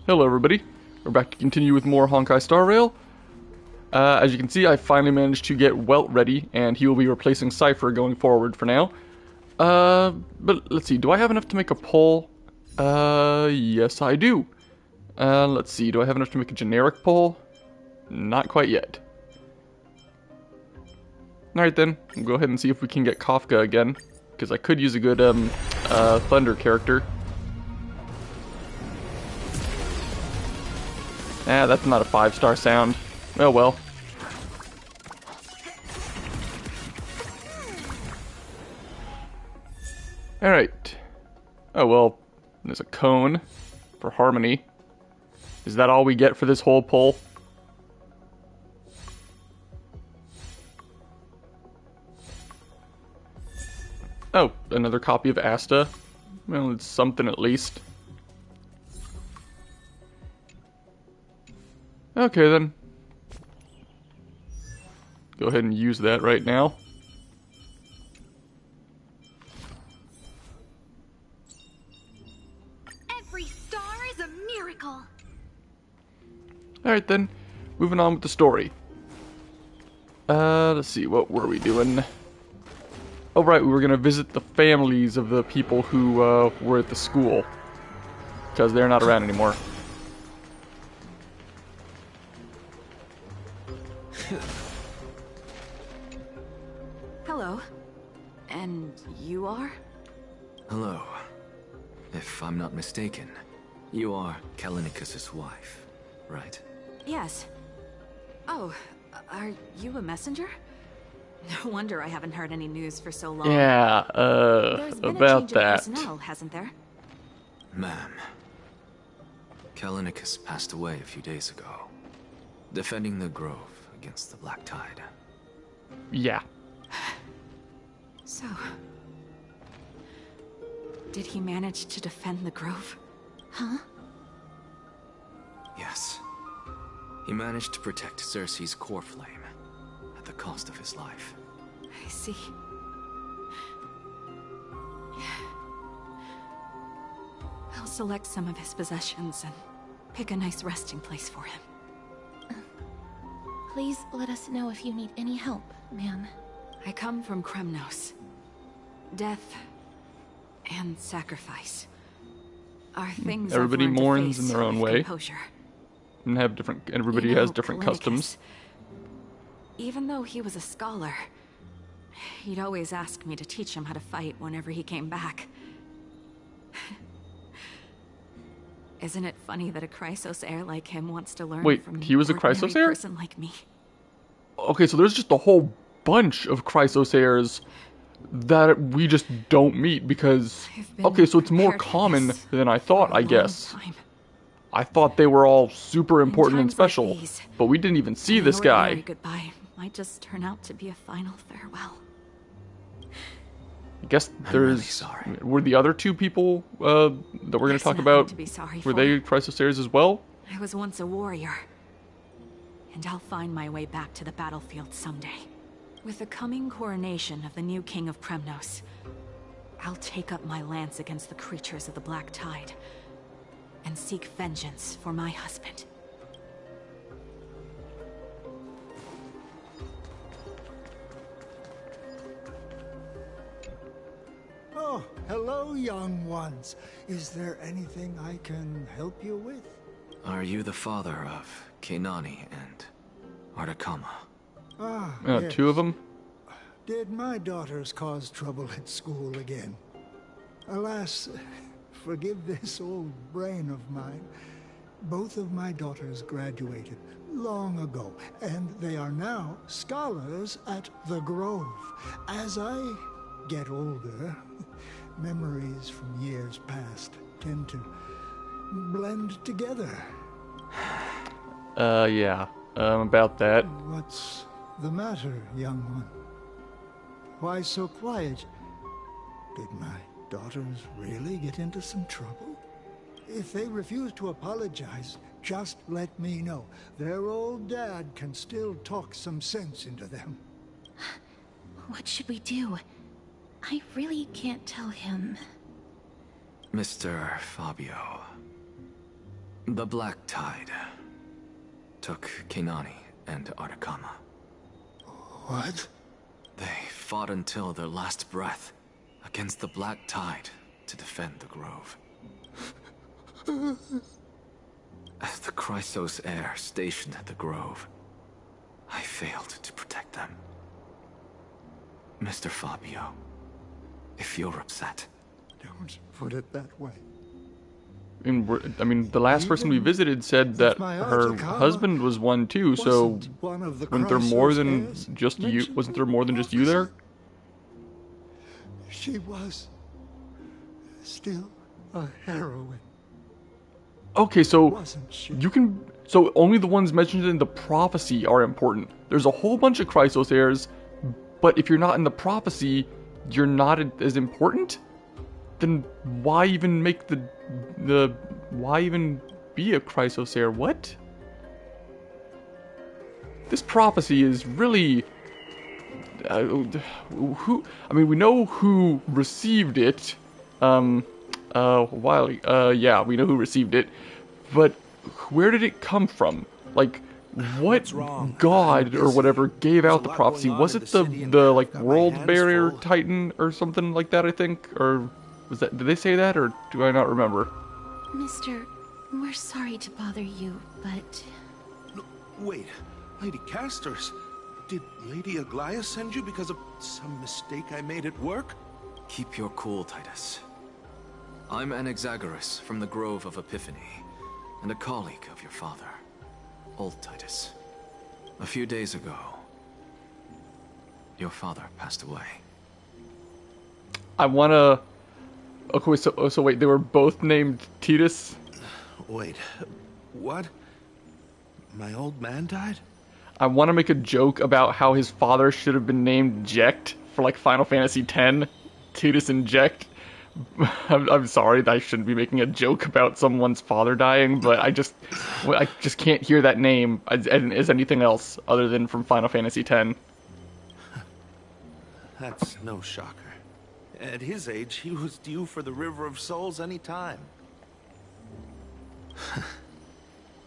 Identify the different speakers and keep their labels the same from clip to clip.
Speaker 1: Hello everybody, we're back to continue with more Honkai Star Rail. As you can see, I finally managed to get Welt ready, and he will be replacing Cypher going forward for now. But let's see, do I have enough to make a pull? Yes I do. Let's see, do I have enough to make a generic pull? Not quite yet. Alright then, we'll go ahead and see if we can get Kafka again, because I could use a good, Thunder character. Ah, that's not a 5-star sound. Oh well. Alright. Oh well, there's a cone for Harmony. Is that all we get for this whole pull? Oh, another copy of Asta. Well, it's something at least. Okay then. Go ahead and use that right now.
Speaker 2: Every star is a miracle.
Speaker 1: Alright then, moving on with the story. Let's see, what were we doing? Oh right, we were gonna visit the families of the people who were at the school. Because they're not around anymore.
Speaker 2: Hello. And you are?
Speaker 3: Hello. If I'm not mistaken, you are Kallinicus's wife, right?
Speaker 2: Yes. Oh, are you a messenger? No wonder I haven't heard any news for so long.
Speaker 1: Yeah,
Speaker 2: There's been
Speaker 1: about
Speaker 2: a change
Speaker 1: that.
Speaker 2: in personnel, hasn't there?
Speaker 3: Ma'am, Kallinicus passed away a few days ago, defending the Grove against the Black Tide.
Speaker 1: Yeah.
Speaker 2: So, did he manage to defend the Grove? Huh?
Speaker 3: Yes. He managed to protect Cersei's core flame at the cost of his life.
Speaker 2: I see. I'll select some of his possessions and pick a nice resting place for him.
Speaker 4: Please let us know if you need any help, ma'am.
Speaker 2: I come from Kremnos. Death and sacrifice are things
Speaker 1: Everybody
Speaker 2: I've learned to
Speaker 1: mourns
Speaker 2: face
Speaker 1: in their own
Speaker 2: with
Speaker 1: way.
Speaker 2: composure.
Speaker 1: And have different. Everybody
Speaker 2: You know,
Speaker 1: has different customs.
Speaker 2: Even though he was a scholar, he'd always ask me to teach him how to fight whenever he came back. Isn't it funny that a Chrysos heir like him wants to learn
Speaker 1: Wait,
Speaker 2: from
Speaker 1: he was a
Speaker 2: an ordinary
Speaker 1: Chrysos heir?
Speaker 2: person like me?
Speaker 1: Okay, so there's just a whole bunch of Chrysos heirs that we just don't meet because...
Speaker 2: I've been
Speaker 1: Okay, so it's more
Speaker 2: prepared for
Speaker 1: common
Speaker 2: this
Speaker 1: than I
Speaker 2: for
Speaker 1: thought,
Speaker 2: a
Speaker 1: I
Speaker 2: long
Speaker 1: guess.
Speaker 2: time.
Speaker 1: I thought they were all super important and
Speaker 2: times like
Speaker 1: special,
Speaker 2: these,
Speaker 1: but we didn't even see
Speaker 2: An
Speaker 1: this
Speaker 2: ordinary
Speaker 1: guy.
Speaker 2: goodbye might just turn out to be a final farewell.
Speaker 1: I guess
Speaker 3: I'm really
Speaker 1: there's...
Speaker 3: sorry.
Speaker 1: Were the other two people that we're going to
Speaker 2: There's
Speaker 1: talk
Speaker 2: nothing
Speaker 1: about,
Speaker 2: to be sorry
Speaker 1: were
Speaker 2: for.
Speaker 1: they Chrysos heirs as well?
Speaker 2: I was once a warrior, and I'll find my way back to the battlefield someday. With the coming coronation of the new king of Kremnos, I'll take up my lance against the creatures of the Black Tide and seek vengeance for my husband.
Speaker 5: Oh, hello, young ones. Is there anything I can help you with?
Speaker 3: Are you the father of Keinani and Artakama?
Speaker 5: Ah, yes.
Speaker 1: Two of them?
Speaker 5: Did my daughters cause trouble at school again? Alas, forgive this old brain of mine. Both of my daughters graduated long ago, and they are now scholars at the Grove. As I get older, memories from years past tend to blend together.
Speaker 1: Yeah. About that.
Speaker 5: What's the matter, young one? Why so quiet? Did my daughters really get into some trouble? If they refuse to apologize, just let me know. Their old dad can still talk some sense into them.
Speaker 4: What should we do? I really can't tell him.
Speaker 3: Mr. Fabio, The Black Tide took Keinani and Artakama.
Speaker 6: What?
Speaker 3: They fought until their last breath against the Black Tide to defend the Grove. As the Chrysos heir stationed at the Grove, I failed to protect them. Mr. Fabio, if you're upset...
Speaker 5: Don't put it that way.
Speaker 1: I mean, the last person we visited said that
Speaker 5: my
Speaker 1: her
Speaker 5: Artakama
Speaker 1: husband was one too, so
Speaker 5: Wasn't one of the
Speaker 1: wasn't there more
Speaker 5: Chrysos
Speaker 1: than
Speaker 5: heirs
Speaker 1: just you?
Speaker 5: mentioned
Speaker 1: Wasn't there more than just you there?
Speaker 5: She was still a heroine,
Speaker 1: Okay, so
Speaker 5: wasn't she?
Speaker 1: you can... So only the ones mentioned in the prophecy are important. There's a whole bunch of Chrysos heirs, but if you're not in the prophecy, you're not as important? Then why even make why even be a Chrysos heir? What? This prophecy is really... I mean, we know who received it. Yeah, we know who received it. But where did it come from? Like, what god or whatever gave out the prophecy? Was it the like world barrier titan or something like that, I think? Or was that, did they say that, or do I not remember?
Speaker 4: Mister, we're sorry to bother you, but...
Speaker 6: Wait, Lady Casters, did Lady Aglaia send you because of some mistake I made at work?
Speaker 3: Keep your cool, Titus. I'm Anaxagoras from the Grove of Epiphany, and a colleague of your father, old Titus. A few days ago, your father passed away.
Speaker 1: I wanna... Okay, so wait, they were both named Titus?
Speaker 6: Wait, what? My old man died?
Speaker 1: I want to make a joke about how his father should have been named Jekt for like Final Fantasy X. Titus and Jekt. I'm sorry, I shouldn't be making a joke about someone's father dying, but I just can't hear that name as anything else other than from Final Fantasy X.
Speaker 6: That's no shocker. At his age, he was due for the River of Souls any time.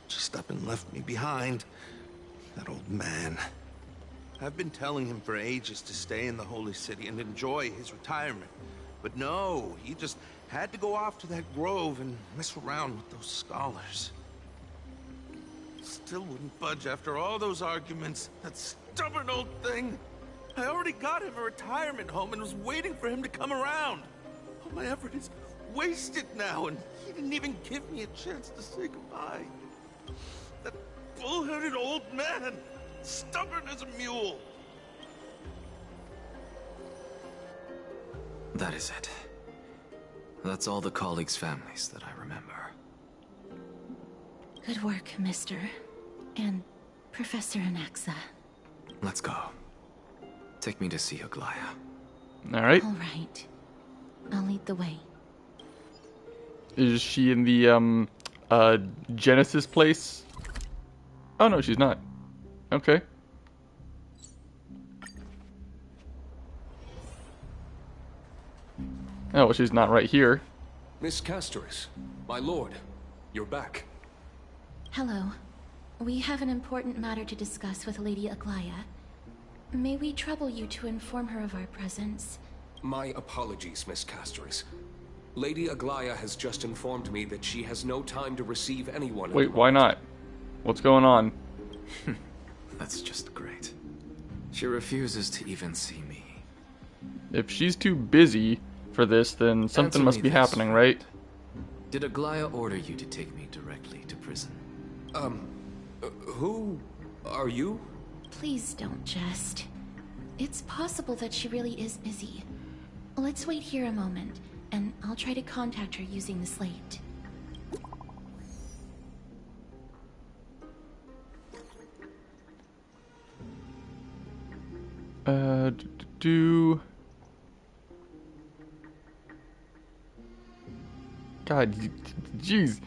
Speaker 6: Just up and left me behind. That old man. I've been telling him for ages to stay in the Holy City and enjoy his retirement. But no, he just had to go off to that grove and mess around with those scholars. Still wouldn't budge after all those arguments. That stubborn old thing. I already got him a retirement home and was waiting for him to come around. All my effort is wasted now, and he didn't even give me a chance to say goodbye. That bull-headed old man, stubborn as a mule.
Speaker 3: That is it. That's all the colleagues' families that I remember.
Speaker 4: Good work, Mister. And Professor Anaxa.
Speaker 3: Let's go. Take me to see Aglaia.
Speaker 1: Alright.
Speaker 4: All right. I'll lead the way.
Speaker 1: Is she in the, Genesis place? Oh, no, she's not. Okay. Oh, well, she's not right here.
Speaker 7: Miss Castoris, my lord, you're back.
Speaker 4: Hello. We have an important matter to discuss with Lady Aglaia. May we trouble you to inform her of our presence?
Speaker 7: My apologies, Miss Castoris. Lady Aglaia has just informed me that she has no time to receive anyone.
Speaker 1: Wait, why not? What's going on?
Speaker 3: That's just great. She refuses to even see me.
Speaker 1: If she's too busy for this, then something
Speaker 3: Answer
Speaker 1: must
Speaker 3: me
Speaker 1: be
Speaker 3: this.
Speaker 1: happening, right?
Speaker 3: Did Aglaia order you to take me directly to prison?
Speaker 7: Who are you?
Speaker 4: Please don't jest. It's possible that she really is busy. Let's wait here a moment, and I'll try to contact her using the slate. God, jeez,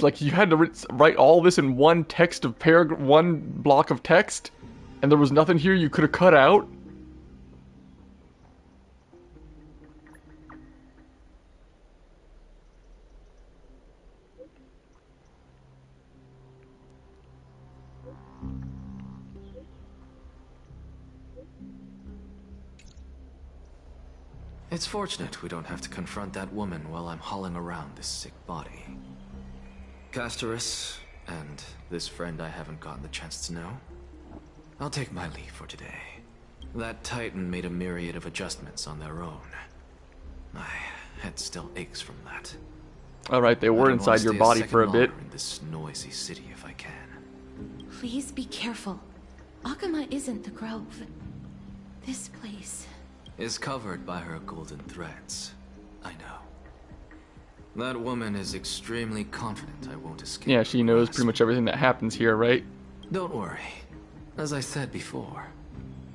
Speaker 4: like you had to write all this in one text of one block of text, and there was nothing here you could have cut out?
Speaker 3: It's fortunate we don't have to confront that woman while I'm hauling around this sick body. Castorus, and this friend I haven't gotten the chance to know, I'll take my leave for today. That Titan made a myriad of adjustments on their own. My head still aches from that.
Speaker 1: Alright, they were inside your body for a bit.
Speaker 3: In this noisy city if I can.
Speaker 4: Please be careful. Akama isn't the Grove. This place
Speaker 3: is covered by her golden threads. I know. That woman is extremely confident I won't escape.
Speaker 1: Yeah, she knows pretty much everything that happens here, right?
Speaker 3: Don't worry. As I said before,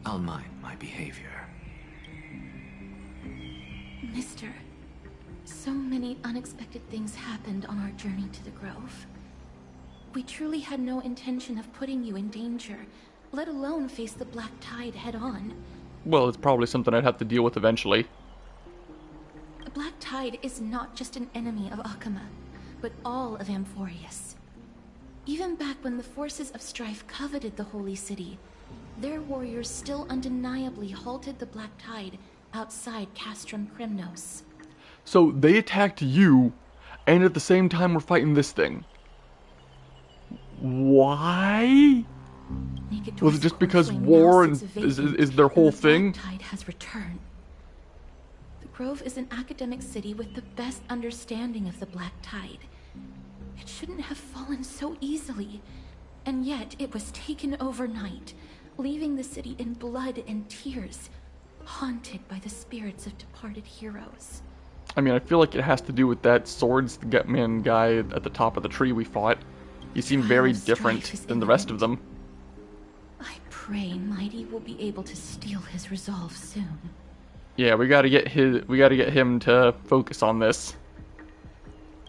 Speaker 3: I'll mind my behavior.
Speaker 4: Mister, so many unexpected things happened on our journey to the Grove. We truly had no intention of putting you in danger, let alone face the Black Tide head-on.
Speaker 1: Well, it's probably something I'd have to deal with eventually.
Speaker 4: The Black Tide is not just an enemy of Akama, but all of Amphorius. Even back when the forces of strife coveted the Holy City, their warriors still undeniably halted the Black Tide outside Castrum Kremnos.
Speaker 1: So they attacked you, and at the same time we're fighting this thing. Why? Was it just because war and is their whole thing?
Speaker 4: The Black Tide has returned. The Grove is an academic city with the best understanding of the Black Tide. It shouldn't have fallen so easily, and yet it was taken overnight, leaving the city in blood and tears, haunted by the spirits of departed heroes.
Speaker 1: I mean, I feel like it has to do with that swordsman guy at the top of the tree we fought. He seemed very different than the rest of them.
Speaker 4: I pray Mighty will be able to steal his resolve soon.
Speaker 1: Yeah, we gotta get him to focus on this.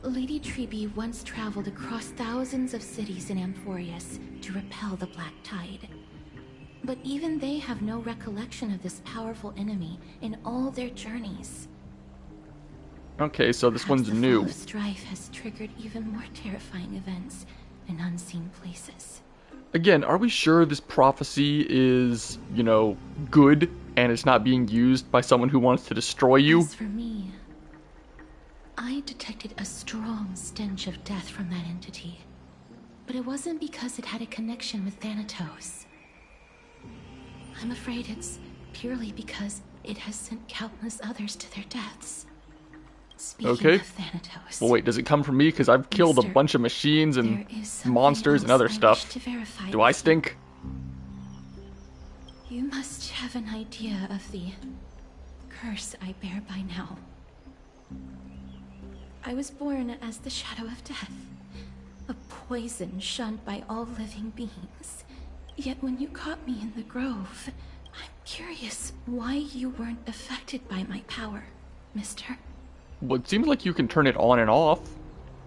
Speaker 4: Lady Treby once traveled across thousands of cities in Amphorius to repel the Black Tide. But even they have no recollection of this powerful enemy in all their journeys.
Speaker 1: Okay, so this one's
Speaker 4: Perhaps
Speaker 1: new.
Speaker 4: The fall of strife has triggered even more terrifying events in unseen places.
Speaker 1: Again, are we sure this prophecy is, you know, good and it's not being used by someone who wants to destroy you?
Speaker 4: As for me, I detected a strong stench of death from that entity. But it wasn't because it had a connection with Thanatos. I'm afraid it's purely because it has sent countless others to their deaths. Speaking
Speaker 1: Okay.
Speaker 4: of Thanatos,
Speaker 1: Well, wait, does it come from me? Because I've killed a
Speaker 4: Mister,
Speaker 1: bunch of machines and
Speaker 4: there is something
Speaker 1: monsters and
Speaker 4: else
Speaker 1: other
Speaker 4: I
Speaker 1: stuff.
Speaker 4: wish to verify
Speaker 1: Do I
Speaker 4: with you.
Speaker 1: stink?
Speaker 4: You must have an idea of the curse I bear by now. I was born as the shadow of death, a poison shunned by all living beings. Yet when you caught me in the grove, I'm curious why you weren't affected by my power, mister.
Speaker 1: Well, it seems like you can turn it on and off.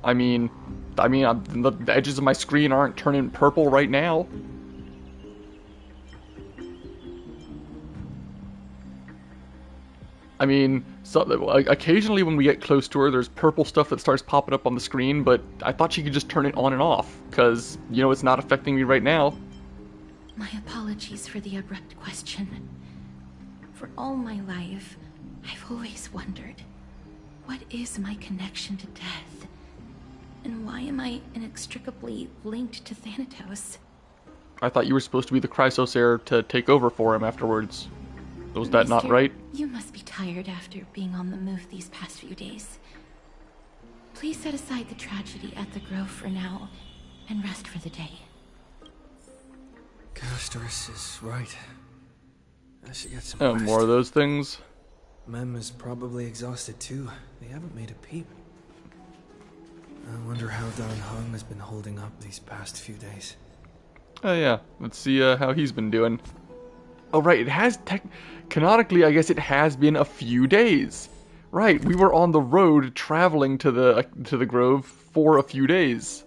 Speaker 1: I mean, the edges of my screen aren't turning purple right now. I mean, so, occasionally when we get close to her, there's purple stuff that starts popping up on the screen, but I thought she could just turn it on and off, because, you know, it's not affecting me right now.
Speaker 4: My apologies for the abrupt question. For all my life, I've always wondered, what is my connection to death? And why am I inextricably linked to Thanatos?
Speaker 1: I thought you were supposed to be the Chrysos heir to take over for him afterwards. Was that not
Speaker 4: Mister,
Speaker 1: right?
Speaker 4: You must be tired after being on the move these past few days. Please set aside the tragedy at the Grove for now, and rest for the day.
Speaker 8: Castorus is right. I should get some
Speaker 1: Oh,
Speaker 8: rest.
Speaker 1: more of those things.
Speaker 8: Mem is probably exhausted too. They haven't made a peep. I wonder how Don Hung has been holding up these past few days.
Speaker 1: Oh yeah, let's see how he's been doing. Oh right, it has canonically, I guess it has been a few days. Right, we were on the road traveling to the Grove for a few days.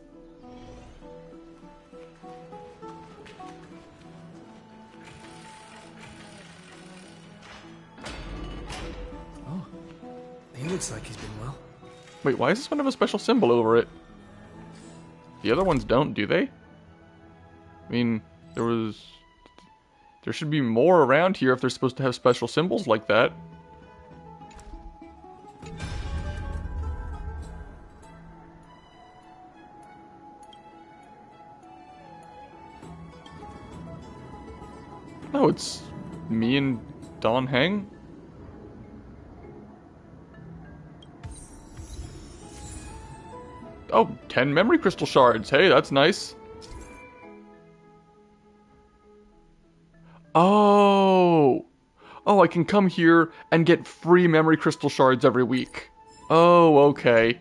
Speaker 8: Oh, he looks like he's been well.
Speaker 1: Wait, why does this one have a special symbol over it? The other ones don't, do they? I mean, There should be more around here if they're supposed to have special symbols like that. No, it's me and Don Heng. Oh, 10 memory crystal shards. Hey, that's nice. Oh. Oh, I can come here and get free memory crystal shards every week. Oh, okay.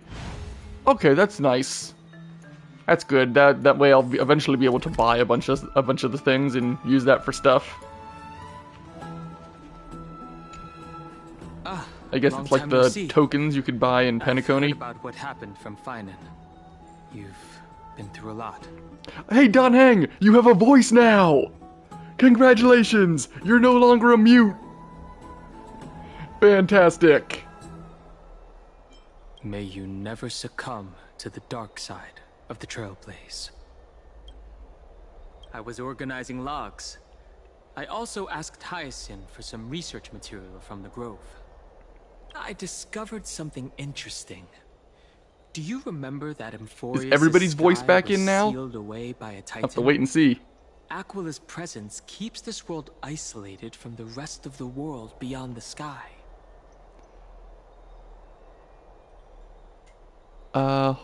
Speaker 1: Okay, that's nice. That's good. That way I'll eventually be able to buy a bunch of the things and use that for stuff. I guess it's like the tokens you could buy in Penacony.
Speaker 9: About what happened from Finan. You've been through a lot.
Speaker 1: Hey, Don Heng, you have a voice now! Congratulations! You're no longer a mute! Fantastic!
Speaker 9: May you never succumb to the dark side of the Trailblaze. I was organizing logs. I also asked Hyacinth for some research material from the Grove. I discovered something interesting. Do you remember that Emphorius'
Speaker 1: Is everybody's voice back
Speaker 9: was
Speaker 1: in now?
Speaker 9: sealed away by a Titan?
Speaker 1: Have to wait and see.
Speaker 9: Aquila's presence keeps this world isolated from the rest of the world beyond the sky.
Speaker 1: Yeah,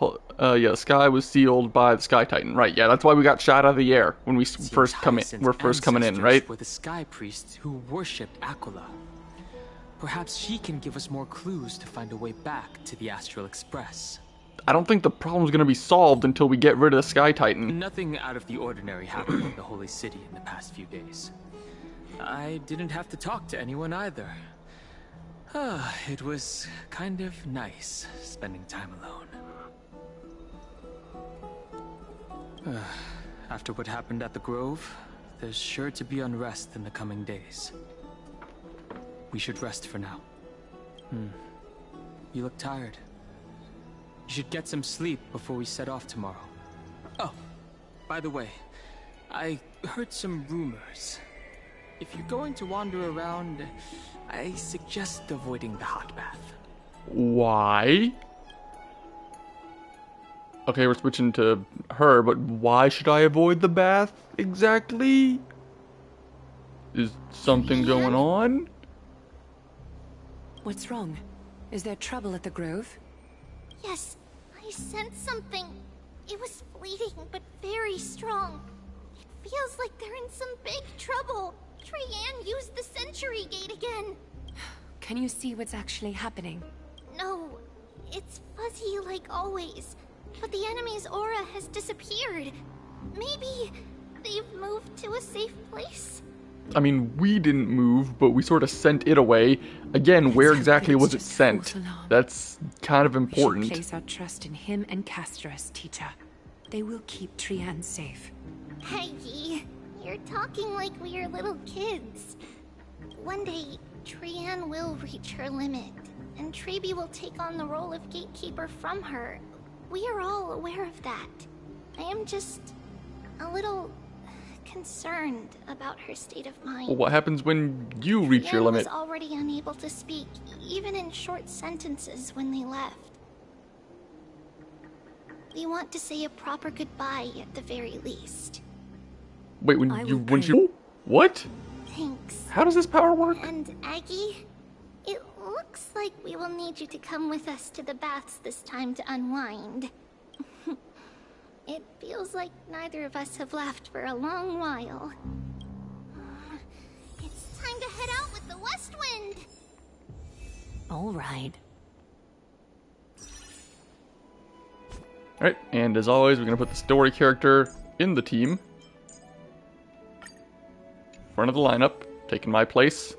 Speaker 1: the sky was sealed by the Sky Titan. Right, yeah, that's why we got shot out of the air when we first come in. We're first coming in, right?
Speaker 9: Were the Sky Priests who worshipped Aquila. Perhaps she can give us more clues to find a way back to the Astral Express.
Speaker 1: I don't think the problem's gonna be solved until we get rid of the Sky Titan.
Speaker 9: Nothing out of the ordinary happened in the Holy City in the past few days. I didn't have to talk to anyone either. It was kind of nice spending time alone. After what happened at the Grove, there's sure to be unrest in the coming days. We should rest for now. You look tired. You should get some sleep before we set off tomorrow. Oh, by the way, I heard some rumors. If you're going to wander around, I suggest avoiding the hot bath.
Speaker 1: Why? Okay, we're switching to her, but why should I avoid the bath exactly? Is something going on?
Speaker 10: What's wrong? Is there trouble at the Grove?
Speaker 11: Yes, I sensed something. It was fleeting, but very strong. It feels like they're in some big trouble. Trianne used the Century Gate again.
Speaker 10: Can you see what's actually happening?
Speaker 11: No, it's fuzzy like always. But the enemy's aura has disappeared. Maybe they've moved to a safe place?
Speaker 1: I mean, we didn't move, but we sort of sent it away. Again, where exactly was it sent? That's kind of important.
Speaker 10: We should place our trust in him and Castros, teacher. They will keep Trianne safe.
Speaker 11: Peggy, you're talking like we are little kids. One day, Trianne will reach her limit, and Trebi will take on the role of gatekeeper from her. We are all aware of that. I am just a little concerned about her state of mind.
Speaker 1: Well, what happens when you reach your limit?
Speaker 11: Was already unable to speak, even in short sentences when they left. We want to say a proper goodbye at the very least.
Speaker 1: Wait, when you what?
Speaker 11: Thanks.
Speaker 1: How does this power work?
Speaker 11: And Aggie, it looks like we will need you to come with us to the baths this time to unwind. It feels like neither of us have laughed for a long while. It's time to head out with the West Wind!
Speaker 10: All right.
Speaker 1: Alright, and as always, we're going to put the story character in the team. Front of the lineup, taking my place.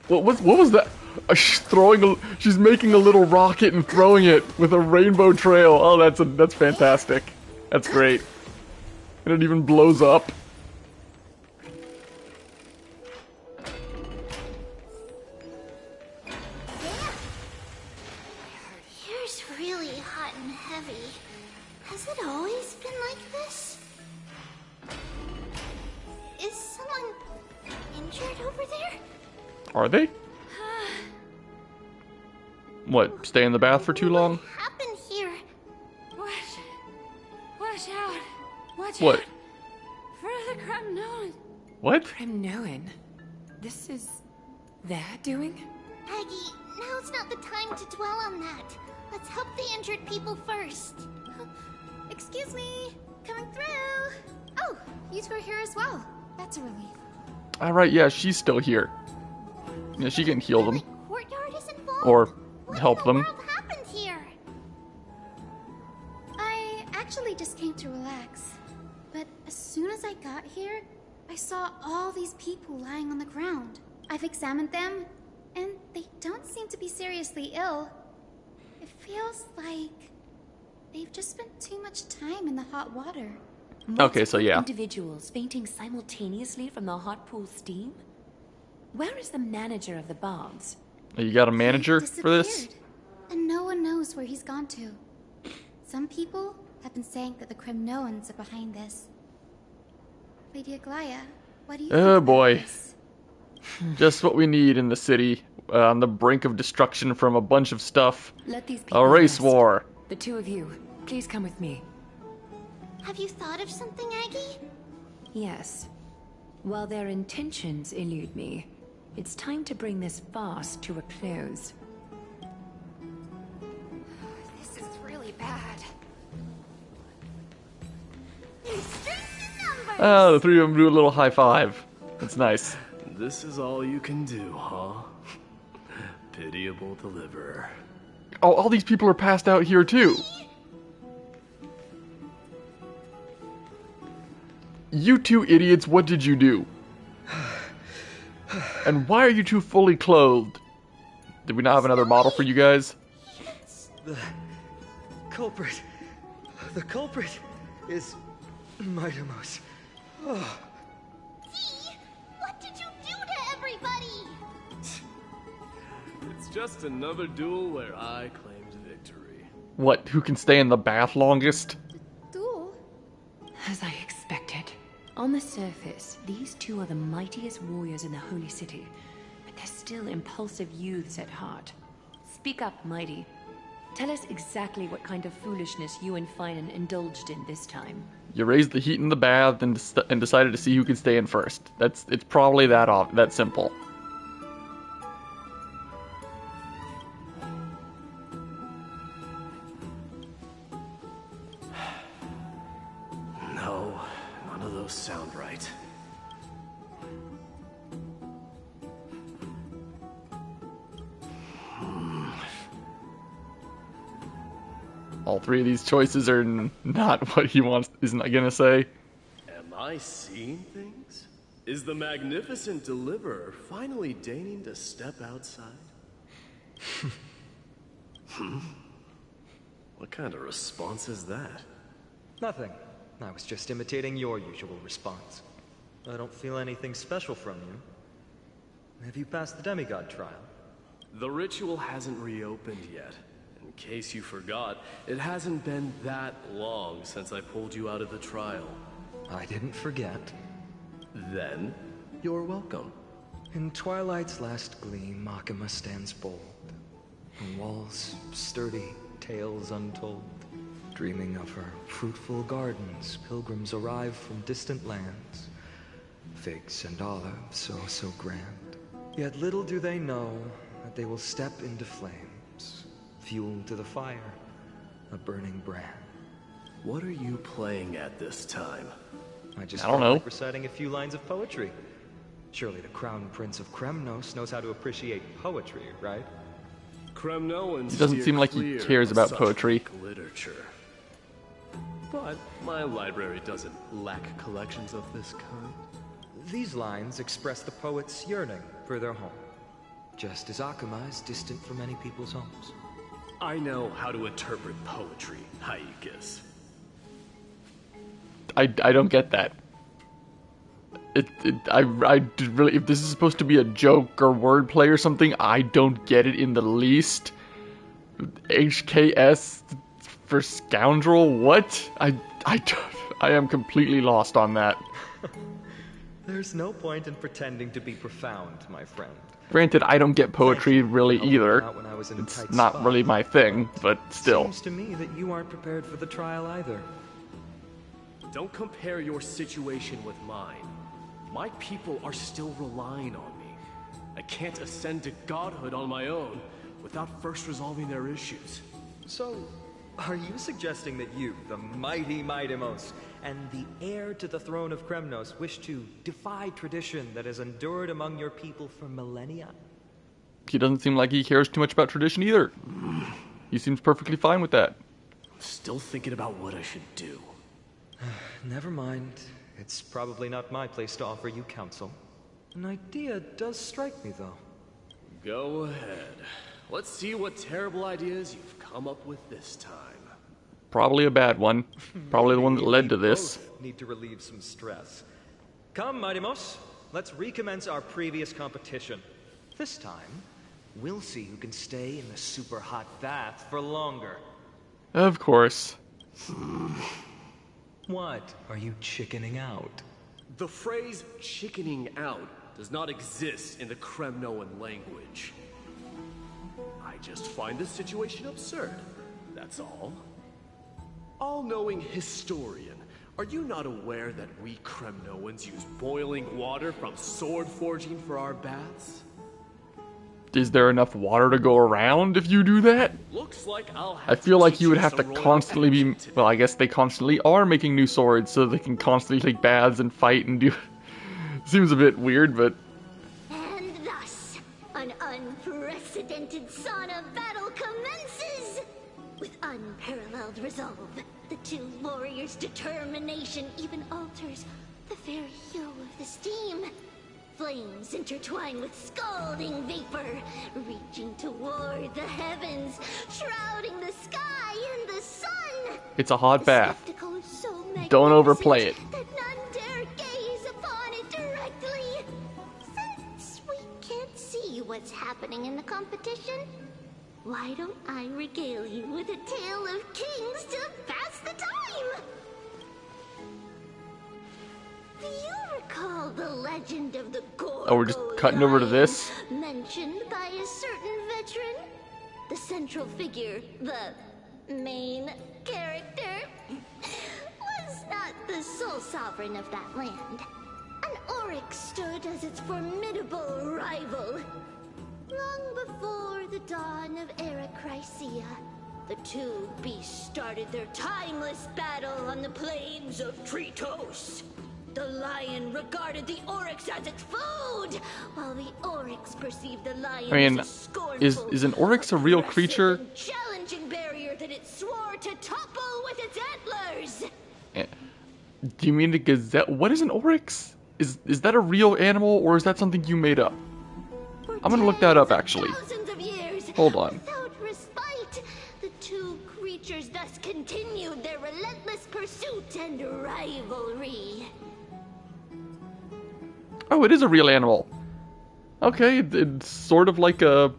Speaker 1: What was that? She's making a little rocket and throwing it with a rainbow trail. Oh, that's fantastic. That's great. And it even blows up.
Speaker 11: Here's really hot and heavy. Has Has it always been like this? Is someone injured over there?
Speaker 1: Are they? What, stay in the bath for too long?
Speaker 11: What happened here?
Speaker 10: Watch out! Watch
Speaker 1: What?
Speaker 10: out! For the Kremnoan!
Speaker 1: What?
Speaker 10: Kremnoan? This is their doing?
Speaker 11: Aggie, now's not the time to dwell on that. Let's help the injured people first.
Speaker 4: Excuse me, coming through. Oh, you two are here as well. That's a relief.
Speaker 1: Alright, yeah, she's still here. Yeah, she can heal them.
Speaker 11: Courtyard is involved?
Speaker 1: Or
Speaker 11: What
Speaker 1: help
Speaker 11: in the
Speaker 1: them.
Speaker 11: world happened here?
Speaker 4: I actually just came to relax. But as soon as I got here, I saw all these people lying on the ground. I've examined them, and they don't seem to be seriously ill. It feels like they've just spent too much time in the hot water.
Speaker 1: Okay, so yeah.
Speaker 10: Individuals fainting simultaneously from the hot pool steam? Where is the manager of the baths?
Speaker 1: You got a manager
Speaker 4: He
Speaker 1: for this?
Speaker 4: disappeared, and no one knows where he's gone to. Some people have been saying that the Kremnoans are behind this. Lady Aglaya, what do you think
Speaker 1: Oh
Speaker 4: about
Speaker 1: boy.
Speaker 4: this?
Speaker 1: Just what we need in the city. On the brink of destruction from a bunch of stuff.
Speaker 10: Let these people
Speaker 1: A race
Speaker 10: rest.
Speaker 1: war.
Speaker 10: The two of you, please come with me.
Speaker 11: Have you thought of something, Aggie?
Speaker 10: Yes. While their intentions elude me, it's time to bring this farce to a close.
Speaker 4: This is really bad.
Speaker 1: Oh, the three of them do a little high five. That's nice.
Speaker 12: This is all you can do, huh? Pitiable deliverer.
Speaker 1: Oh, all these people are passed out here too. You two idiots, what did you do? And why are you two fully clothed? Did we not have another model for you guys?
Speaker 8: The culprit is Mightimos. Oh.
Speaker 11: Dee, what did you do to everybody?
Speaker 12: It's just another duel where I claimed victory.
Speaker 1: What, who can stay in the bath longest?
Speaker 4: Duel?
Speaker 10: As I expected. On the surface, these two are the mightiest warriors in the Holy City, but they're still impulsive youths at heart. Speak up, Mighty. Tell us exactly what kind of foolishness you and Finan indulged in this time.
Speaker 1: You raised the heat in the bath and decided to see who can stay in first. It's probably that simple.
Speaker 12: No, none of those sound right.
Speaker 1: All three of these choices are not what he isn't gonna say.
Speaker 12: Am I seeing things? Is the magnificent deliverer finally deigning to step outside? What kind of response is that?
Speaker 13: Nothing. I was just imitating your usual response. I don't feel anything special from you. Have you passed the Demigod trial?
Speaker 12: The ritual hasn't reopened yet. In case you forgot, it hasn't been that long since I pulled you out of the trial.
Speaker 13: I didn't forget.
Speaker 12: Then, you're welcome.
Speaker 13: In twilight's last gleam, Makima stands bold. On walls sturdy, tales untold. Dreaming of her fruitful gardens, pilgrims arrive from distant lands. Figs and olives, oh so grand. Yet little do they know that they will step into flames. Fuel to the fire, a burning brand.
Speaker 12: What are you playing at this time?
Speaker 13: I
Speaker 1: I don't
Speaker 13: felt
Speaker 1: know.
Speaker 13: like reciting a few lines of poetry. Surely the Crown Prince of Kremnos knows how to appreciate poetry, right?
Speaker 12: Kremnoans
Speaker 1: He doesn't
Speaker 12: steer
Speaker 1: seem like he
Speaker 12: clear
Speaker 1: cares
Speaker 12: of
Speaker 1: about
Speaker 12: such
Speaker 1: poetry.
Speaker 12: weak literature. But my library doesn't lack collections of this kind.
Speaker 13: These lines express the poet's yearning for their home, just as Akuma is distant from many people's homes.
Speaker 12: I know how to interpret poetry, Haikis.
Speaker 1: I don't get that. Really, if this is supposed to be a joke or wordplay or something, I don't get it in the least. HKS, for scoundrel? What? I am completely lost on that.
Speaker 13: There's no point in pretending to be profound, my friend.
Speaker 1: Granted, I don't get poetry really either. It's not really my thing, but still.
Speaker 13: Seems to me that you aren't prepared for the trial either.
Speaker 12: Don't compare your situation with mine. My people are still relying on me. I can't ascend to godhood on my own without first resolving their issues.
Speaker 13: So, are you suggesting that you, the mighty Mightimos, and the heir to the throne of Kremnos, wish to defy tradition that has endured among your people for millennia?
Speaker 1: He doesn't seem like he cares too much about tradition either. He seems perfectly fine with that.
Speaker 12: I'm still thinking about what I should do.
Speaker 13: Never mind. It's probably not my place to offer you counsel. An idea does strike me, though.
Speaker 12: Go ahead. Let's see what terrible ideas you've come up with this time.
Speaker 1: Probably a bad one. Probably the one that led to this.
Speaker 13: Need to relieve some stress. Come, Mightimos. Let's recommence our previous competition. This time, we'll see who can stay in the super hot bath for longer.
Speaker 1: Of course.
Speaker 13: What? Are you chickening out?
Speaker 12: The phrase chickening out does not exist in the Kremnoan language. I just find this situation absurd. That's all. All-knowing historian, are you not aware that we Kremnoans use boiling water from sword forging for our baths?
Speaker 1: Is there enough water to go around if you do that?
Speaker 12: Looks like
Speaker 1: I feel like you would have to constantly be... Well, I guess they constantly are making new swords so they can constantly take baths and fight and do... Seems a bit weird, but...
Speaker 11: And thus, an unprecedented sauna battle commences! With unparalleled resolve, the two warriors' determination even alters the very hue of the steam. Flames intertwine with scalding vapor, reaching toward the heavens, shrouding the sky and the sun.
Speaker 1: It's a hot bath.
Speaker 11: Spectacle is so
Speaker 1: Don't overplay it.
Speaker 11: that none dare gaze upon it directly. Since we can't see what's happening in the competition, why don't I regale you with a tale of kings to pass the time? Do you recall the legend of the Gorgo?
Speaker 1: Oh, we're just cutting over to this?
Speaker 11: Mentioned by a certain veteran? The central figure, the main character, was not the sole sovereign of that land. An Oryx stood as its formidable rival. Long before the dawn of Era Chrysia, the two beasts started their timeless battle on the plains of Tritos. The lion regarded the Oryx as its food, while the Oryx perceived the lion as a scornful,
Speaker 1: is an Oryx a real creature?
Speaker 11: challenging barrier that it swore to topple with its antlers.
Speaker 1: Do you mean the gazelle? What is an Oryx? Is that a real animal or is that something you made up? I'm gonna look that up actually. Hold on.
Speaker 11: Without respite, the two creatures thus continued their relentless pursuit and rivalry.
Speaker 1: Oh, it is a real animal. Okay, it's sort of like a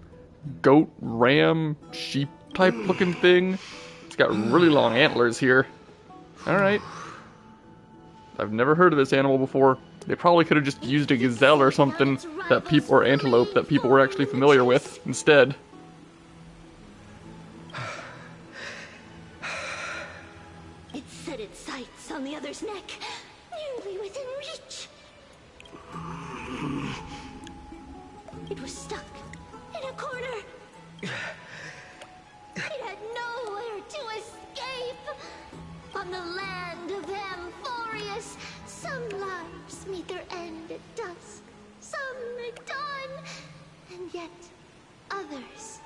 Speaker 1: goat, ram, sheep type looking thing. It's got really long antlers here. Alright. I've never heard of this animal before. They probably could have just used a gazelle or something that people, or antelope that people were actually familiar with instead.
Speaker 11: It set its sights on the other's neck, nearly within reach. It was stuck in a corner. It had nowhere to escape. On the land of Amphorius, some lives meet their end at dusk, some at dawn, and yet others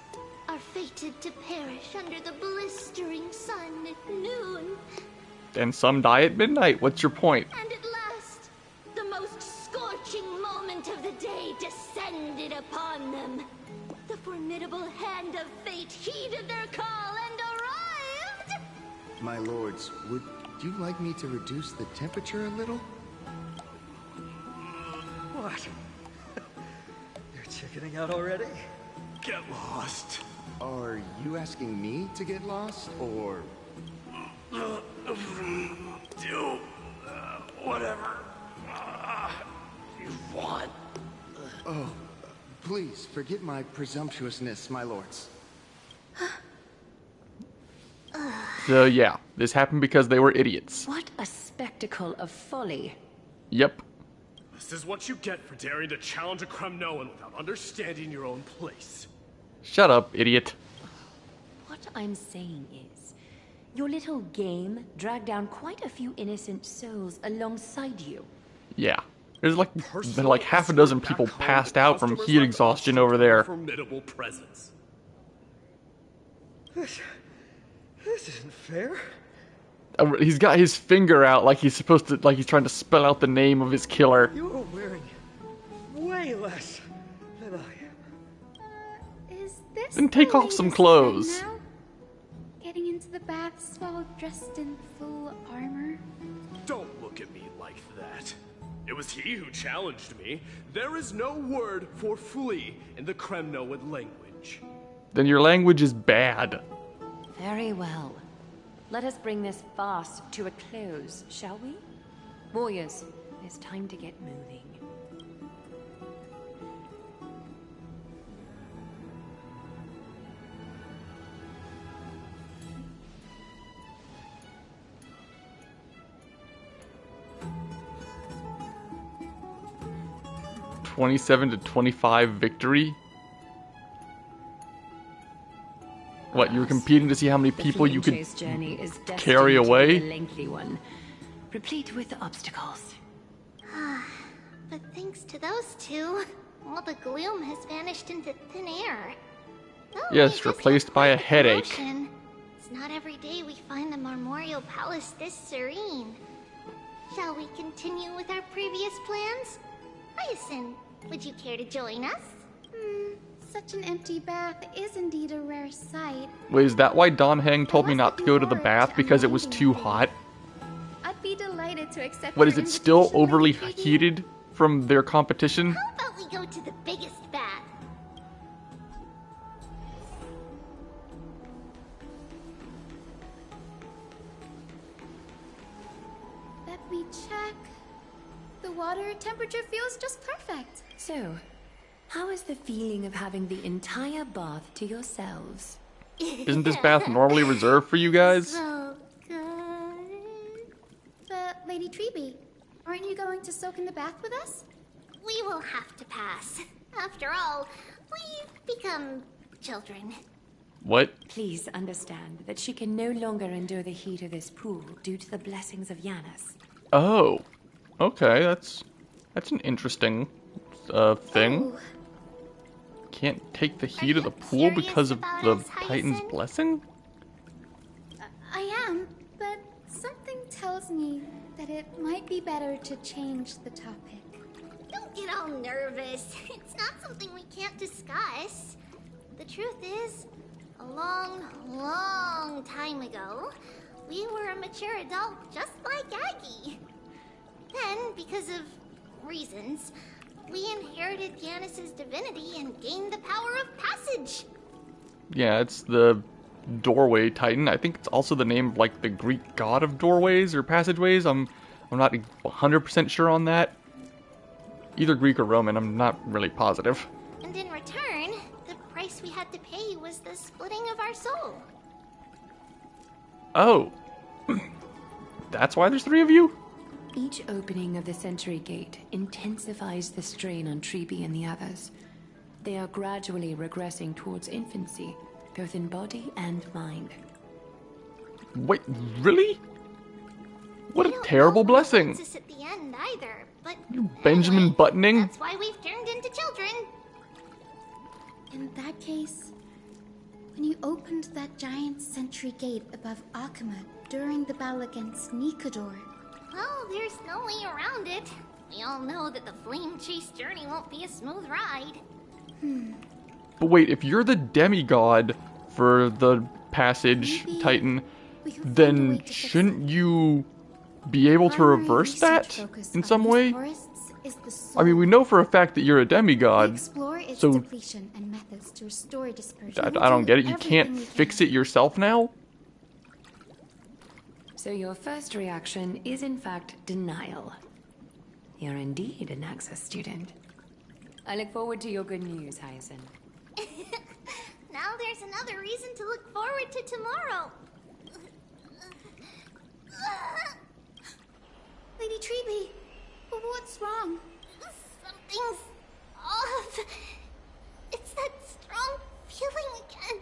Speaker 11: are fated to perish under the blistering sun at noon.
Speaker 1: And some die at midnight. What's your point?
Speaker 11: And at last, the most scorching moment of the day descended upon them. The formidable hand of fate heeded their call and arrived!
Speaker 14: My lords, would you like me to reduce the temperature a little?
Speaker 13: What? You're chickening out already?
Speaker 12: Get lost.
Speaker 14: Are you asking me to get lost, or forget my presumptuousness, my lords.
Speaker 1: So yeah, this happened because they were idiots.
Speaker 10: What a spectacle of folly.
Speaker 1: Yep.
Speaker 12: This is what you get for daring to challenge a Kremnoan without understanding your own place.
Speaker 1: Shut up, idiot.
Speaker 10: What I'm saying is, your little game dragged down quite a few innocent souls alongside you.
Speaker 1: Yeah. There's like half a dozen people passed out from heat exhaustion over there.
Speaker 12: Formidable presence.
Speaker 8: This isn't fair.
Speaker 1: He's got his finger out like he's supposed to, like he's trying to spell out the name of his killer.
Speaker 8: You're wearing way less than I am.
Speaker 11: Is this
Speaker 1: Then take off some clothes.
Speaker 11: now? Getting into the baths while dressed in full armor?
Speaker 12: Don't look at me like that. It was he who challenged me. There is no word for flee in the Kremnoan language.
Speaker 1: Then your language is bad.
Speaker 10: Very well. Let us bring this farce to a close, shall we? Warriors, it's time to get moving.
Speaker 1: (27-25) victory. What, you were competing to see how many people you could carry away?
Speaker 10: A lengthy one, replete with obstacles.
Speaker 11: But thanks to those two, all the gloom has vanished into thin air.
Speaker 1: Yes, replaced by a headache.
Speaker 11: Commotion. It's not every day we find the Memorial Palace this serene. Shall we continue with our previous plans? Hyacinth, would you care to join us?
Speaker 15: Such an empty bath is indeed a rare sight.
Speaker 1: Wait, is that why Don Heng told me not to go to the bath because it was too hot?
Speaker 15: I'd be delighted to accept
Speaker 1: What,
Speaker 15: your
Speaker 1: is it still
Speaker 15: invitation,
Speaker 1: overly
Speaker 15: Lady Treaty.
Speaker 1: heated from their competition?
Speaker 11: How about we go to the biggest bath?
Speaker 15: Let me check. The water temperature feels just perfect.
Speaker 10: So, how is the feeling of having the entire bath to yourselves?
Speaker 1: Isn't this bath normally reserved for you guys?
Speaker 11: So good.
Speaker 15: But, Lady Treeby, aren't you going to soak in the bath with us?
Speaker 11: We will have to pass. After all, we've become children.
Speaker 1: What?
Speaker 10: Please understand that she can no longer endure the heat of this pool due to the blessings of Yanis.
Speaker 1: Oh. Okay, that's an interesting thing.
Speaker 15: Oh.
Speaker 1: Can't take the heat of the pool because of the Titan's blessing?
Speaker 15: I am, but something tells me that it might be better to change the topic.
Speaker 11: Don't get all nervous. It's not something we can't discuss. The truth is, a long, long time ago, we were a mature adult just like Aggie. Then, because of reasons, we inherited Yanis' divinity and gained the power of passage.
Speaker 1: Yeah, it's the doorway titan. I think it's also the name of like the Greek god of doorways or passageways. I'm not 100% sure on that. Either Greek or Roman, I'm not really positive.
Speaker 11: And in return, the price we had to pay was the splitting of our soul.
Speaker 1: Oh. That's why there's 3 of you?
Speaker 10: Each opening of the Century Gate intensifies the strain on Treeby and the others. They are gradually regressing towards infancy, both in body and mind.
Speaker 1: Wait, really? What a terrible blessing!
Speaker 11: Us at the end either, but
Speaker 1: You Benjamin Buttoning?
Speaker 11: that's why we've turned into children.
Speaker 15: In that case, when you opened that giant sentry gate above Akama during the battle against Nikador,
Speaker 11: Well, there's no way around it. We all know that the flame chase journey won't be a smooth ride.
Speaker 1: But wait, if you're the demigod for the passage
Speaker 15: Maybe
Speaker 1: titan,
Speaker 15: we can find a way
Speaker 1: then
Speaker 15: to fix
Speaker 1: shouldn't you be able to
Speaker 15: primary
Speaker 1: reverse
Speaker 15: research
Speaker 1: that
Speaker 15: focus
Speaker 1: in
Speaker 15: on
Speaker 1: some
Speaker 15: these
Speaker 1: way?
Speaker 15: forests is the
Speaker 1: I mean, we
Speaker 15: soul.
Speaker 1: know for a fact that you're a
Speaker 15: We
Speaker 1: demigod.
Speaker 15: explore its
Speaker 1: so-
Speaker 15: depletion and methods to restore dispersion.
Speaker 1: I don't get it. You can't fix it yourself now?
Speaker 10: So your first reaction is in fact denial. You're indeed an Access student. I look forward to your good news, Hyacinth.
Speaker 11: Now there's another reason to look forward to tomorrow.
Speaker 15: Lady Treby, what's wrong?
Speaker 11: Something's off. It's that strong feeling again.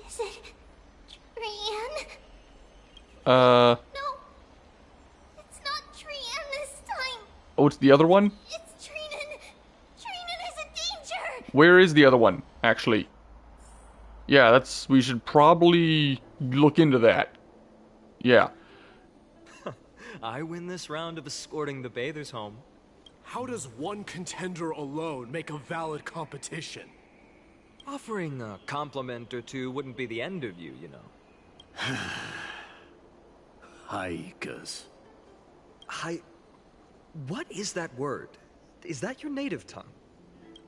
Speaker 11: Is it Trian?
Speaker 1: No,
Speaker 11: it's not Trian this time.
Speaker 1: Oh, it's the other one?
Speaker 11: It's Trinan. Trinan is in danger.
Speaker 1: Where is the other one, actually? Yeah, we should probably look into that. Yeah.
Speaker 13: I win this round of escorting the bathers home.
Speaker 12: How does one contender alone make a valid competition?
Speaker 13: Offering a compliment or two wouldn't be the end of you, you know.
Speaker 12: Haikas.
Speaker 13: What is that word? Is that your native tongue?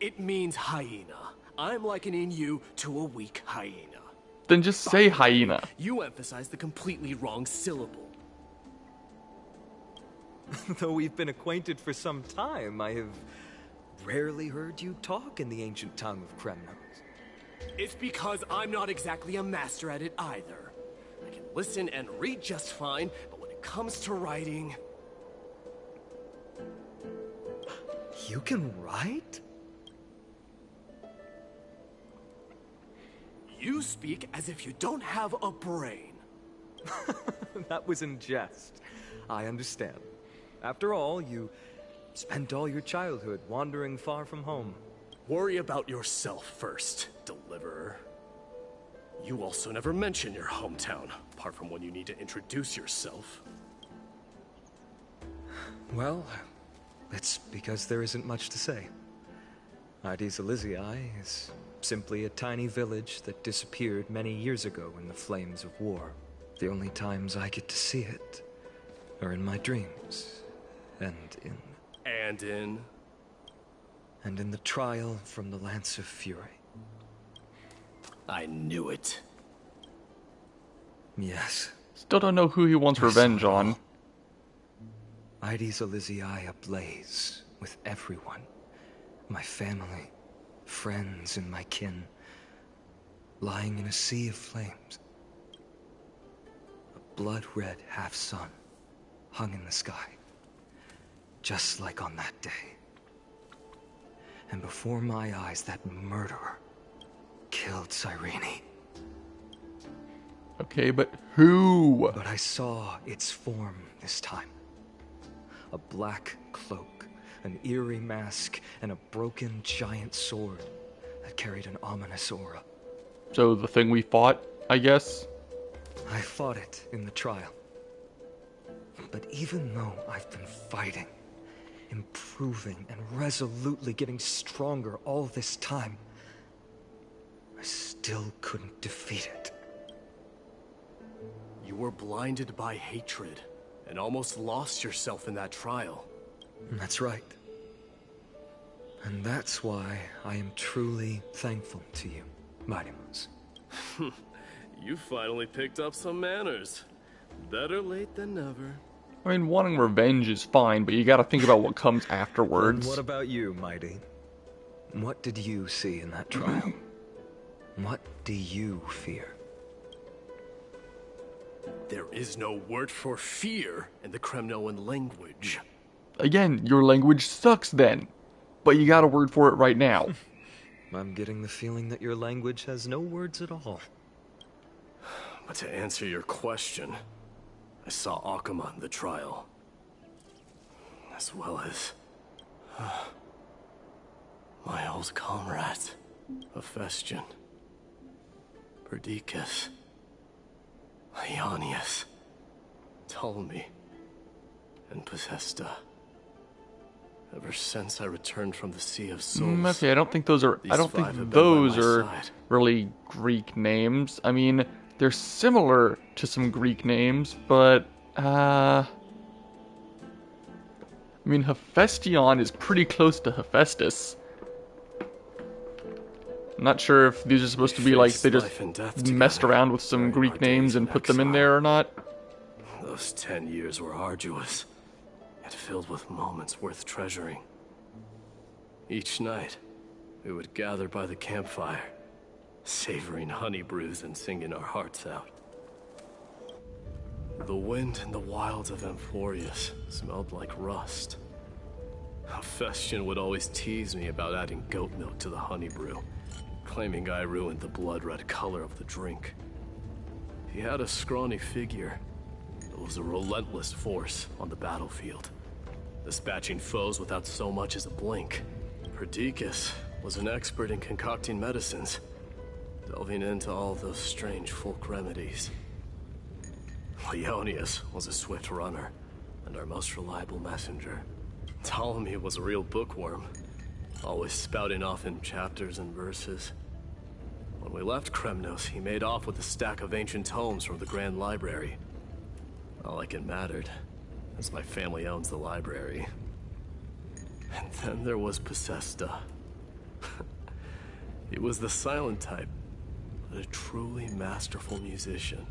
Speaker 12: It means hyena. I'm likening you to a weak hyena.
Speaker 1: Then just say hyena.
Speaker 12: You emphasize the completely wrong syllable.
Speaker 13: Though we've been acquainted for some time, I have rarely heard you talk in the ancient tongue of Kremnos.
Speaker 12: It's because I'm not exactly a master at it either. I can listen and read just fine, but when it comes to writing...
Speaker 13: You can write?
Speaker 12: You speak as if you don't have a brain.
Speaker 13: That was in jest. I understand. After all, you spent all your childhood wandering far from home.
Speaker 12: Worry about yourself first, Deliverer. You also never mention your hometown, apart from when you need to introduce yourself.
Speaker 13: Well, it's because there isn't much to say. Ides Elysiae is simply a tiny village that disappeared many years ago in the flames of war. The only times I get to see it are in my dreams, and in the trial from the Lance of Fury.
Speaker 12: I knew it.
Speaker 13: Yes.
Speaker 1: Still don't know who he wants revenge on.
Speaker 13: Ides Elysiae ablaze with everyone. My family, friends, and my kin, lying in a sea of flames. A blood-red half-sun hung in the sky, just like on that day. And before my eyes, that murderer killed Cyrene.
Speaker 1: Okay, but who?
Speaker 13: But I saw its form this time. A black cloak, an eerie mask, and a broken giant sword that carried an ominous aura.
Speaker 1: So the thing we fought, I guess?
Speaker 13: I fought it in the trial. But even though I've been fighting, improving, and resolutely getting stronger all this time, I still couldn't defeat it.
Speaker 12: You were blinded by hatred, and almost lost yourself in that trial.
Speaker 13: That's right. And that's why I am truly thankful to you, Mightymouse.
Speaker 12: You finally picked up some manners. Better late than never.
Speaker 1: I mean, wanting revenge is fine, but you gotta think about what comes afterwards.
Speaker 13: And what about you, Mighty? What did you see in that trial? What do you fear?
Speaker 12: There is no word for fear in the Kremnoan language.
Speaker 1: Again, your language sucks then. But you got a word for it right now.
Speaker 13: I'm getting the feeling that your language has no words at all.
Speaker 12: But to answer your question, I saw Akuma in the trial. As well as... my old comrades. Hephaestion. Perdiccas. Ionius. Ptolemy. And Possesta. Ever since I returned from the Sea of Souls.
Speaker 1: Okay, I don't think those are really Greek names. I mean, they're similar to some Greek names, but I mean, Hephaestion is pretty close to Hephaestus. I'm not sure if these are supposed to be like they just messed around with some Greek names and put them in there or not.
Speaker 12: Those 10 years were arduous, yet filled with moments worth treasuring. Each night, we would gather by the campfire, savoring honey brews and singing our hearts out. The wind in the wilds of Amphorius smelled like rust. Hephaestion would always tease me about adding goat milk to the honey brew, claiming I ruined the blood-red color of the drink. He had a scrawny figure, but was a relentless force on the battlefield, dispatching foes without so much as a blink. Perdiccas was an expert in concocting medicines, delving into all those strange folk remedies. Leonius was a swift runner, and our most reliable messenger. Ptolemy was a real bookworm, always spouting off in chapters and verses. When we left Kremnos, he made off with a stack of ancient tomes from the Grand Library. Not like it mattered, as my family owns the library. And then there was Possesta. He was the silent type, but a truly masterful musician.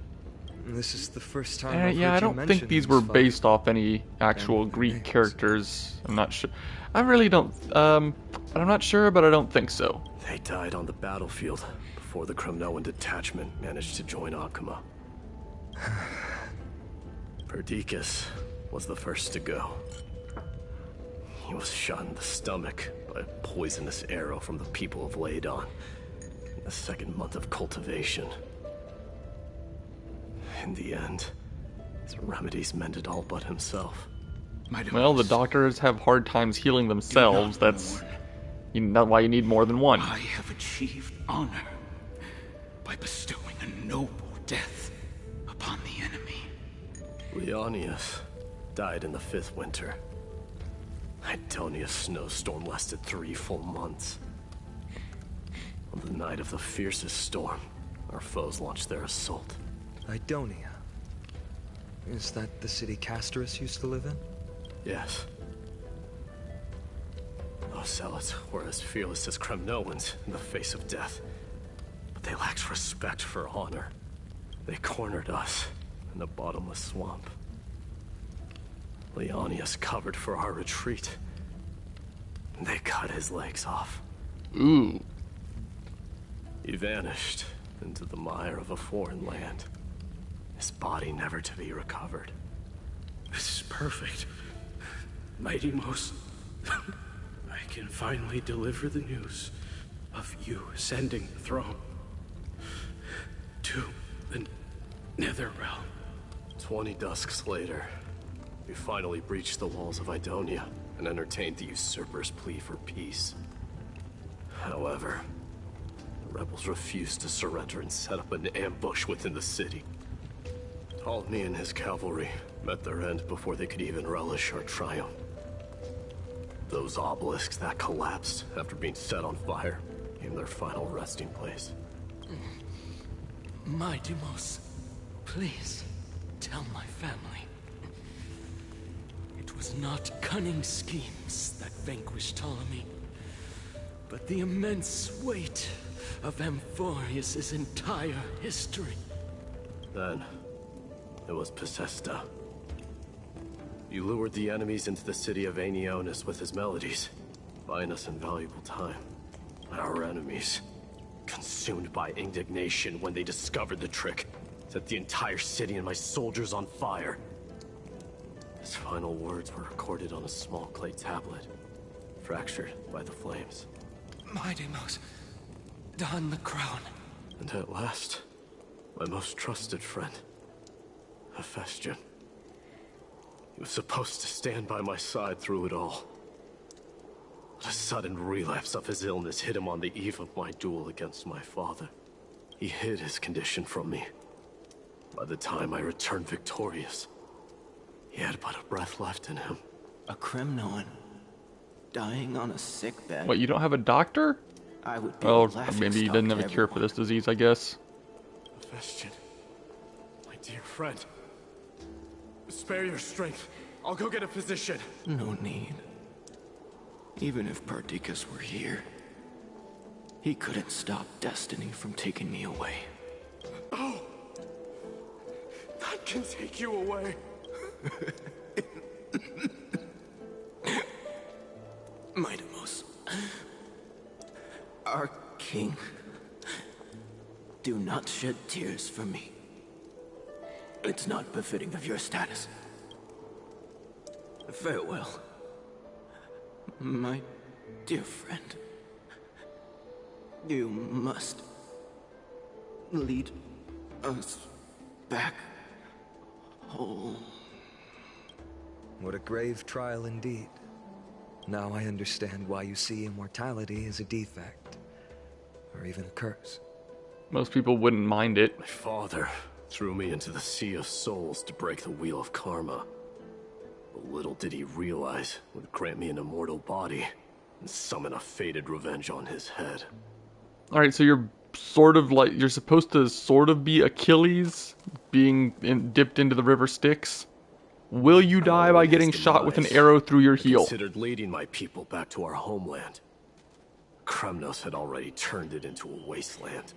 Speaker 13: This is the first time I've
Speaker 1: yeah,
Speaker 13: heard
Speaker 1: I
Speaker 13: you
Speaker 1: don't
Speaker 13: mention
Speaker 1: think these
Speaker 13: these
Speaker 1: were
Speaker 13: five.
Speaker 1: based off any actual Greek characters. I'm not sure. I really don't. I'm not sure, but I don't think so.
Speaker 12: They died on the battlefield before the Kremnoan detachment managed to join Akuma. Perdiccas was the first to go. He was shot in the stomach by a poisonous arrow from the people of Ladon in the second month of cultivation. In the end, his remedies mended all but himself.
Speaker 1: Well, the doctors have hard times healing themselves. That's why you need more than one.
Speaker 16: I have achieved honor by bestowing a noble death upon the enemy.
Speaker 12: Leonius died in the 5th winter. Idonia's snowstorm lasted 3 full months. On the night of the fiercest storm, our foes launched their assault.
Speaker 13: Idonia. Is that the city Castorus used to live in?
Speaker 12: Yes. Those zealots were as fearless as Kremnoans in the face of death. But they lacked respect for honor. They cornered us in a bottomless swamp. Leonius covered for our retreat. They cut his legs off.
Speaker 1: Ooh.
Speaker 12: He vanished into the mire of a foreign land. His body never to be recovered.
Speaker 16: This is perfect. Mighty Most, I can finally deliver the news of you ascending the throne to the Netherrealm.
Speaker 12: 20 dusks later, we finally breached the walls of Idonia and entertained the usurper's plea for peace. However, the rebels refused to surrender and set up an ambush within the city. Ptolemy and his cavalry met their end before they could even relish our triumph. Those obelisks that collapsed after being set on fire became their final resting place.
Speaker 16: Mighty Most, please tell my family. It was not cunning schemes that vanquished Ptolemy, but the immense weight of Amphorius' entire history.
Speaker 12: Then, it was Possesta. You lured the enemies into the city of Aenionis with his melodies, buying us invaluable time. Our enemies, consumed by indignation when they discovered the trick, set the entire city and my soldiers on fire. His final words were recorded on a small clay tablet, fractured by the flames.
Speaker 16: Mighty Most, don the crown.
Speaker 12: And at last, my most trusted friend, Hephaestion. He was supposed to stand by my side through it all. But a sudden relapse of his illness hit him on the eve of my duel against my father. He hid his condition from me. By the time I returned victorious, he had but a breath left in him.
Speaker 17: A Kremnoan dying on a sick bed.
Speaker 1: What, you don't have a doctor?
Speaker 17: I would be
Speaker 1: Well, maybe he doesn't have a cure for this disease, I guess.
Speaker 12: Hephaestion, my dear friend. Spare your strength. I'll go get a physician.
Speaker 17: No need. Even if Perdiccas were here, he couldn't stop destiny from taking me away.
Speaker 12: Oh! That can take you away.
Speaker 17: Mighty Most, Our king. Do not shed tears for me. It's not befitting of your status. Farewell, my dear friend. You must lead us back home.
Speaker 13: What a grave trial indeed. Now I understand why you see immortality as a defect, or even a curse.
Speaker 1: Most people wouldn't mind it.
Speaker 12: My father threw me into the sea of souls to break the wheel of karma. But little did he realize it would grant me an immortal body and summon a fated revenge on his head.
Speaker 1: Alright, so you're sort of like, you're supposed to sort of be Achilles, being dipped into the river Styx. Will you die by getting shot with an arrow through your heel?
Speaker 12: I considered leading my people back to our homeland. Kremnos had already turned it into a wasteland.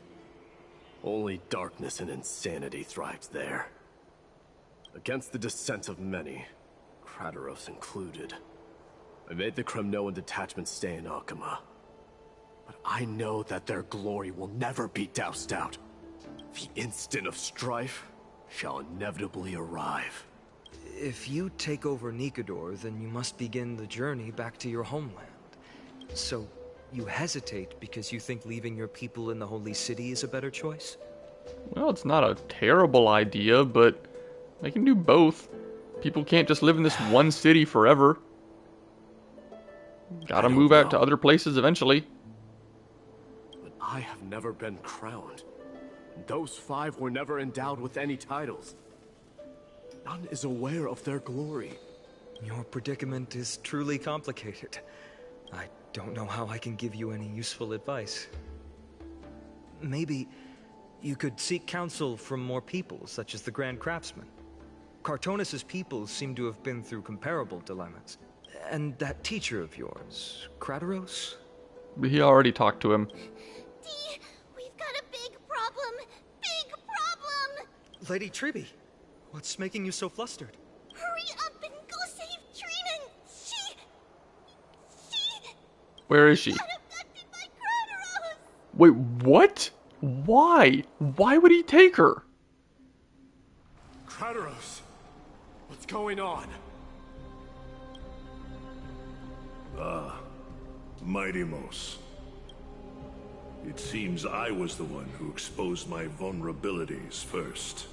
Speaker 12: Only darkness and insanity thrived there. Against the dissent of many, Kratos included, I made the Kremnoan detachment stay in Akama. But I know that their glory will never be doused out. The instant of strife shall inevitably arrive.
Speaker 13: If you take over Nikodor, then you must begin the journey back to your homeland. So, you hesitate because you think leaving your people in the Holy City is a better choice?
Speaker 1: Well, it's not a terrible idea, but they can do both. People can't just live in this one city forever. Gotta move out to other places eventually.
Speaker 12: But I have never been crowned. Those 5 were never endowed with any titles. None is aware of their glory.
Speaker 13: Your predicament is truly complicated. I don't know how I can give you any useful advice. Maybe you could seek counsel from more people, such as the Grand Craftsman. Cartonis' people seem to have been through comparable dilemmas. And that teacher of yours, Kratos?
Speaker 1: He already talked to him.
Speaker 11: Dee, we've got a big problem! Big problem!
Speaker 13: Lady Tribby, what's making you so flustered?
Speaker 11: Hurry up and go save Trina! She...
Speaker 1: Where is she?
Speaker 11: got abducted by Kratos!
Speaker 1: Wait, what? Why? Why would he take her?
Speaker 12: Kratos! What's going on?
Speaker 18: Mighty-Mos. It seems I was the one who exposed my vulnerabilities first.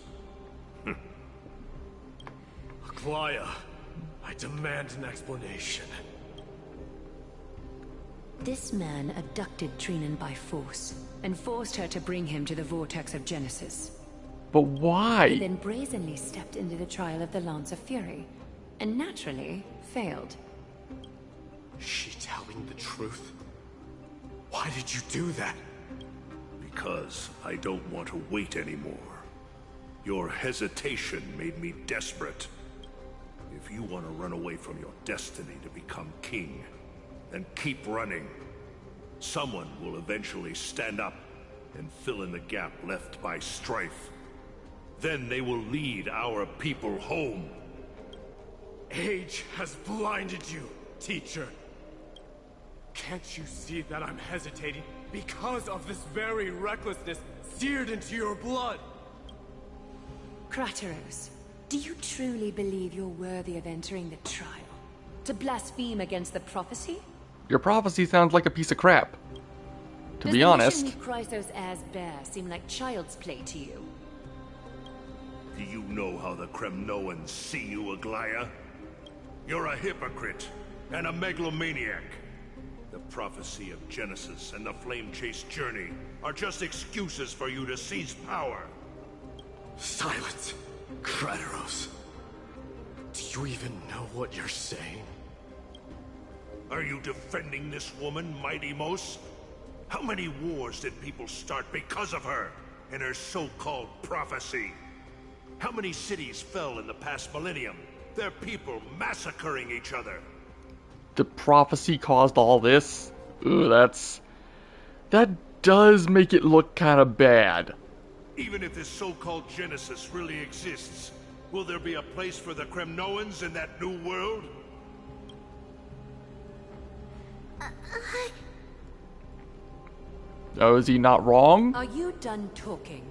Speaker 12: Aglaya, I demand an explanation.
Speaker 10: This man abducted Trinan by force, and forced her to bring him to the vortex of Genesis.
Speaker 1: But why?
Speaker 10: He then brazenly stepped into the trial of the Lance of Fury, and naturally failed.
Speaker 12: Is she telling the truth? Why did you do that?
Speaker 18: Because I don't want to wait anymore. Your hesitation made me desperate. If you want to run away from your destiny to become king, then keep running. Someone will eventually stand up and fill in the gap left by strife. Then they will lead our people home.
Speaker 12: Age has blinded you, teacher. Can't you see that I'm hesitating because of this very recklessness seared into your blood?
Speaker 10: Kratos, do you truly believe you're worthy of entering the trial? To blaspheme against the prophecy?
Speaker 1: Your prophecy sounds like a piece of crap. To be honest.
Speaker 10: Does Chrysos as bear seem like child's play to you?
Speaker 18: Do you know how the Kremnoans see you, Aglaya? You're a hypocrite and a megalomaniac. The prophecy of Genesis and the Flame Chase journey are just excuses for you to seize power.
Speaker 12: Silence, Kratos. Do you even know what you're saying?
Speaker 18: Are you defending this woman, Mighty-Mos? How many wars did people start because of her and her so-called prophecy? How many cities fell in the past millennium? Their people massacring each other.
Speaker 1: The prophecy caused all this? Ooh, that does make it look kind of bad.
Speaker 18: Even if this so-called Genesis really exists, will there be a place for the Kremnoans in that new world?
Speaker 1: Oh, is he not wrong?
Speaker 10: Are you done talking?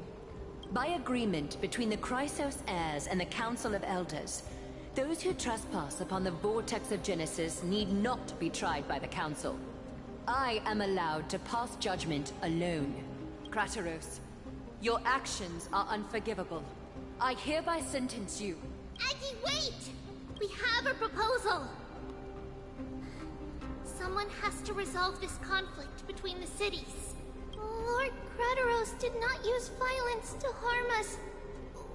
Speaker 10: By agreement between the Chrysos heirs and the Council of Elders, those who trespass upon the Vortex of Genesis need not be tried by the Council. I am allowed to pass judgment alone. Krateros, your actions are unforgivable. I hereby sentence you.
Speaker 11: Aggie, wait! We have a proposal! Someone has to resolve this conflict between the cities. Lord Krateros did not use violence to harm us.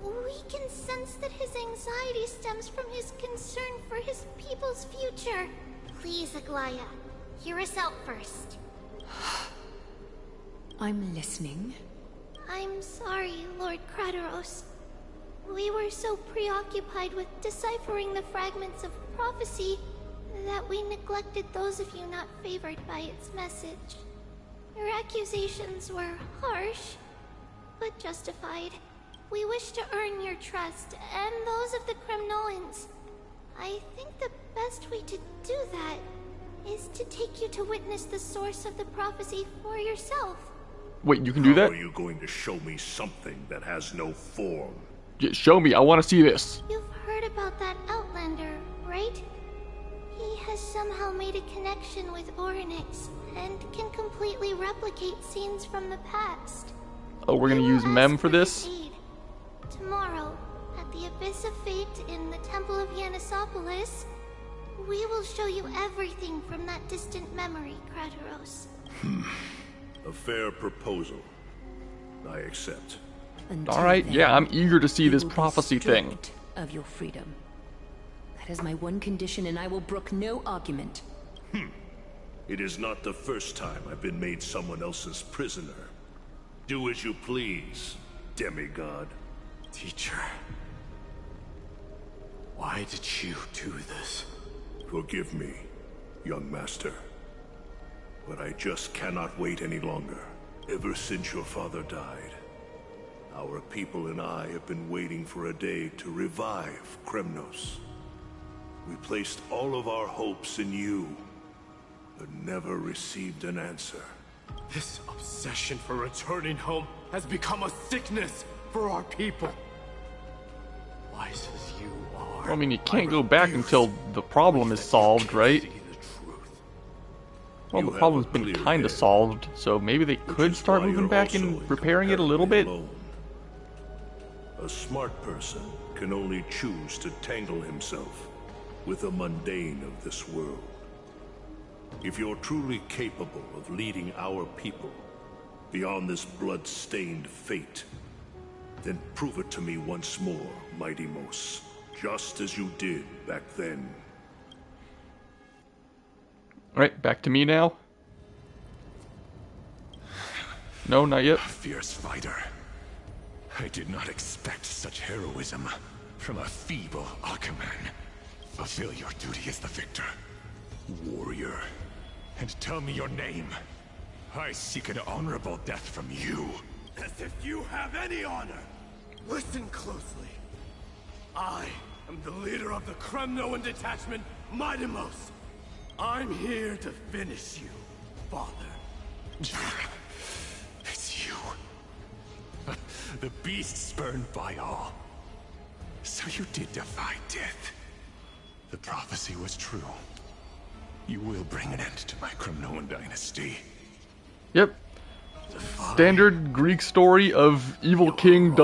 Speaker 11: We can sense that his anxiety stems from his concern for his people's future. Please, Aglaya, hear us out first.
Speaker 10: I'm listening.
Speaker 11: I'm sorry, Lord Krateros. We were so preoccupied with deciphering the fragments of prophecy that we neglected those of you not favored by its message. Your accusations were harsh, but justified. We wish to earn your trust, and those of the Kremnoans. I think the best way to do that is to take you to witness the source of the prophecy for yourself.
Speaker 1: Wait, you can do that?
Speaker 18: How are you going to show me something that has no form?
Speaker 1: Yeah, show me, I want to see this.
Speaker 11: You've heard about that Outlander, right? He has somehow made a connection with Orynyx and can completely replicate scenes from the past.
Speaker 1: Oh, we're gonna use Mem for this?
Speaker 11: Aid. Tomorrow, at the Abyss of Fate in the Temple of Yanisopolis, we will show you everything from that distant memory, Krateros.
Speaker 18: A fair proposal. I accept.
Speaker 1: Alright, yeah, I'm eager to see this prophecy thing.
Speaker 10: Of your freedom. That is my one condition, and I will brook no argument.
Speaker 18: It is not the first time I've been made someone else's prisoner. Do as you please, Demigod.
Speaker 6: Teacher, why did you do this?
Speaker 18: Forgive me, young master. But I just cannot wait any longer. Ever since your father died, our people and I have been waiting for a day to revive Kremnos. We placed all of our hopes in you, but never received an answer.
Speaker 6: This obsession for returning home has become a sickness for our people. Wise as you are.
Speaker 1: Well, I mean, you can't go back until the problem is solved, right? Well, the problem's been kinda solved, so maybe they could start moving back and repairing it a little bit.
Speaker 18: A smart person can only choose to tangle himself with the mundane of this world. If you're truly capable of leading our people beyond this blood-stained fate, then prove it to me once more, Mighty Mos, just as you did back then.
Speaker 1: Alright, back to me now. No, not yet.
Speaker 19: A fierce fighter. I did not expect such heroism from a feeble Akaman. Fulfill your duty as the victor, warrior, and tell me your name. I seek an honorable death from you.
Speaker 6: As if you have any honor! Listen closely. I am the leader of the Kremnoan detachment, Mighty Mos. I'm here to finish you, Father.
Speaker 19: It's you. The beast spurned by all. So you did defy death. The prophecy was true. You will bring an end to my Kremnoan dynasty.
Speaker 1: Yep. Standard Greek story of evil king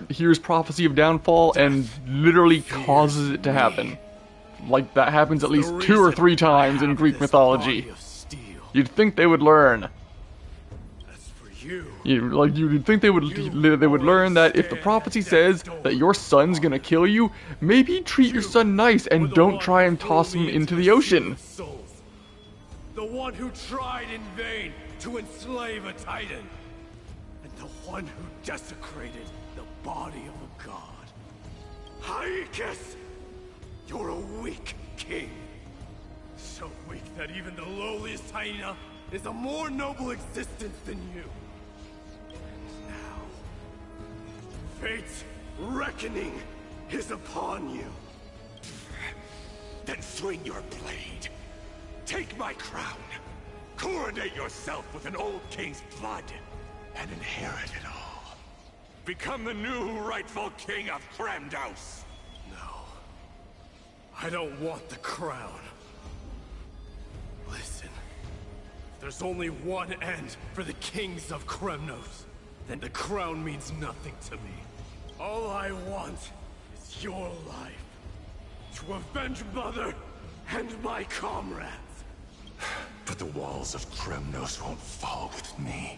Speaker 1: hears prophecy of downfall and literally causes it to happen. Like that happens at least 2 or 3 times in Greek mythology. You'd think they would learn. You'd think they would learn that if the prophecy says that your son's gonna kill you, maybe treat your son nice and don't try and toss him into the ocean.
Speaker 6: The one who tried in vain to enslave a titan, and the one who desecrated the body of a god. Haikis! You're a weak king. So weak that even the lowliest hyena is a more noble existence than you. And now, fate's reckoning is upon you.
Speaker 19: Then swing your blade. Take my crown. Coronate yourself with an old king's blood and inherit it all. Become the new rightful king of Kremnos.
Speaker 12: No. I don't want the crown. Listen. If there's only one end for the kings of Kremnos, then the crown means nothing to me. All I want is your life. To avenge Mother and my comrades.
Speaker 19: But the walls of Kremnos won't fall with me.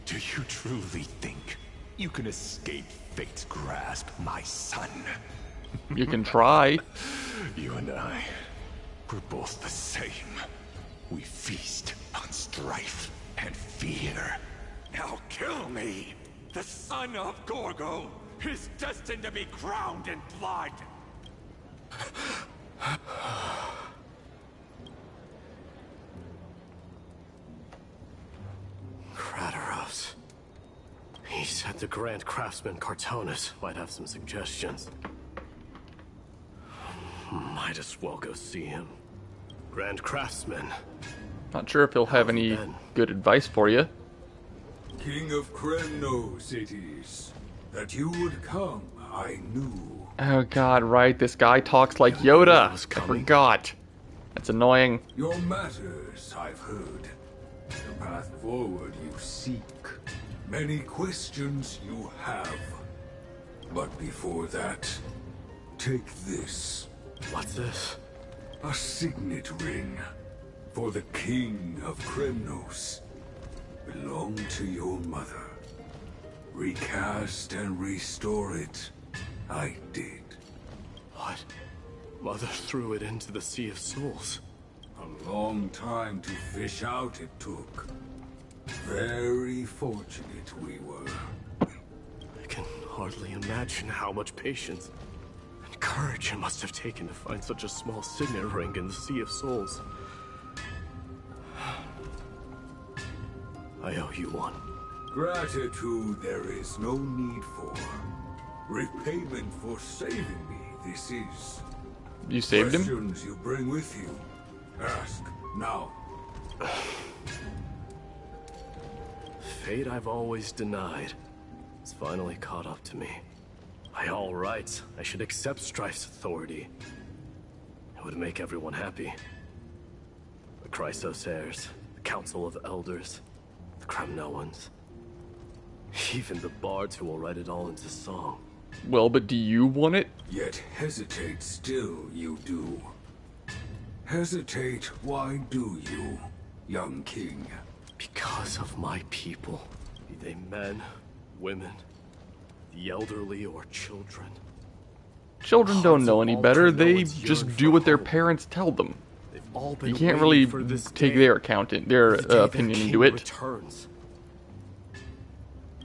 Speaker 19: Do you truly think you can escape fate's grasp, my son?
Speaker 1: You can try.
Speaker 19: You and I, we're both the same. We feast on strife and fear. Now kill me! The son of Gorgo is destined to be crowned in blood!
Speaker 12: Kratoros. He said the Grand Craftsman Cartonus might have some suggestions. Might as well go see him. Grand Craftsman.
Speaker 1: Not sure if he'll have any good advice for you.
Speaker 20: King of Kremnos it is. That you would come, I knew.
Speaker 1: Oh god, right, this guy talks like Yoda. I forgot. That's annoying.
Speaker 20: Your matters, I've heard. The path forward you seek. Many questions you have. But before that, take this.
Speaker 12: What's this?
Speaker 20: A signet ring. For the King of Kremnos. Belonged to your mother. Recast and restore it. I did.
Speaker 12: What? Mother threw it into the Sea of Souls.
Speaker 20: A long time to fish out it took. Very fortunate we were.
Speaker 12: I can hardly imagine how much patience and courage it must have taken to find such a small signet ring in the Sea of Souls. I owe you one.
Speaker 20: Gratitude there is no need for. Repayment for saving me, this is.
Speaker 1: You saved him?
Speaker 20: Questions you bring with you. Ask, now.
Speaker 12: Fate I've always denied. It's finally caught up to me. By all rights, I should accept Strife's authority. It would make everyone happy. The Chrysos heirs, the Council of Elders, the Kremnoans. Even the bards who will write it all into song.
Speaker 1: Well, but do you want it?
Speaker 20: Yet hesitate still you do. Hesitate, why do you, young king?
Speaker 12: Because of my people. Be they men, women, the elderly, or children.
Speaker 1: Children don't know any better, they just do what their parents tell them. You can't really take their opinion into it.
Speaker 12: Returns.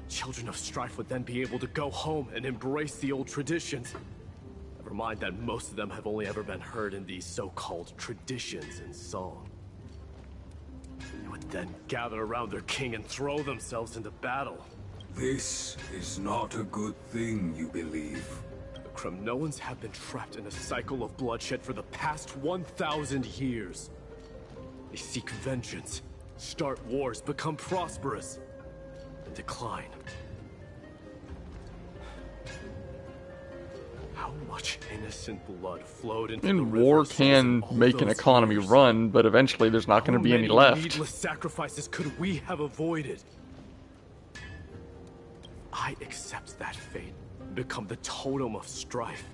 Speaker 12: Children of Strife would then be able to go home and embrace the old traditions. Never mind that most of them have only ever been heard in these so-called traditions in song. They would then gather around their king and throw themselves into battle.
Speaker 20: This is not a good thing, you believe.
Speaker 12: The Kremnoans have been trapped in a cycle of bloodshed for the past 1,000 years. They seek vengeance, start wars, become prosperous, and decline. How much innocent blood flowed into the
Speaker 1: War can make an economy run, but eventually there's not going to be any left.
Speaker 12: Needless sacrifices could we have avoided? I accept that fate and become the totem of strife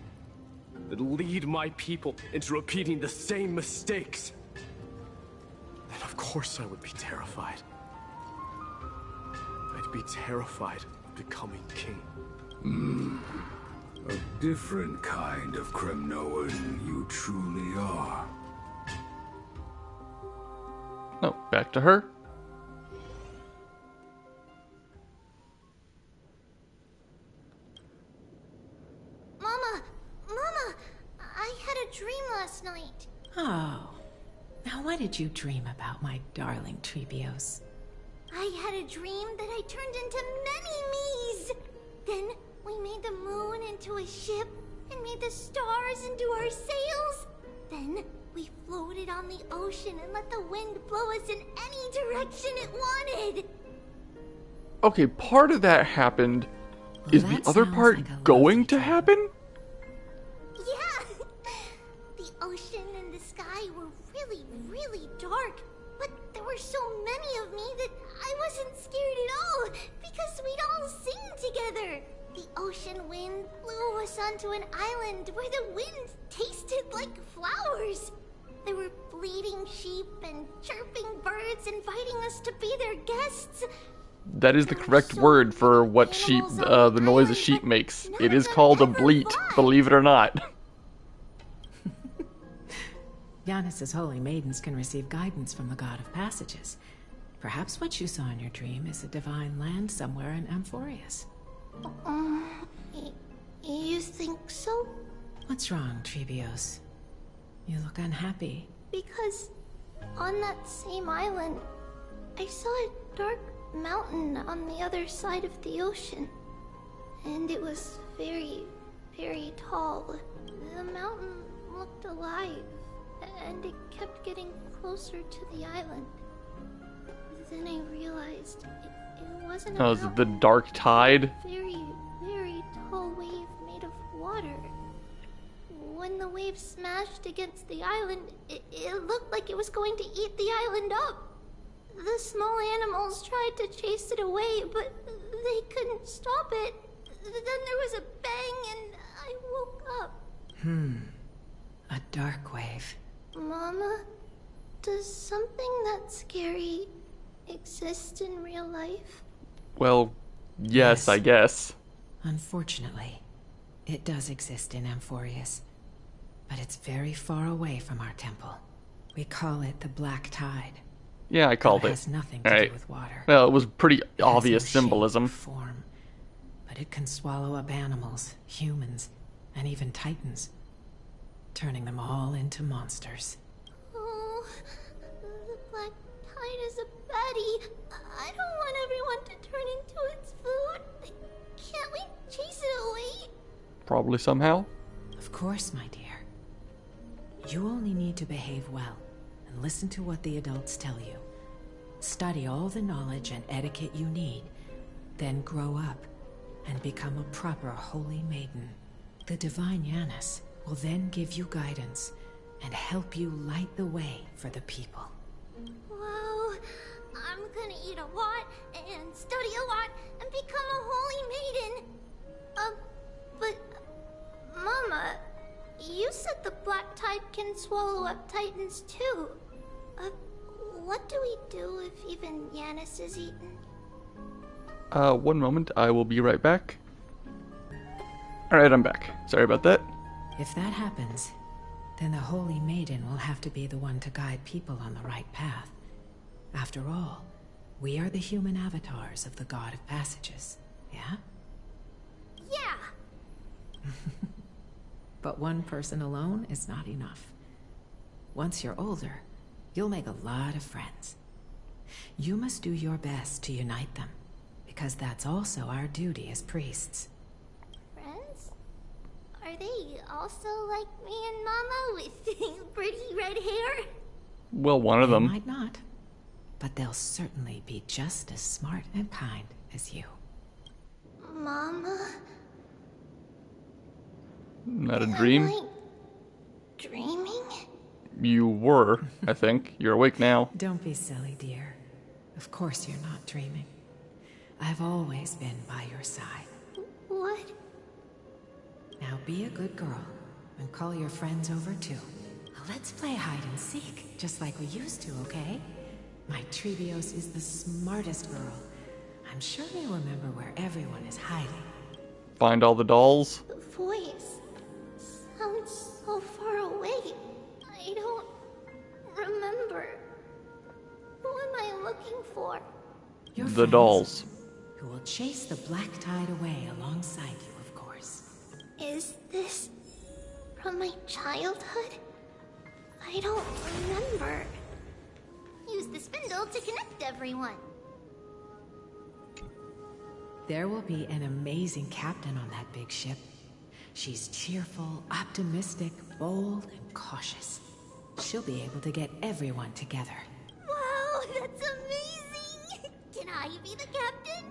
Speaker 12: that lead my people into repeating the same mistakes. Then of course I would be terrified. I'd be terrified of becoming king.
Speaker 20: A different kind of Kremnoan you truly are.
Speaker 1: Oh, back to her.
Speaker 11: Mama! Mama! I had a dream last night.
Speaker 21: Oh. Now what did you dream about, my darling Trebios?
Speaker 11: I had a dream that I turned into many me's. Then we made the moon into a ship and made the stars into our sails. Then we floated on the ocean and let the wind blow us in any direction it wanted.
Speaker 1: Okay, part of that happened. Is the other part going to happen?
Speaker 11: Yeah! The ocean and the sky were really, really dark. But there were so many of me that I wasn't scared at all, because we'd all sing together. The ocean wind blew us onto an island where the wind tasted like flowers. There were bleating sheep and chirping birds inviting us to be their guests.
Speaker 1: That is the correct word for what sheep, the noise a sheep makes. It is called a bleat, believe it or not.
Speaker 21: Yanis's holy maidens can receive guidance from the God of Passages. Perhaps what you saw in your dream is a divine land somewhere in Amphorius.
Speaker 11: You think so?
Speaker 21: What's wrong, Trebios? You look unhappy.
Speaker 11: Because on that same island, I saw a dark mountain on the other side of the ocean. And it was very, very tall. The mountain looked alive, and it kept getting closer to the island. Then I realized it wasn't
Speaker 1: Oh, is it the dark tide?
Speaker 11: very, very tall wave made of water. When the wave smashed against the island, it looked like it was going to eat the island up. The small animals tried to chase it away, but they couldn't stop it. Then there was a bang and I woke up.
Speaker 21: A dark wave.
Speaker 11: Mama, does something that scary exist in real life?
Speaker 1: Well, yes, I guess.
Speaker 21: Unfortunately, it does exist in Amphorius. But it's very far away from our temple. We call it the Black Tide.
Speaker 1: Yeah, I called it.
Speaker 21: It has nothing to do with water.
Speaker 1: Well, it was pretty
Speaker 21: It has
Speaker 1: obvious
Speaker 21: no shape,
Speaker 1: symbolism.
Speaker 21: form, but it can swallow up animals, humans, and even titans, turning them all into monsters.
Speaker 11: Oh, the Black Tide is a baddie. I don't want everyone to turn into its food. Can't we chase it away?
Speaker 1: Probably somehow.
Speaker 21: Of course, my dear. You only need to behave well and listen to what the adults tell you. Study all the knowledge and etiquette you need, then grow up and become a proper holy maiden. The divine Yanis will then give you guidance and help you light the way for the people.
Speaker 11: Wow, I'm gonna eat a lot and study a lot and become a holy maiden. But Mama, you said the Black Tide can swallow up titans too. What do we do if even Yanis is eaten?
Speaker 1: One moment, I will be right back. Alright, I'm back. Sorry about that.
Speaker 21: If that happens, then the Holy Maiden will have to be the one to guide people on the right path. After all, we are the human avatars of the God of Passages, yeah?
Speaker 11: Yeah!
Speaker 21: But one person alone is not enough. Once you're older, you'll make a lot of friends. You must do your best to unite them, because that's also our duty as priests.
Speaker 11: Friends? Are they also like me and Mama with pretty red hair?
Speaker 1: Well, one of
Speaker 21: They
Speaker 1: them.
Speaker 21: might not, but they'll certainly be just as smart and kind as you.
Speaker 11: Mama?
Speaker 1: Not a dream.
Speaker 11: Am I dreaming?
Speaker 1: You were, I think. You're awake now.
Speaker 21: Don't be silly, dear. Of course you're not dreaming. I've always been by your side.
Speaker 11: What?
Speaker 21: Now be a good girl and call your friends over too. Let's play hide and seek, just like we used to, okay? My Trebios is the smartest girl. I'm sure you'll remember where everyone is hiding.
Speaker 1: Find all the dolls.
Speaker 11: The voice sounds so far away. I don't remember. Who am I looking for?
Speaker 21: Your
Speaker 1: The
Speaker 21: friends,
Speaker 1: dolls.
Speaker 21: who will chase the Black Tide away alongside you, of course.
Speaker 11: Is this from my childhood? I don't remember. Use the spindle to connect everyone.
Speaker 21: There will be an amazing captain on that big ship. She's cheerful, optimistic, bold, and cautious. She'll be able to get everyone together.
Speaker 11: Wow, that's amazing! Can I be the captain?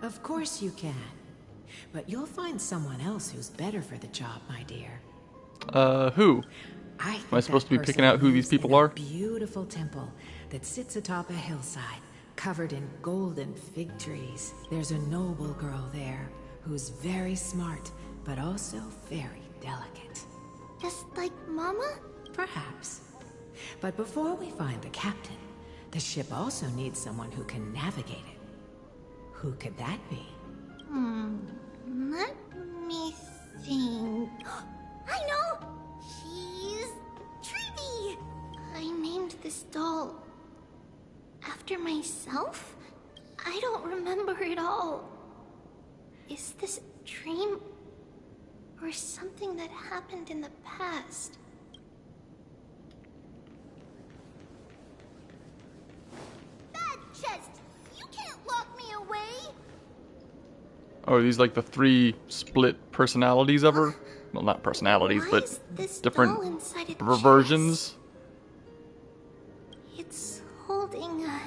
Speaker 21: Of course you can. But you'll find someone else who's better for the job, my dear.
Speaker 1: Who?
Speaker 21: Am
Speaker 1: I supposed to be picking out who these people are?
Speaker 21: Beautiful temple that sits atop a hillside, covered in golden fig trees. There's a noble girl there who's very smart, but also very delicate.
Speaker 11: Just like Mama?
Speaker 21: Perhaps. But before we find the captain, the ship also needs someone who can navigate it. Who could that be?
Speaker 11: Let me think. I know! She's Trivy! I named this doll after myself? I don't remember it all. Is this a dream? Or something that happened in the past? Bad chest! You can't lock me away!
Speaker 1: Oh, are these like the 3 split personalities of her? Well, not personalities, but different versions.
Speaker 11: It's holding a...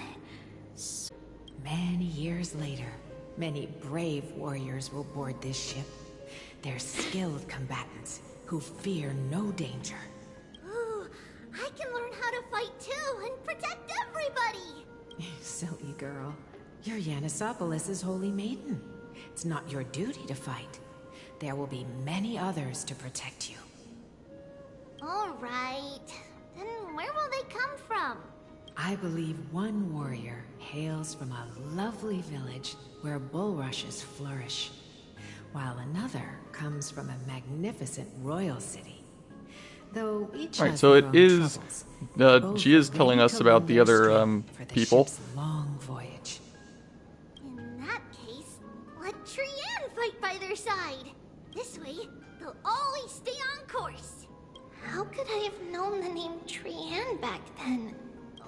Speaker 21: Many years later, many brave warriors will board this ship. They're skilled combatants who fear no danger.
Speaker 11: Ooh, I can learn how to fight too and protect everybody!
Speaker 21: Silly girl. You're Yanisopoulos' holy maiden. It's not your duty to fight. There will be many others to protect you.
Speaker 11: Alright. Then where will they come from?
Speaker 21: I believe one warrior hails from a lovely village where bulrushes flourish, while another comes from a magnificent royal city. Though each
Speaker 1: Right,
Speaker 21: has
Speaker 1: so
Speaker 21: their
Speaker 1: it
Speaker 21: own
Speaker 1: is.
Speaker 21: troubles,
Speaker 1: She is telling us about the other
Speaker 21: for the
Speaker 1: people.
Speaker 21: ship's long voyage.
Speaker 11: In that case, let Trian fight by their side. This way, they'll always stay on course. How could I have known the name Trian back then?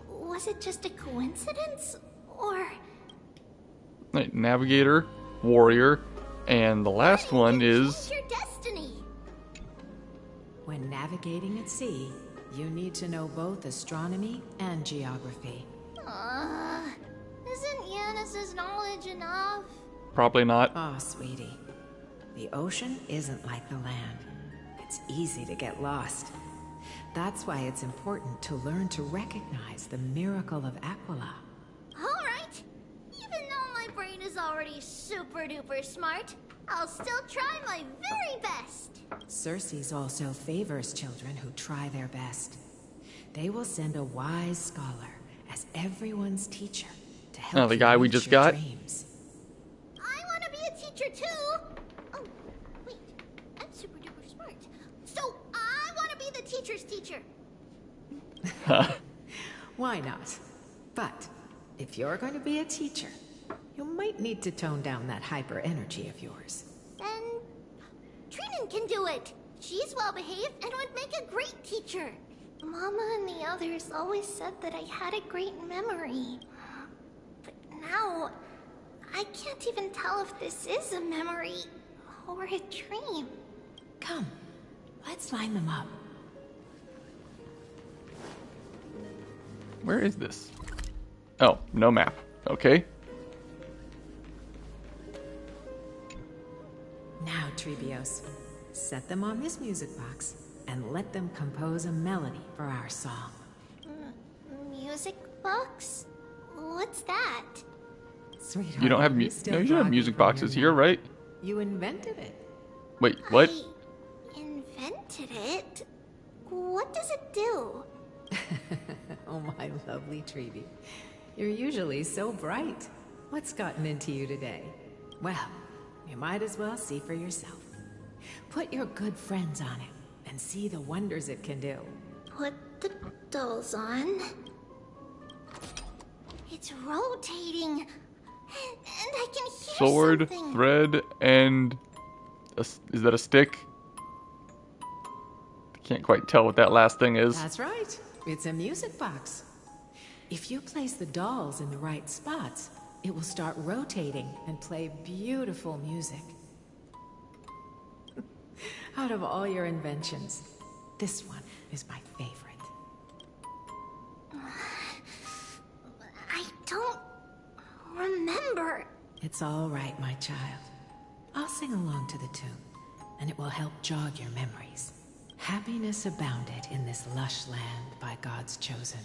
Speaker 11: Was it just a coincidence? Or...
Speaker 1: Right, navigator, warrior, and the last one is...
Speaker 11: your destiny!
Speaker 21: When navigating at sea, you need to know both astronomy and geography.
Speaker 11: Isn't Yanis's knowledge enough?
Speaker 1: Probably not.
Speaker 21: Oh, sweetie. The ocean isn't like the land. It's easy to get lost. That's why it's important to learn to recognize the miracle of Aquila.
Speaker 11: Alright! Even though my brain is already super duper smart, I'll still try my very best!
Speaker 21: Circe also favors children who try their best. They will send a wise scholar as everyone's teacher to help
Speaker 1: the guy
Speaker 21: you
Speaker 1: we
Speaker 21: reach
Speaker 1: just
Speaker 21: your
Speaker 1: got?
Speaker 21: dreams.
Speaker 11: I want to be a teacher too! Oh, wait, I'm super duper smart. So I want to be the teacher's teacher!
Speaker 21: Why not? But if you're going to be a teacher, you might need to tone down that hyper energy of yours.
Speaker 11: Then Trinan can do it! She's well behaved and would make a great teacher! Mama and the others always said that I had a great memory. But now, I can't even tell if this is a memory or a dream.
Speaker 21: Come, let's line them up.
Speaker 1: Where is this? Oh, no map. Okay.
Speaker 21: Now, Trebios, set them on this music box and let them compose a melody for our song.
Speaker 11: Music box? What's that?
Speaker 21: Sweetheart,
Speaker 1: You don't have
Speaker 21: you still
Speaker 1: no, you should have
Speaker 21: groggy
Speaker 1: music
Speaker 21: from your
Speaker 1: boxes
Speaker 21: nap.
Speaker 1: here, right?
Speaker 21: You invented it.
Speaker 1: Wait, what?
Speaker 11: Invented it? What does it do?
Speaker 21: Oh, my lovely Trebi. You're usually so bright. What's gotten into you today? Well, you might as well see for yourself. Put your good friends on it and see the wonders it can do.
Speaker 11: Put the dolls on. It's rotating. And I can hear
Speaker 1: Sword,
Speaker 11: something.
Speaker 1: thread, and... is that a stick? Can't quite tell what that last thing is.
Speaker 21: That's right. It's a music box. If you place the dolls in the right spots, it will start rotating and play beautiful music. Out of all your inventions, this one is my favorite.
Speaker 11: I don't remember.
Speaker 21: It's all right, my child. I'll sing along to the tune, and it will help jog your memories. Happiness abounded in this lush land by God's chosen.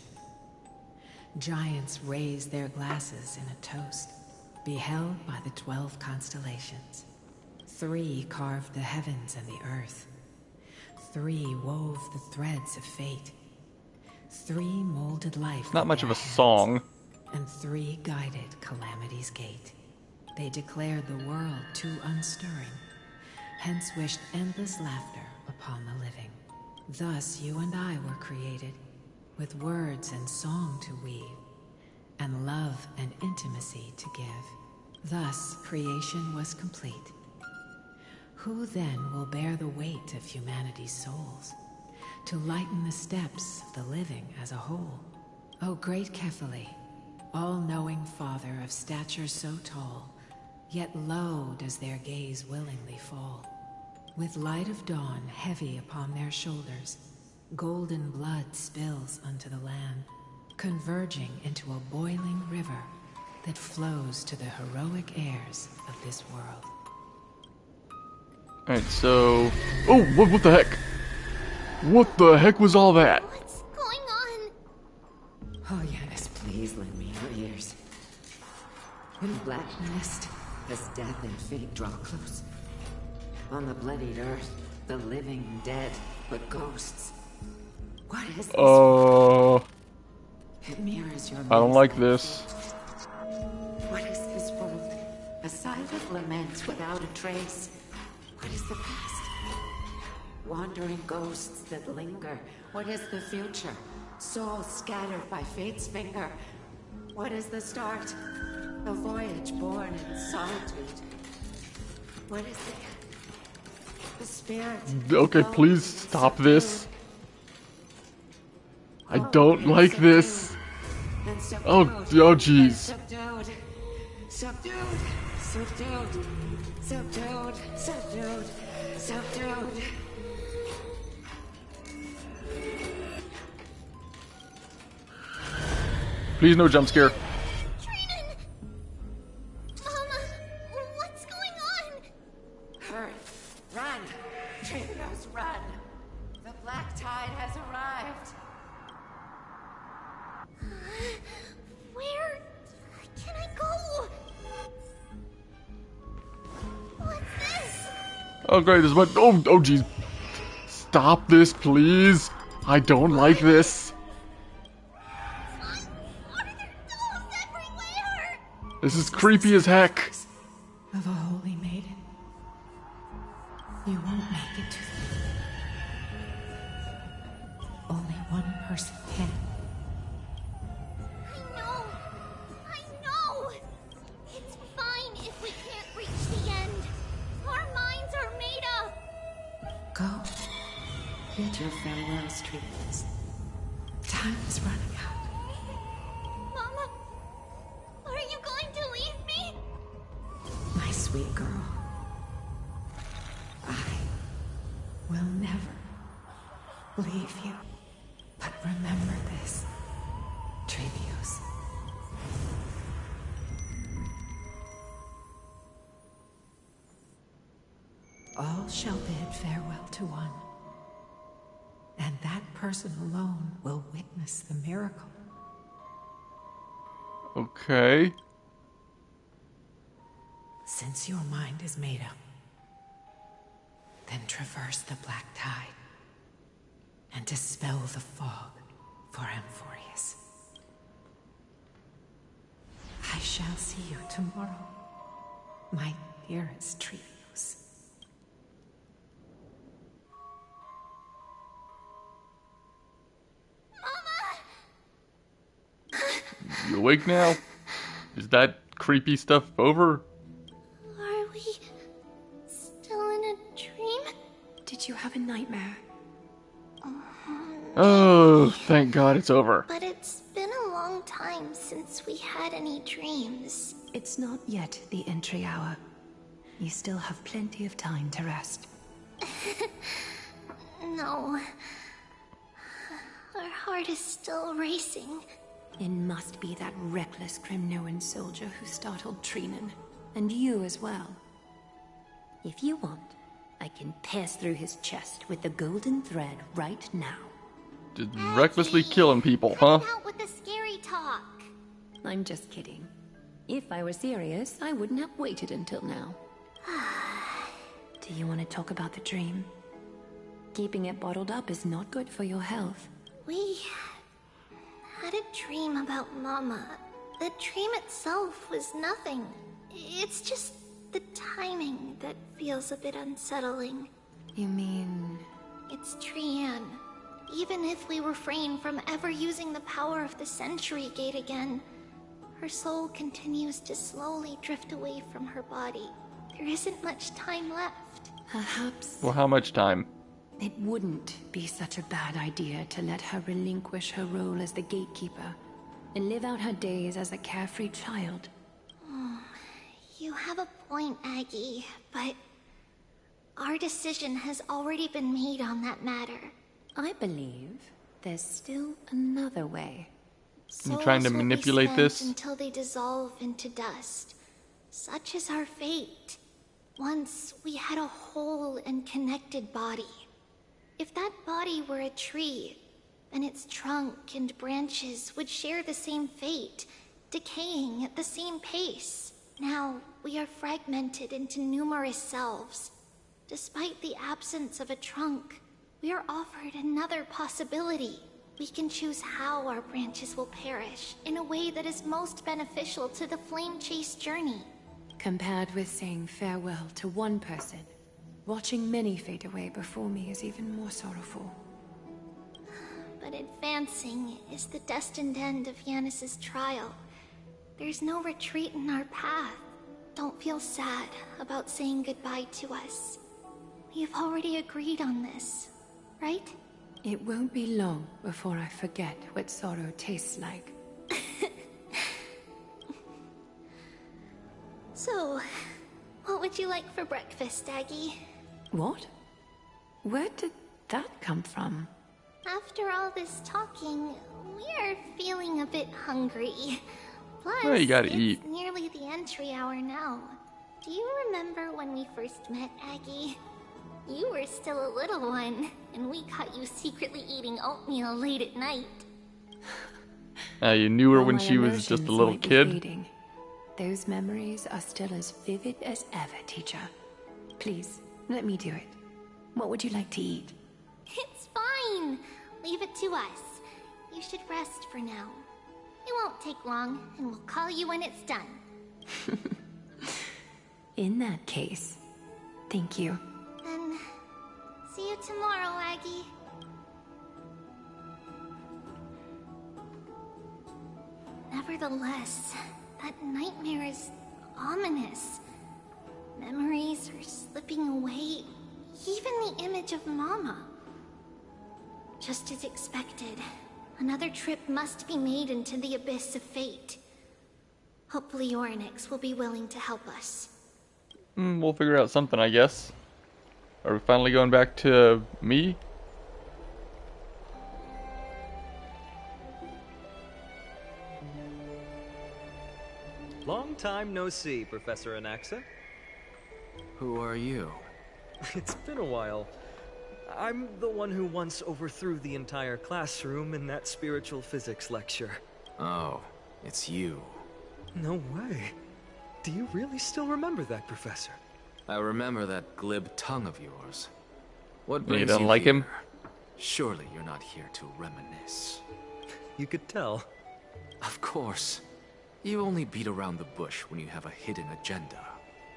Speaker 21: Giants raised their glasses in a toast, beheld by the 12 constellations. 3 carved the heavens and the earth. 3 wove the threads of fate. 3 molded life.
Speaker 1: Not much of a song.
Speaker 21: And 3 guided Calamity's gate. They declared the world too unstirring, hence wished endless laughter upon the living. Thus you and I were created, with words and song to weave, and love and intimacy to give. Thus creation was complete. Who then will bear the weight of humanity's souls, to lighten the steps of the living as a whole? O great Kephili, all-knowing Father of stature so tall, yet low does their gaze willingly fall. With light of dawn heavy upon their shoulders, golden blood spills unto the land, converging into a boiling river that flows to the heroic heirs of this world.
Speaker 1: Alright, so... Oh, what the heck? What the heck was all that?
Speaker 11: What's going on?
Speaker 21: Oh, Yanis, please lend me your ears. In black mist, as death and fate draw close, on the bloodied earth, the living dead, but ghosts. What is this? It mirrors your
Speaker 1: I don't like this.
Speaker 21: What is this world? A silent lament without a trace. What is the past? Wandering ghosts that linger. What is the future? Souls scattered by fate's finger. What is the start? A voyage born in solitude. What is the spirit?
Speaker 1: Okay, please stop this. I don't like this. Oh, jeez.
Speaker 21: Subdued, subdued, subdued, subdued, subdued, subdued.
Speaker 1: Please, no jump scare.
Speaker 11: Mama, what's going on?
Speaker 21: Hurry, run, Trivios, run. The black tide has arrived.
Speaker 11: Where can I go? What's this?
Speaker 1: Oh, great, this is what... Oh, jeez. Stop this, please. I don't like this. This is creepy as heck.
Speaker 21: Of a holy maiden. You won't make it to the... Only one person can.
Speaker 11: I know. It's fine if we can't reach the end. Our minds are made up.
Speaker 21: Go. Get your farewell treatments. Time is running out.
Speaker 11: Mama, are you going to leave me?
Speaker 21: My sweet girl. I will never leave you. But remember this, Trevios. All shall bid farewell to one, and that person alone will witness the miracle.
Speaker 1: Okay.
Speaker 21: Since your mind is made up, then traverse the black tide and dispel the fog for Amphorius. I shall see you tomorrow, my dearest Trevios.
Speaker 1: You awake now? Is that creepy stuff over?
Speaker 11: Are we still in a dream?
Speaker 10: Did you have a nightmare?
Speaker 1: Oh, thank God it's over.
Speaker 11: But it's been a long time since we had any dreams.
Speaker 10: It's not yet the entry hour. You still have plenty of time to rest.
Speaker 11: No, heart is still racing.
Speaker 10: It must be that reckless Kremnoan soldier who startled Trinan. And you as well. If you want, I can pass through his chest with the golden thread right now.
Speaker 1: Just recklessly killing people, huh?
Speaker 11: Out with the scary talk.
Speaker 10: I'm just kidding. If I were serious, I wouldn't have waited until now. Do you want to talk about the dream? Keeping it bottled up is not good for your health.
Speaker 11: We had a dream about Mama. The dream itself was nothing. It's just the timing that feels a bit unsettling.
Speaker 10: You mean...
Speaker 11: It's Trian. Even if we refrain from ever using the power of the Century Gate again, her soul continues to slowly drift away from her body. There isn't much time left.
Speaker 10: Perhaps...
Speaker 1: Well, how much time?
Speaker 10: It wouldn't be such a bad idea to let her relinquish her role as the gatekeeper and live out her days as a carefree child.
Speaker 11: You have a point, Aggie, but our decision has already been made on that matter.
Speaker 10: I believe there's still another way.
Speaker 1: I'm trying to manipulate this
Speaker 11: until they dissolve into dust. Such is our fate. Once we had a whole and connected body. If that body were a tree, then its trunk and branches would share the same fate, decaying at the same pace. Now, we are fragmented into numerous selves. Despite the absence of a trunk, we are offered another possibility. We can choose how our branches will perish in a way that is most beneficial to the Flame Chase journey.
Speaker 10: Compared with saying farewell to one person, watching many fade away before me is even more sorrowful.
Speaker 11: But advancing is the destined end of Yanis's trial. There's no retreat in our path. Don't feel sad about saying goodbye to us. We've already agreed on this, right?
Speaker 10: It won't be long before I forget what sorrow tastes like.
Speaker 11: So, what would you like for breakfast, Aggie?
Speaker 10: What? Where did that come from?
Speaker 11: After all this talking, we are feeling a bit hungry. Plus,
Speaker 1: well, you gotta
Speaker 11: it's
Speaker 1: eat.
Speaker 11: Nearly the entry hour now. Do you remember when we first met, Aggie? You were still a little one, and we caught you secretly eating oatmeal late at night.
Speaker 1: You knew her when she was just a little kid.
Speaker 10: Fading. Those memories are still as vivid as ever, teacher. Please, let me do it. What would you like to eat?
Speaker 11: It's fine. Leave it to us. You should rest for now. It won't take long, and we'll call you when it's done.
Speaker 10: In that case, thank you.
Speaker 11: Then, see you tomorrow, Aggie. Nevertheless, that nightmare is ominous. Memories are slipping away, even the image of Mama. Just as expected, another trip must be made into the abyss of fate. Hopefully Orynyx will be willing to help us.
Speaker 1: We'll figure out something, I guess. Are we finally going back to me?
Speaker 13: Long time no see, Professor Anaxa.
Speaker 3: Who are you?
Speaker 13: It's been a while. I'm the one who once overthrew the entire classroom in that spiritual physics lecture.
Speaker 3: Oh, it's you.
Speaker 13: No way. Do you really still remember that, Professor?
Speaker 3: I remember that glib tongue of yours. What
Speaker 1: You
Speaker 3: brings
Speaker 1: don't
Speaker 3: you
Speaker 1: like
Speaker 3: here?
Speaker 1: him?
Speaker 3: Surely you're not here to reminisce.
Speaker 13: You could tell.
Speaker 3: Of course. You only beat around the bush when you have a hidden agenda.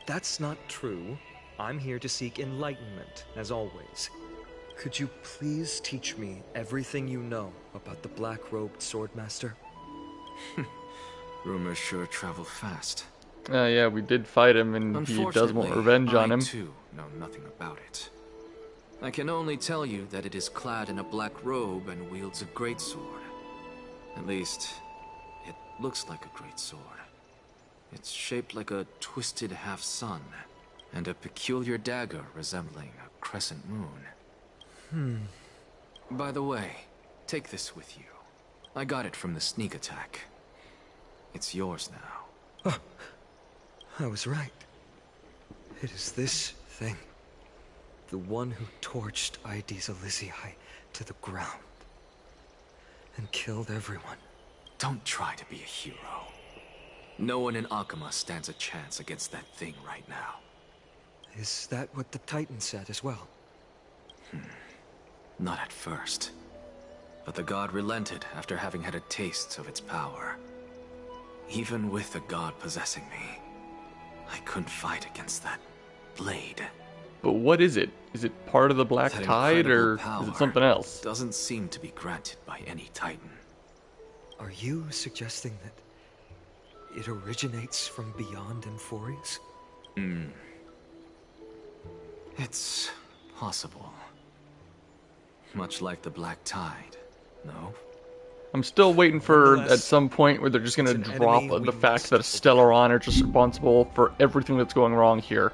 Speaker 13: That's not true. I'm here to seek enlightenment, as always. Could you please teach me everything you know about the black-robed swordmaster?
Speaker 3: Rumors sure travel fast.
Speaker 1: Yeah, we did fight him, and he does want revenge on him.
Speaker 3: I too know nothing about it. I can only tell you that it is clad in a black robe and wields a greatsword. At least, it looks like a greatsword. It's shaped like a twisted half-sun, and a peculiar dagger resembling a crescent moon. By the way, Take this with you. I got it from the sneak attack. It's yours now.
Speaker 13: Oh, I was right. It is this thing. The one who torched Aedes Elysiae to the ground. And killed everyone.
Speaker 3: Don't try to be a hero. No one in Akuma stands a chance against that thing right now.
Speaker 13: Is that what the Titan said as well?
Speaker 3: Not at first. But the god relented after having had a taste of its power. Even with the god possessing me, I couldn't fight against that blade.
Speaker 1: But what is it? Is it part of the Black
Speaker 3: That
Speaker 1: Tide, or
Speaker 3: incredible
Speaker 1: is it
Speaker 3: power
Speaker 1: something else?
Speaker 3: Doesn't seem to be granted by any Titan.
Speaker 13: Are you suggesting that it originates from beyond Amphorius?
Speaker 3: It's possible. Much like the Black Tide, no?
Speaker 1: I'm still waiting for at some point where they're just gonna drop the fact that Stellaron are just responsible for everything that's going wrong here.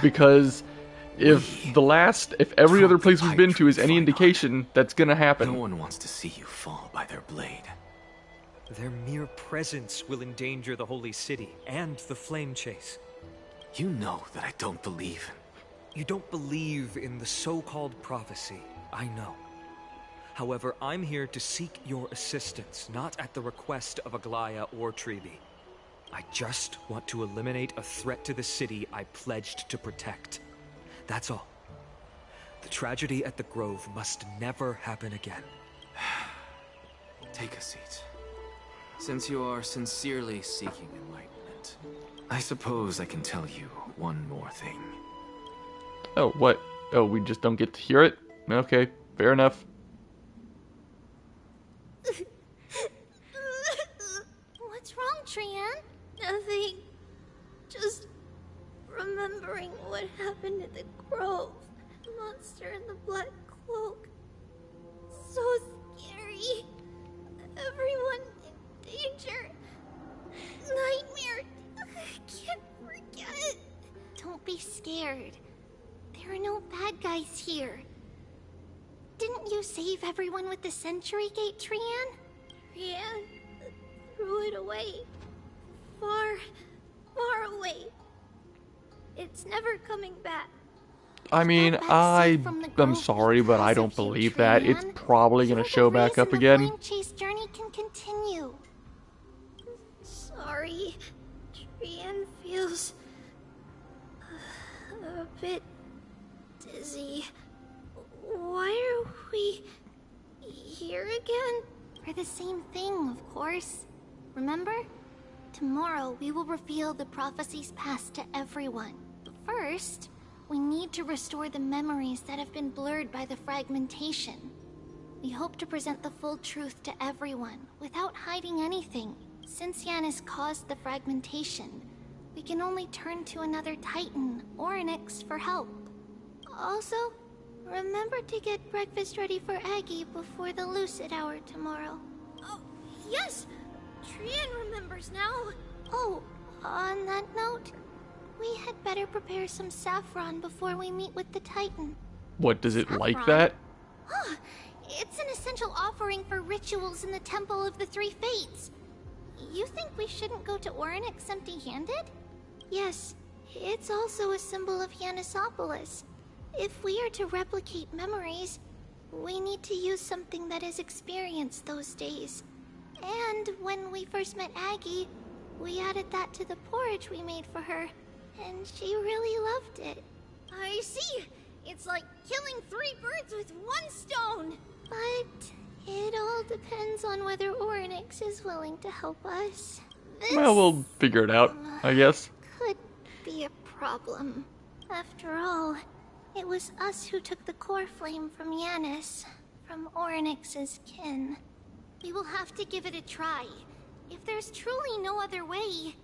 Speaker 1: Because if every other place we've been to is any indication, that's gonna happen.
Speaker 3: No one wants to see you fall by their blade.
Speaker 13: Their mere presence will endanger the Holy City and the Flame Chase.
Speaker 3: You know that I don't believe.
Speaker 13: You don't believe in the so-called prophecy, I know. However, I'm here to seek your assistance, not at the request of Aglaya or Treeby. I just want to eliminate a threat to the city I pledged to protect. That's all. The tragedy at the Grove must never happen again.
Speaker 3: Take a seat. Since you are sincerely seeking enlightenment, I suppose I can tell you one more thing.
Speaker 1: Oh, what? Oh, we just don't get to hear it? Okay, fair enough.
Speaker 11: What's wrong, Trian? Nothing. Just remembering what happened at the Grove. The monster in the black cloak. So scary. Everyone in danger. Nightmare. I can't forget. Don't be scared. There are no bad guys here. Didn't you save everyone with the Century Gate, Trian? Trian threw it away. Far, far away. It's never coming back.
Speaker 1: I mean, I'm sorry, but I don't believe that. It's probably gonna show back up again.
Speaker 11: The Flame Chase journey can continue. Sorry. Trian feels a bit dizzy. Why are we here again? For the same thing, of course. Remember? Tomorrow we will reveal the prophecy's past to everyone. But first, we need to restore the memories that have been blurred by the fragmentation. We hope to present the full truth to everyone, without hiding anything. Since Yanis caused the fragmentation, we can only turn to another Titan, Orynyx, for help. Also, remember to get breakfast ready for Aggie before the Lucid Hour tomorrow. Oh, yes! Trian remembers now. Oh, on that note, we had better prepare some saffron before we meet with the Titan.
Speaker 1: What, does it like
Speaker 11: Saffron?
Speaker 1: that?
Speaker 11: It's an essential offering for rituals in the Temple of the Three Fates. You think we shouldn't go to Orynyx empty-handed? Yes, it's also a symbol of Yanisopolis. If we are to replicate memories, we need to use something that has experienced those days. And when we first met Aggie, we added that to the porridge we made for her, and she really loved it. I see! It's like killing 3 birds with 1 stone! But it all depends on whether Orynyx is willing to help us. This
Speaker 1: Well, we'll figure it out, I guess.
Speaker 11: could be a problem. After all, it was us who took the core flame from Yanis, from Orynyx's kin. We will have to give it a try. If there's truly no other way...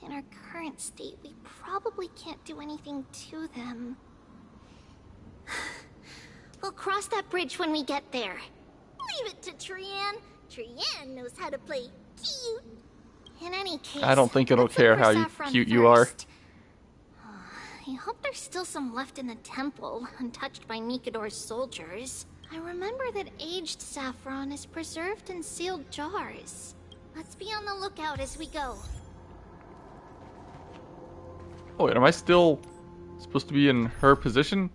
Speaker 11: in our current state, we probably can't do anything to them. We'll cross that bridge when we get there. Leave it to Trian. Trian knows how to play cute. In any case,
Speaker 1: I don't think it'll
Speaker 11: let's
Speaker 1: care
Speaker 11: look for
Speaker 1: how
Speaker 11: saffron
Speaker 1: cute you are.
Speaker 11: first. I hope there's still some left in the temple, untouched by Nikador's soldiers. I remember that aged saffron is preserved in sealed jars. Let's be on the lookout as we go.
Speaker 1: Oh, wait, am I still supposed to be in her position?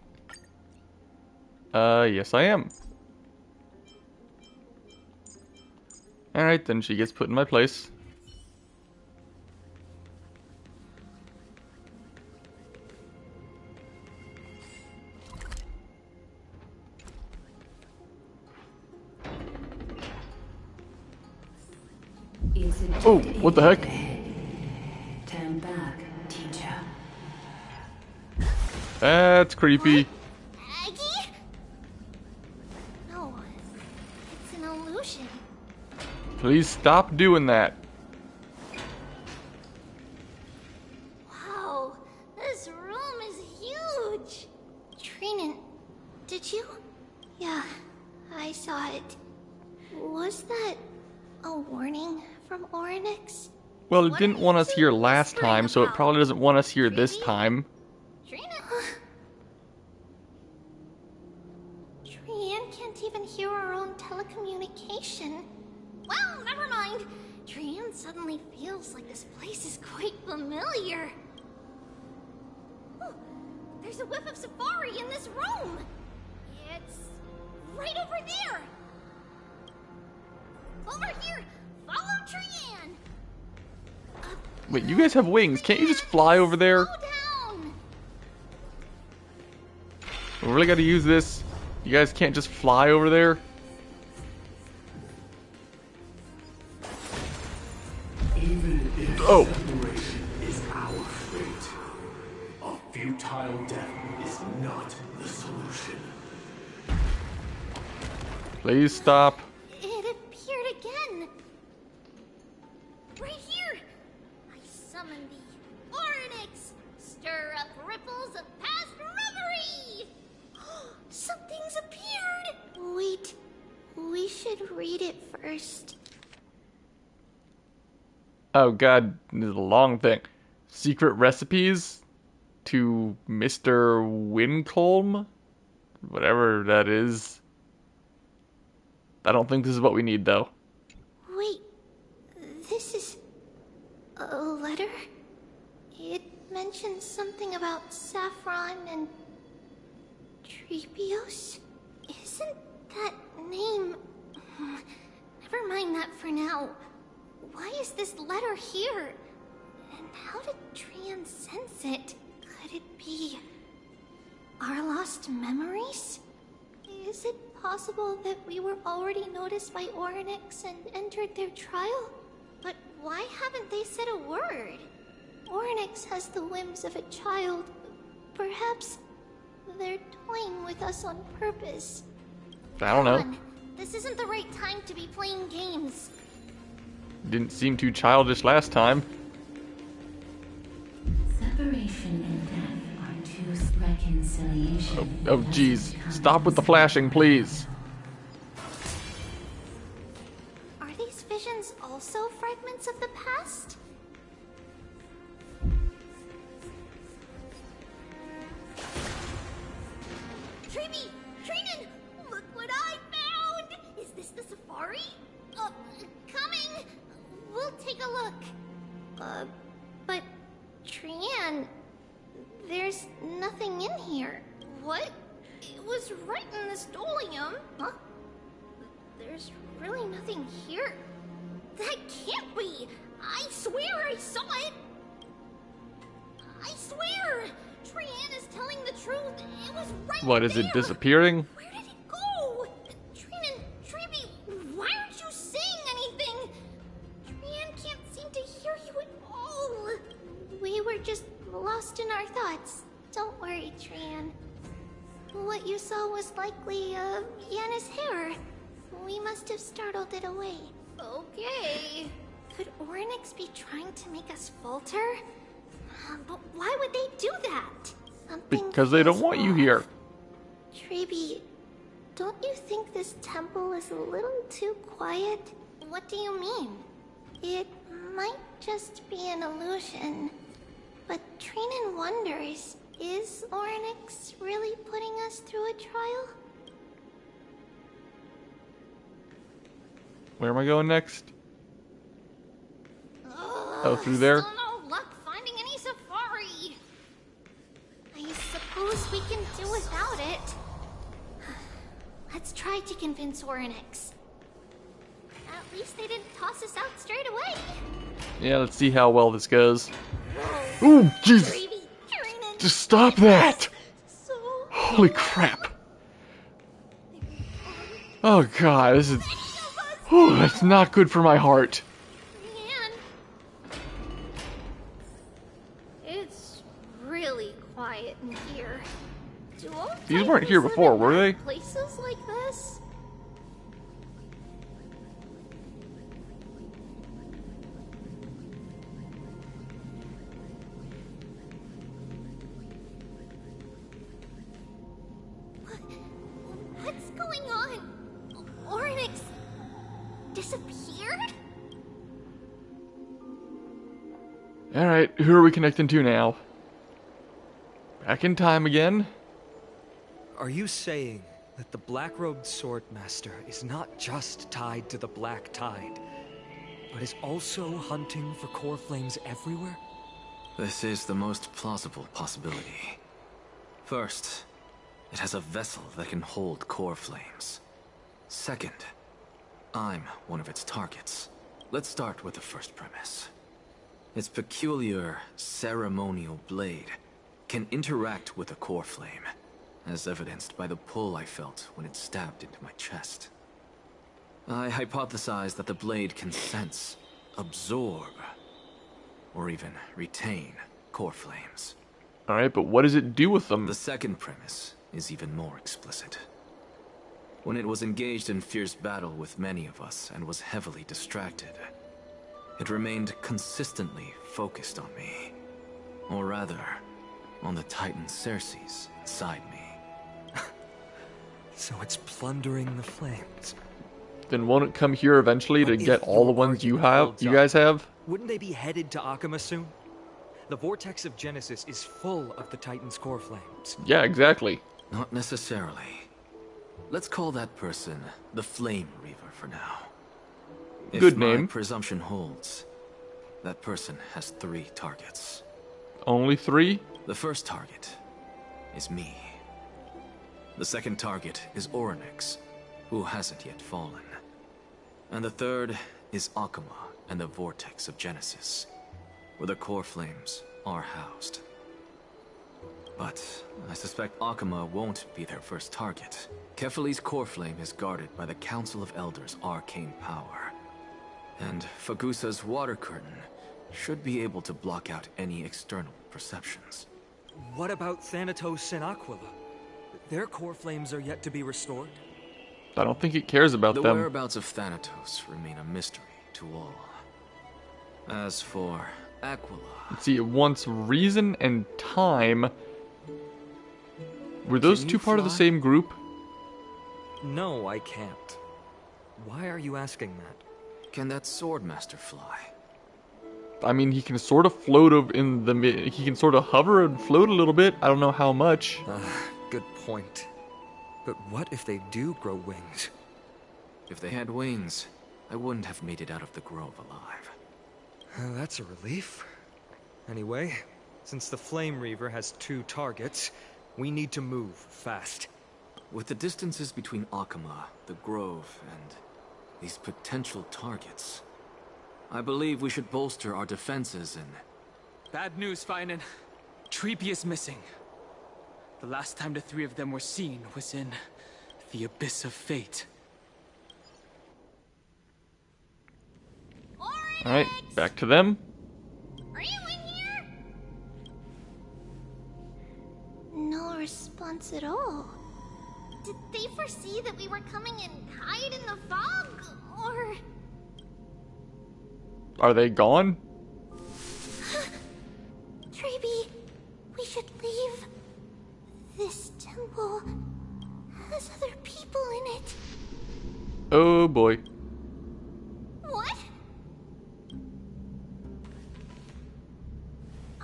Speaker 1: Yes I am. Alright, then she gets put in my place. Oh, what the heck?
Speaker 10: Turn back, teacher.
Speaker 1: That's creepy.
Speaker 11: Aggie? No, it's an illusion.
Speaker 1: Please stop doing that.
Speaker 11: Wow, this room is huge. Trinan, did you? Yeah, I saw it. Was that a warning from Orynyx?
Speaker 1: Well, it didn't want us here last time, so it probably doesn't want us here this time.
Speaker 11: Trian can't even hear our own telecommunication. Well, never mind. Trian suddenly feels like this place is quite familiar. Oh, there's a whiff of safari in this room. It's right over there. Over here. Follow Trian.
Speaker 1: Wait, you guys have wings. Can't you just fly over there? We really gotta use this. You guys can't just fly over there?
Speaker 12: Even if separation is our fate, a futile death is not the solution.
Speaker 1: Please stop.
Speaker 11: It appeared again. Right here. I summon thee. Orynyx, stir up ripples of past reverie. Something's appeared. Wait, we should read it first.
Speaker 1: Oh god, this is a long thing. Secret recipes to Mr. Wincombe? Whatever that is. I don't think this is what we need, though.
Speaker 11: Wait, this is a letter? It mentions something about Saffron and Treebios? Isn't that name... Never mind that for now. Why is this letter here? And how did Trian sense it? Could it be our lost memories? Is it possible that we were already noticed by Orynyx and entered their trial? But why haven't they said a word? Orynyx has the whims of a child. Perhaps they're toying with us on purpose.
Speaker 1: I don't know.
Speaker 11: Come on. This isn't the right time to be playing games.
Speaker 1: Didn't seem too childish last time.
Speaker 10: Separation and death are two reconciliation.
Speaker 1: Oh, jeez. Stop with the flashing, please.
Speaker 11: Are these visions also fragments of the past? Treeby! Trinan! Look what I found! Is this the safari? Coming! We'll take a look. But Trian, there's nothing in here. What? It was right in this dolium. Huh? There's really nothing here. That can't be! I swear I saw it! I swear! Trian is telling the truth. It was right
Speaker 1: What, is it disappearing?
Speaker 11: Where did it go? Trinan, Treeby, why aren't you saying anything? Trian can't seem to hear you at all. We were just lost in our thoughts. Don't worry, Trian. What you saw was likely, Yana's hair. We must have startled it away. Okay. Could Orynyx be trying to make us falter? But why would they do that? Something
Speaker 1: Because they don't
Speaker 11: feels
Speaker 1: want you
Speaker 11: off.
Speaker 1: here.
Speaker 11: Treeby, don't you think this temple is a little too quiet? What do you mean? It might just be an illusion. But Trinan wonders, is Orynyx really putting us through a trial?
Speaker 1: Where am I going next? Oh, through there?
Speaker 11: Still no luck finding any safari. I suppose we can do without it. Let's try to convince Oryx. At least they didn't toss us out straight away.
Speaker 1: Yeah, let's see how well this goes. Ooh, jeez! Just stop that! Holy crap. Oh god, this is... Whew, that's not good for my heart.
Speaker 11: It's really quiet in here. Do all
Speaker 1: These weren't here
Speaker 11: Titans
Speaker 1: before,
Speaker 11: live in
Speaker 1: were they?
Speaker 11: places like this? What's going on? Oryx disappeared?
Speaker 1: Alright, who are we connecting to now? Back in time again?
Speaker 13: Are you saying that the black-robed swordmaster is not just tied to the Black Tide, but is also hunting for core flames everywhere?
Speaker 3: This is the most plausible possibility. First, it has a vessel that can hold core flames. Second, I'm one of its targets. Let's start with the first premise. Its peculiar ceremonial blade can interact with a core flame, as evidenced by the pull I felt when it stabbed into my chest. I hypothesize that the blade can sense, absorb, or even retain core flames.
Speaker 1: Alright, but what does it do with them?
Speaker 3: The second premise is even more explicit. When it was engaged in fierce battle with many of us and was heavily distracted, it remained consistently focused on me. Or rather, on the Titan Cersei's inside me.
Speaker 13: So it's plundering the flames.
Speaker 1: Then won't it come here eventually to get all the ones you guys have?
Speaker 13: Wouldn't they be headed to Akama soon? The vortex of Genesis is full of the Titan's core flames.
Speaker 1: Yeah, exactly.
Speaker 3: Not necessarily. Let's call that person the Flame Reaver for now.
Speaker 1: Good
Speaker 3: If
Speaker 1: name.
Speaker 3: my presumption holds, that person has 3 targets.
Speaker 1: Only 3?
Speaker 3: The first target is me. The second target is Oryx, who hasn't yet fallen. And the third is Akama and the Vortex of Genesis, where the core flames are housed. But I suspect Akama won't be their first target. Kefali's core flame is guarded by the Council of Elders' arcane power. And Fagusa's water curtain should be able to block out any external perceptions.
Speaker 13: What about Thanatos and Aquila? Their core flames are yet to be restored.
Speaker 1: I don't think it cares about
Speaker 3: The
Speaker 1: them.
Speaker 3: whereabouts of Thanatos remain a mystery to all. As for Aquila...
Speaker 1: Let's see, it wants reason and time. Were those
Speaker 3: Can
Speaker 1: two
Speaker 3: you
Speaker 1: part of the
Speaker 3: fly?
Speaker 1: same group?
Speaker 13: No, I can't. Why are you asking that?
Speaker 3: Can that Swordmaster fly?
Speaker 1: I mean, he can sort of float in the he can sort of hover and float a little bit. I don't know how much.
Speaker 13: Good point. But what if they do grow wings?
Speaker 3: If they had wings, I wouldn't have made it out of the grove alive.
Speaker 13: That's a relief. Anyway, since the Flame Reaver has 2 targets, we need to move fast.
Speaker 3: With the distances between Akama, the grove, and these potential targets, I believe we should bolster our defenses and...
Speaker 9: Bad news, Finan. Treepy is missing. The last time the 3 of them were seen was in the Abyss of Fate.
Speaker 1: Alright, back to them.
Speaker 11: Are you in here? No response at all. Did they foresee that we were coming and hide in the fog? Or...
Speaker 1: Are they gone?
Speaker 11: Treeby, we should leave. This temple has other people in it.
Speaker 1: Oh boy.
Speaker 11: What?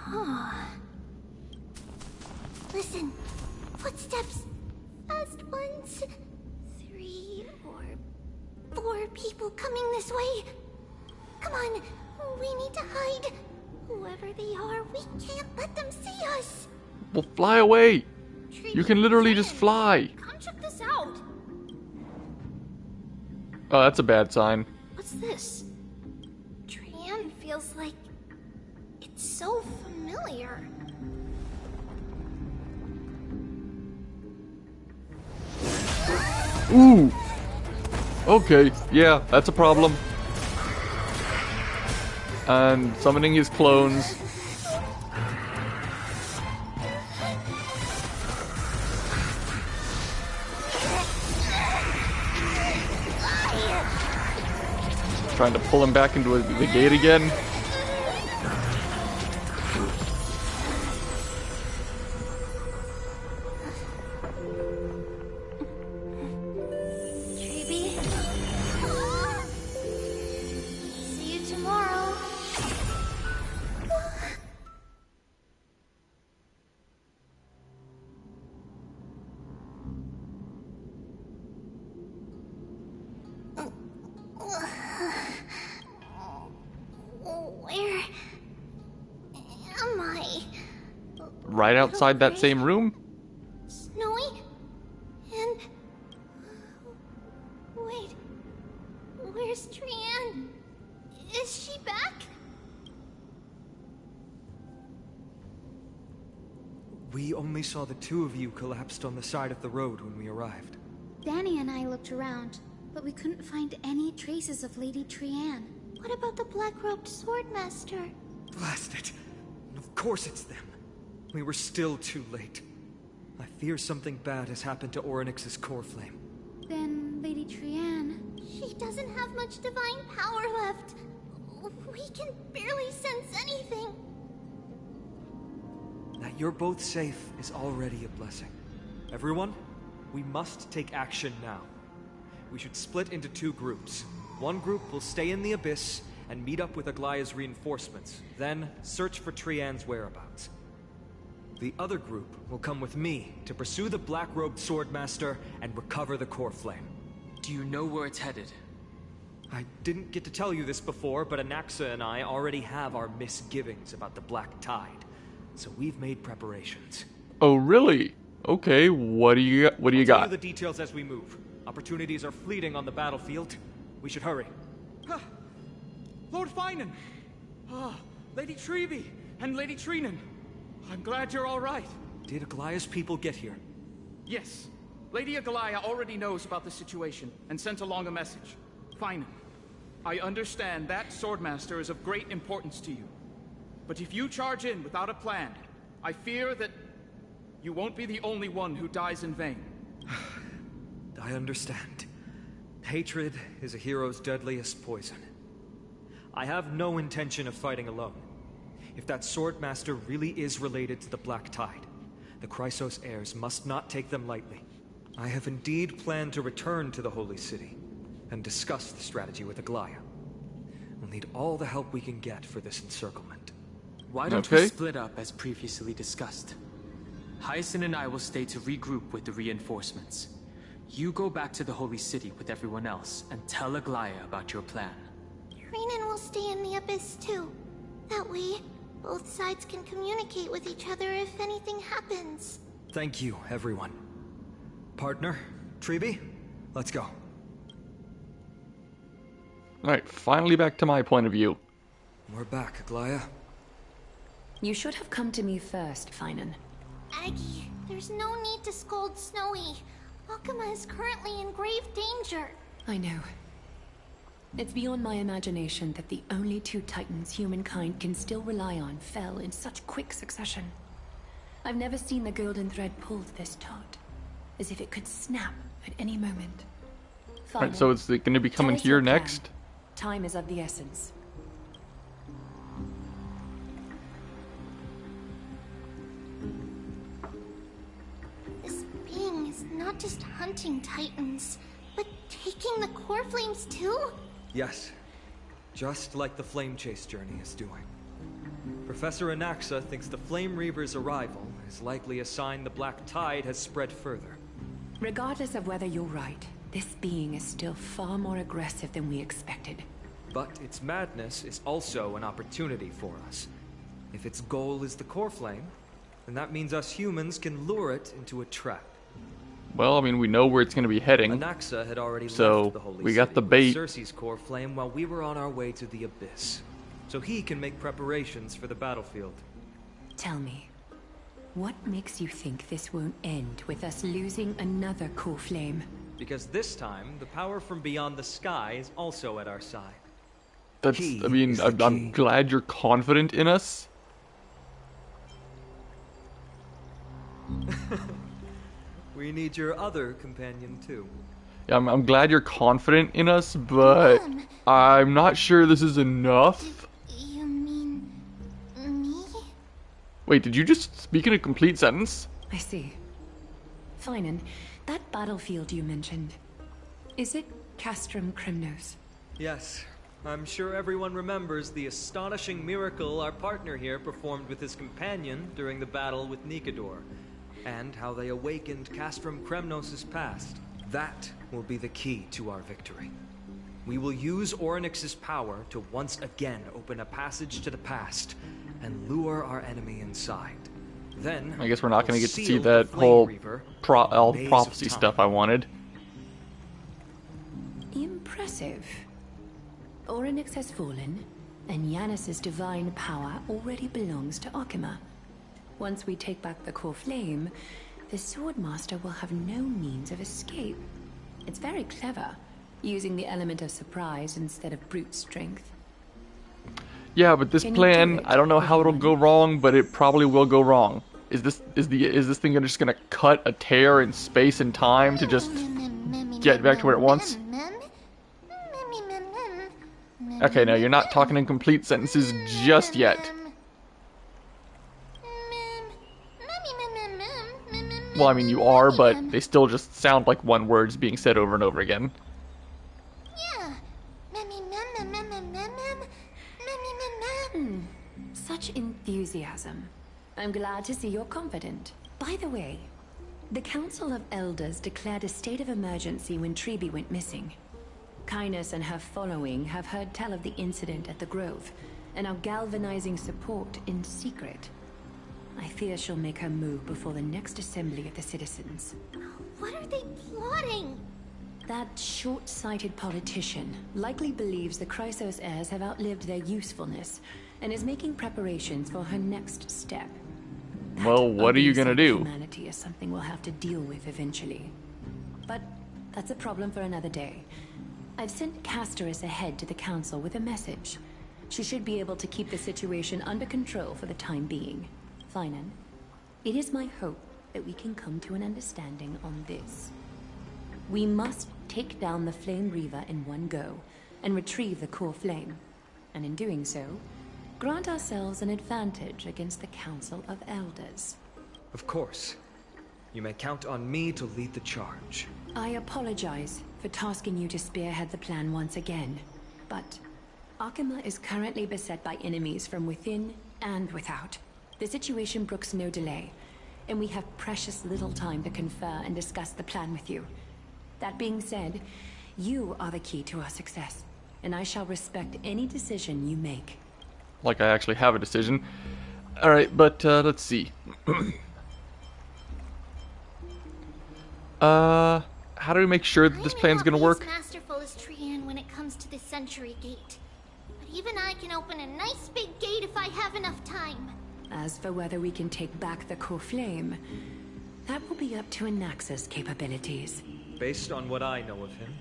Speaker 11: Oh. Listen, footsteps. Fast ones. 3 or 4 people coming this way. Come on, we need to hide. Whoever they are, we can't let them see us.
Speaker 1: Well, fly away. You can literally just fly.
Speaker 11: Come check this out.
Speaker 1: Oh, that's a bad sign.
Speaker 11: What's this? Trian feels like it's so familiar.
Speaker 1: Ooh. Okay, yeah, that's a problem. And summoning his clones. Trying to pull him back into the gate again.
Speaker 11: Treeby. See you tomorrow. Where am I?
Speaker 1: Right outside that same room?
Speaker 11: Snowy? And... Wait. Where's Trian? Is she back?
Speaker 13: We only saw the two of you collapsed on the side of the road when we arrived.
Speaker 15: Danny and I looked around, but we couldn't find any traces of Lady Trian.
Speaker 11: What about the black-robed swordmaster?
Speaker 13: Blast it! Of course it's them. We were still too late. I fear something bad has happened to Orynyx's core flame.
Speaker 15: Then Lady Trian...
Speaker 11: She doesn't have much divine power left. We can barely sense anything.
Speaker 13: That you're both safe is already a blessing. Everyone, we must take action now. We should split into two groups. One group will stay in the Abyss and meet up with Aglaya's reinforcements, then search for Trian's whereabouts. The other group will come with me to pursue the black-robed swordmaster and recover the core flame.
Speaker 9: Do you know where it's headed?
Speaker 13: I didn't get to tell you this before, but Anaxa and I already have our misgivings about the Black Tide, so we've made preparations.
Speaker 1: Oh, really? Okay, what do you got?
Speaker 13: I'll tell you the details as we move. Opportunities are fleeting on the battlefield. We should hurry.
Speaker 2: Lord Finan! Lady Treeby and Lady Trinan. I'm glad you're all right.
Speaker 13: Did Aglaya's people get here?
Speaker 2: Yes. Lady Aglaya already knows about the situation and sent along a message. Finan, I understand that Swordmaster is of great importance to you. But if you charge in without a plan, I fear that you won't be the only one who dies in vain.
Speaker 13: I understand. Hatred is a hero's deadliest poison. I have no intention of fighting alone. If that Swordmaster really is related to the Black Tide, the Chrysos heirs must not take them lightly. I have indeed planned to return to the Holy City and discuss the strategy with Aglaya. We'll need all the help we can get for this encirclement.
Speaker 9: Why don't we split up as previously discussed? Hyacinth and I will stay to regroup with the reinforcements. You go back to the Holy City with everyone else and tell Aglaya about your plan.
Speaker 11: Trinan will stay in the Abyss too. That way, both sides can communicate with each other if anything happens.
Speaker 13: Thank you, everyone. Partner, Treeby, let's go.
Speaker 1: Alright, finally back to my point of view.
Speaker 13: We're back, Aglaya.
Speaker 10: You should have come to me first, Finan.
Speaker 11: Aggie, there's no need to scold Snowy. Akuma is currently in grave danger.
Speaker 10: I know. It's beyond my imagination that the only two titans humankind can still rely on fell in such quick succession. I've never seen the golden thread pulled this taut, as if it could snap at any moment.
Speaker 1: Alright, so it's going to be coming here next?
Speaker 10: Time is of the essence.
Speaker 11: This being is not just hunting titans, but taking the core flames too?
Speaker 13: Yes, just like the Flame Chase journey is doing. Professor Anaxa thinks the Flame Reaver's arrival is likely a sign the Black Tide has spread further.
Speaker 10: Regardless of whether you're right, This being is still far more aggressive than we expected.
Speaker 13: But its madness is also an opportunity for us. If its goal is the core flame, then that means us humans can lure it into a trap.
Speaker 1: Well, I mean, we know where it's going to be heading.
Speaker 13: Anaxa had already
Speaker 1: so
Speaker 13: left the Holy
Speaker 1: we got
Speaker 13: City
Speaker 1: the bait.
Speaker 13: with Cersei's core flame while we were on our way to the Abyss. So he can make preparations for the battlefield.
Speaker 10: Tell me, what makes you think this won't end with us losing another core flame?
Speaker 13: Because this time, the power from beyond the sky is also at our side.
Speaker 1: That's, I mean, I'm glad you're confident in us.
Speaker 13: We need your other companion too.
Speaker 1: Yeah, I'm glad you're confident in us, but I'm not sure this is enough.
Speaker 11: You mean me?
Speaker 1: Wait, did you just speak in a complete sentence?
Speaker 10: I see. Fine, and that battlefield you mentioned, is it Castrum Kremnos?
Speaker 13: Yes, I'm sure everyone remembers the astonishing miracle our partner here performed with his companion during the battle with Nikador, and how they awakened Castrum Kremnos' past. That will be the key to our victory. We will use Orynyx's power to once again open a passage to the past and lure our enemy inside. Then
Speaker 1: I guess we're not going to get to see
Speaker 13: seal
Speaker 1: that
Speaker 13: the Flame
Speaker 1: whole
Speaker 13: Reaver
Speaker 1: all the
Speaker 13: maze of
Speaker 1: prophecy
Speaker 13: time.
Speaker 1: stuff I wanted.
Speaker 10: Impressive. Orynyx has fallen, and Yanis's divine power already belongs to Akima. Once we take back the core flame, the Swordmaster will have no means of escape. It's very clever, using the element of surprise instead of brute strength.
Speaker 1: Yeah, but this
Speaker 10: Can you
Speaker 1: plan,
Speaker 10: do it,
Speaker 1: I don't know how it'll go wrong, but it probably will go wrong. Is this thing just gonna cut a tear in space and time to just get back to where it wants? Okay, no, you're not talking in complete sentences just yet. Well, I mean, you are, but they still just sound like one word's being said over and over again.
Speaker 10: Such enthusiasm. I'm glad to see you're confident. By the way, the Council of Elders declared a state of emergency when Treeby went missing. Kynus and her following have heard tell of the incident at the Grove, and are galvanizing support in secret. I fear she'll make her move before the next assembly of the citizens.
Speaker 11: What are they plotting?
Speaker 10: That short-sighted politician likely believes the Chrysos heirs have outlived their usefulness, and is making preparations for her next step.
Speaker 1: Well, what are you gonna do?
Speaker 10: Humanity is something we'll have to deal with eventually. But that's a problem for another day. I've sent Casterus ahead to the council with a message. She should be able to keep the situation under control for the time being. Finan, it is my hope that we can come to an understanding on this. We must take down the Flame Reaver in one go, and retrieve the core flame. And in doing so, grant ourselves an advantage against the Council of Elders.
Speaker 13: Of course. You may count on me to lead the charge.
Speaker 10: I apologize for tasking you to spearhead the plan once again, but Akima is currently beset by enemies from within and without. The situation brooks no delay, and we have precious little time to confer and discuss the plan with you. That being said, you are the key to our success, and I shall respect any decision you make.
Speaker 1: Like I actually have a decision. Alright, but let's see. How do we make sure that this plan's gonna work?
Speaker 11: I'm not as masterful as Trian when it comes to the Century Gate. But even I can open a nice big gate if I have enough time.
Speaker 10: As for whether we can take back the core flame, that will be up to Anaxa's capabilities.
Speaker 13: Based on what I know of him,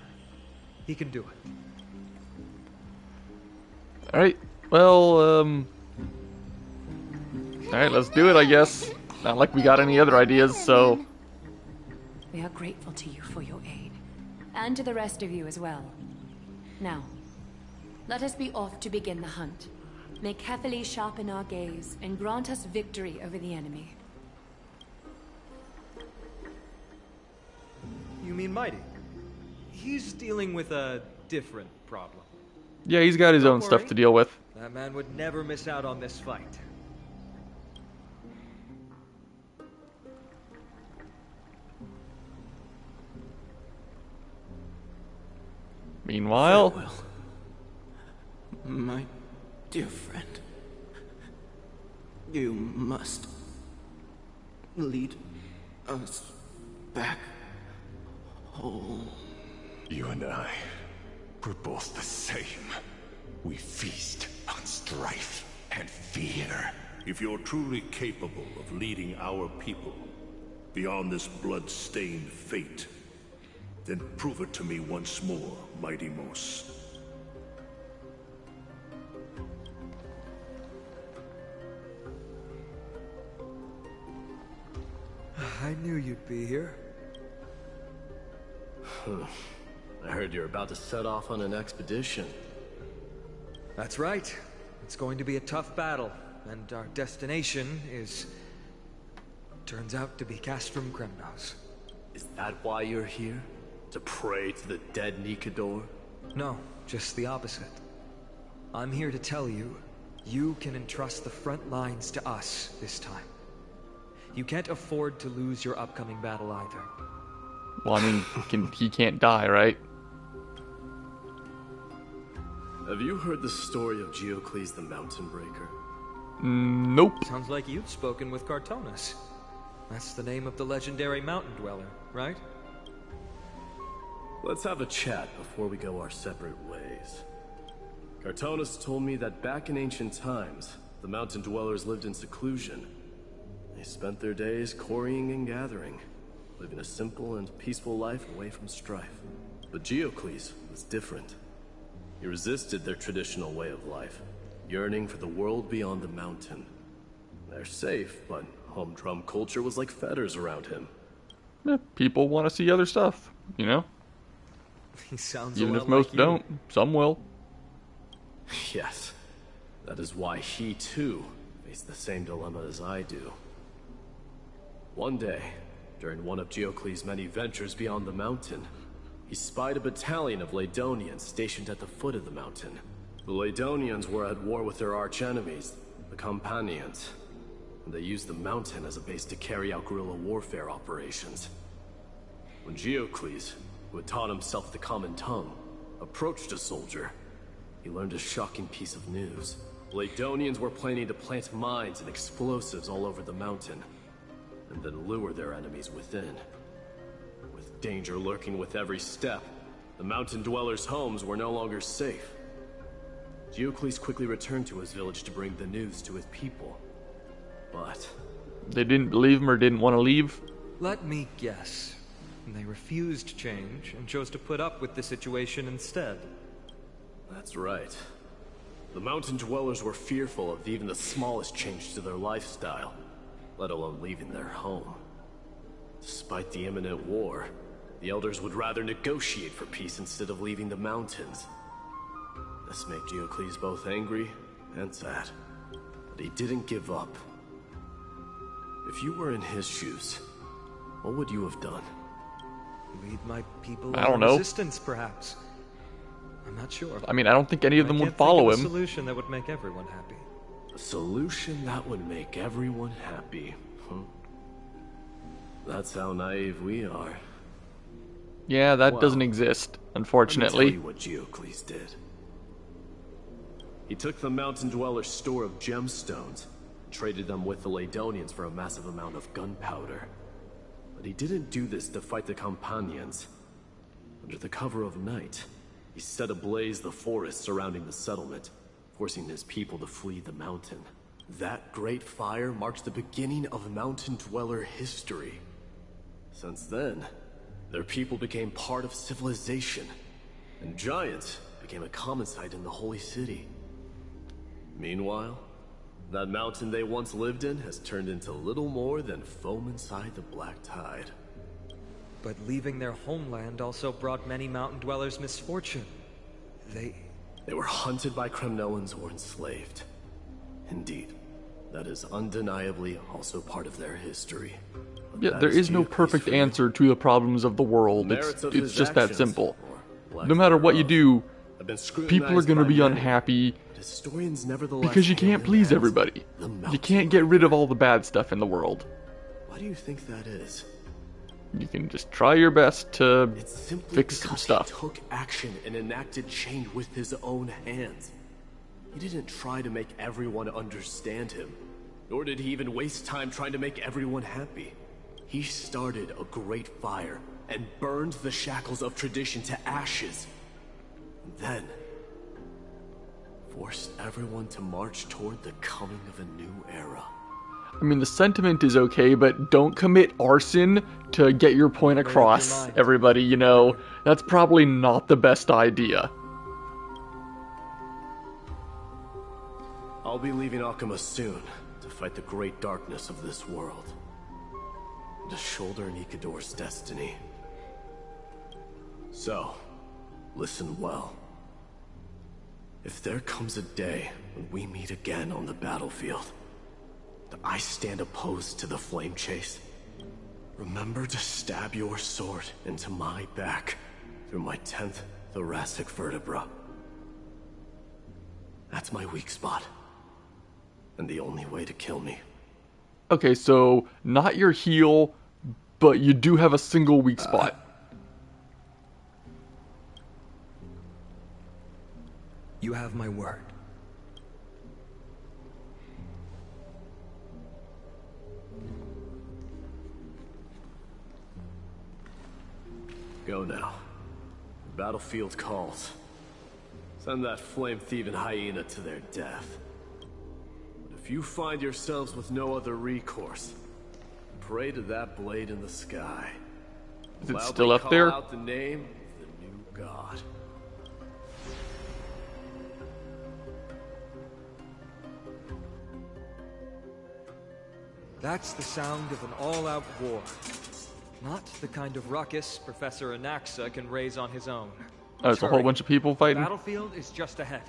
Speaker 13: he can do it.
Speaker 1: Alright, well, alright, let's do it, I guess. Not like we got any other ideas, so...
Speaker 10: We are grateful to you for your aid, and to the rest of you as well. Now, let us be off to begin the hunt. May carefully sharpen our gaze, and grant us victory over the enemy.
Speaker 13: You mean Mighty? He's dealing with a different problem.
Speaker 1: Yeah, he's got his own
Speaker 13: Don't
Speaker 1: stuff
Speaker 13: worry.
Speaker 1: to deal with.
Speaker 13: That man would never miss out on this fight.
Speaker 1: Meanwhile...
Speaker 16: Farewell, my dear friend. You must lead us back home.
Speaker 19: You and I, we're both the same. We feast on strife and fear.
Speaker 18: If you're truly capable of leading our people beyond this blood-stained fate, then prove it to me once more, Mighty Mos.
Speaker 8: I knew you'd be here.
Speaker 12: I heard you're about to set off on an expedition.
Speaker 8: That's right. It's going to be a tough battle, and our destination is... turns out to be Castrum Kremnos.
Speaker 12: Is that why you're here? To pray to the dead Nikador?
Speaker 8: No, just the opposite. I'm here to tell you, you can entrust the front lines to us this time. You can't afford to lose your upcoming battle either.
Speaker 1: Well, I mean, he can't die, right?
Speaker 12: Have you heard the story of Geocles the Mountain Breaker?
Speaker 1: Nope.
Speaker 8: Sounds like you've spoken with Cartonus. That's the name of the legendary mountain dweller, right?
Speaker 12: Let's have a chat before we go our separate ways. Cartonus told me that back in ancient times, the mountain dwellers lived in seclusion. They spent their days quarrying and gathering, living a simple and peaceful life away from strife. But Geocles was different. He resisted their traditional way of life, yearning for the world beyond the mountain. They're safe, but humdrum culture was like fetters around him.
Speaker 1: Yeah, people want to see other stuff, you know?
Speaker 8: He sounds
Speaker 1: Even
Speaker 8: a lot
Speaker 1: if most
Speaker 8: like you.
Speaker 1: don't, some will.
Speaker 12: Yes, that is why he too faced the same dilemma as I do. One day, during one of Geocles' many ventures beyond the mountain, he spied a battalion of Ladonians stationed at the foot of the mountain. The Ladonians were at war with their arch-enemies, the Companions, and they used the mountain as a base to carry out guerrilla warfare operations. When Geocles, who had taught himself the common tongue, approached a soldier, he learned a shocking piece of news. Ladonians were planning to plant mines and explosives all over the mountain, and then lure their enemies within. With danger lurking with every step, the mountain dwellers' homes were no longer safe. Geocles quickly returned to his village to bring the news to his people. But
Speaker 1: they didn't believe him or didn't want to leave?
Speaker 8: Let me guess. They refused change and chose to put up with the situation instead.
Speaker 12: That's right. The mountain dwellers were fearful of even the smallest change to their lifestyle, let alone leaving their home. Despite the imminent war, the elders would rather negotiate for peace instead of leaving the mountains. This made Geocles both angry and sad, but he didn't give up. If you were in his shoes, what would you have done?
Speaker 8: Lead my people
Speaker 1: I don't
Speaker 8: in
Speaker 1: know.
Speaker 8: resistance, perhaps. I'm not sure.
Speaker 1: I mean, I don't think any of them would
Speaker 8: can't
Speaker 1: follow
Speaker 8: think of
Speaker 1: him.
Speaker 8: a solution that would make everyone happy.
Speaker 12: A solution that would make everyone happy, huh? That's how naive we are.
Speaker 1: Yeah, that
Speaker 12: Well,
Speaker 1: doesn't exist, unfortunately.
Speaker 12: Let me tell you what Geocles did. He took the mountain dwellers' store of gemstones, and traded them with the Ladonians for a massive amount of gunpowder. But he didn't do this to fight the Companions. Under the cover of night, he set ablaze the forest surrounding the settlement, forcing his people to flee the mountain. That great fire marks the beginning of mountain dweller history. Since then, their people became part of civilization, and giants became a common sight in the holy city. Meanwhile, that mountain they once lived in has turned into little more than foam inside the black tide.
Speaker 8: But leaving their homeland also brought many mountain dwellers misfortune.
Speaker 12: They were hunted by Kremnoans or enslaved. Indeed, that is undeniably also part of their history. But
Speaker 1: Yeah,
Speaker 12: that
Speaker 1: there is no
Speaker 12: Geocles
Speaker 1: perfect
Speaker 12: for you.
Speaker 1: answer to the problems of the world.
Speaker 12: Merits of
Speaker 1: It's
Speaker 12: his
Speaker 1: just that
Speaker 12: actions,
Speaker 1: simple.
Speaker 12: or
Speaker 1: No matter what you do,
Speaker 12: have been
Speaker 1: people are
Speaker 12: scrutinized
Speaker 1: going to
Speaker 12: by
Speaker 1: be
Speaker 12: many,
Speaker 1: unhappy
Speaker 12: but historians nevertheless
Speaker 1: because you
Speaker 12: hail
Speaker 1: can't
Speaker 12: him
Speaker 1: please
Speaker 12: as
Speaker 1: everybody.
Speaker 12: the
Speaker 1: You
Speaker 12: mountain.
Speaker 1: can't get rid of all the bad stuff in the world.
Speaker 12: Why do you think that is?
Speaker 1: you can just try your best to
Speaker 12: Simply
Speaker 1: fix some
Speaker 12: because
Speaker 1: stuff.
Speaker 12: he took action and enacted change with his own hands. He didn't try to make everyone understand him, nor did he even waste time trying to make everyone happy. He started a great fire and burned the shackles of tradition to ashes. Then, forced everyone to march toward the coming of a new era.
Speaker 1: I mean, the sentiment is okay, but don't commit arson to get your point across, everybody, you know. That's probably not the best idea.
Speaker 12: I'll be leaving Akuma soon to fight the great darkness of this world. To shoulder Nikador's destiny. So, listen well. If there comes a day when we meet again on the battlefield, that I stand opposed to the flame chase, remember to stab your sword into my back through my 10th thoracic vertebra. That's my weak spot, and the only way to kill me.
Speaker 1: Okay, so not your heel, but you do have a single weak spot.
Speaker 13: You have my word.
Speaker 12: Go now. The battlefield calls. Send that flame-thieving hyena to their death. But if you find yourselves with no other recourse, pray to that blade in the sky.
Speaker 1: Is it
Speaker 12: Loudly
Speaker 1: still up
Speaker 12: call
Speaker 1: there?
Speaker 12: out the name of the new god.
Speaker 8: That's the sound of an all-out war. Not the kind of ruckus Professor Anaxa can raise on his own.
Speaker 1: Oh, it's a whole bunch of people
Speaker 8: The
Speaker 1: fighting?
Speaker 8: battlefield is just ahead.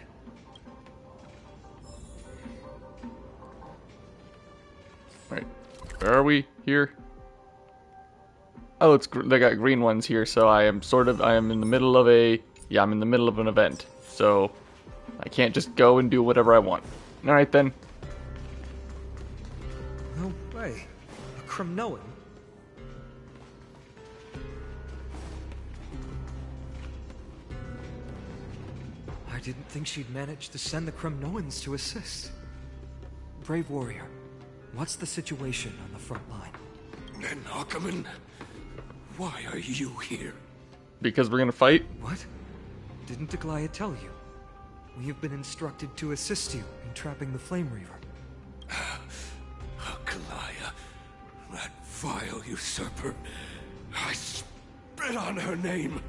Speaker 1: Right. Where are we? Here? Oh, it's they got green ones here, so I am in the middle of I'm in the middle of an event. So I can't just go and do whatever I want. Alright then.
Speaker 8: No way. A Kremnoan? I didn't think she'd manage to send the Kremnoans to assist. Brave warrior, what's the situation on the front line?
Speaker 19: And Ackerman, why are you here?
Speaker 1: Because we're gonna fight?
Speaker 8: What? Didn't Aglaya tell you? We have been instructed to assist you in trapping the Flame Reaver.
Speaker 19: Aglaya, that vile usurper. I spit on her name.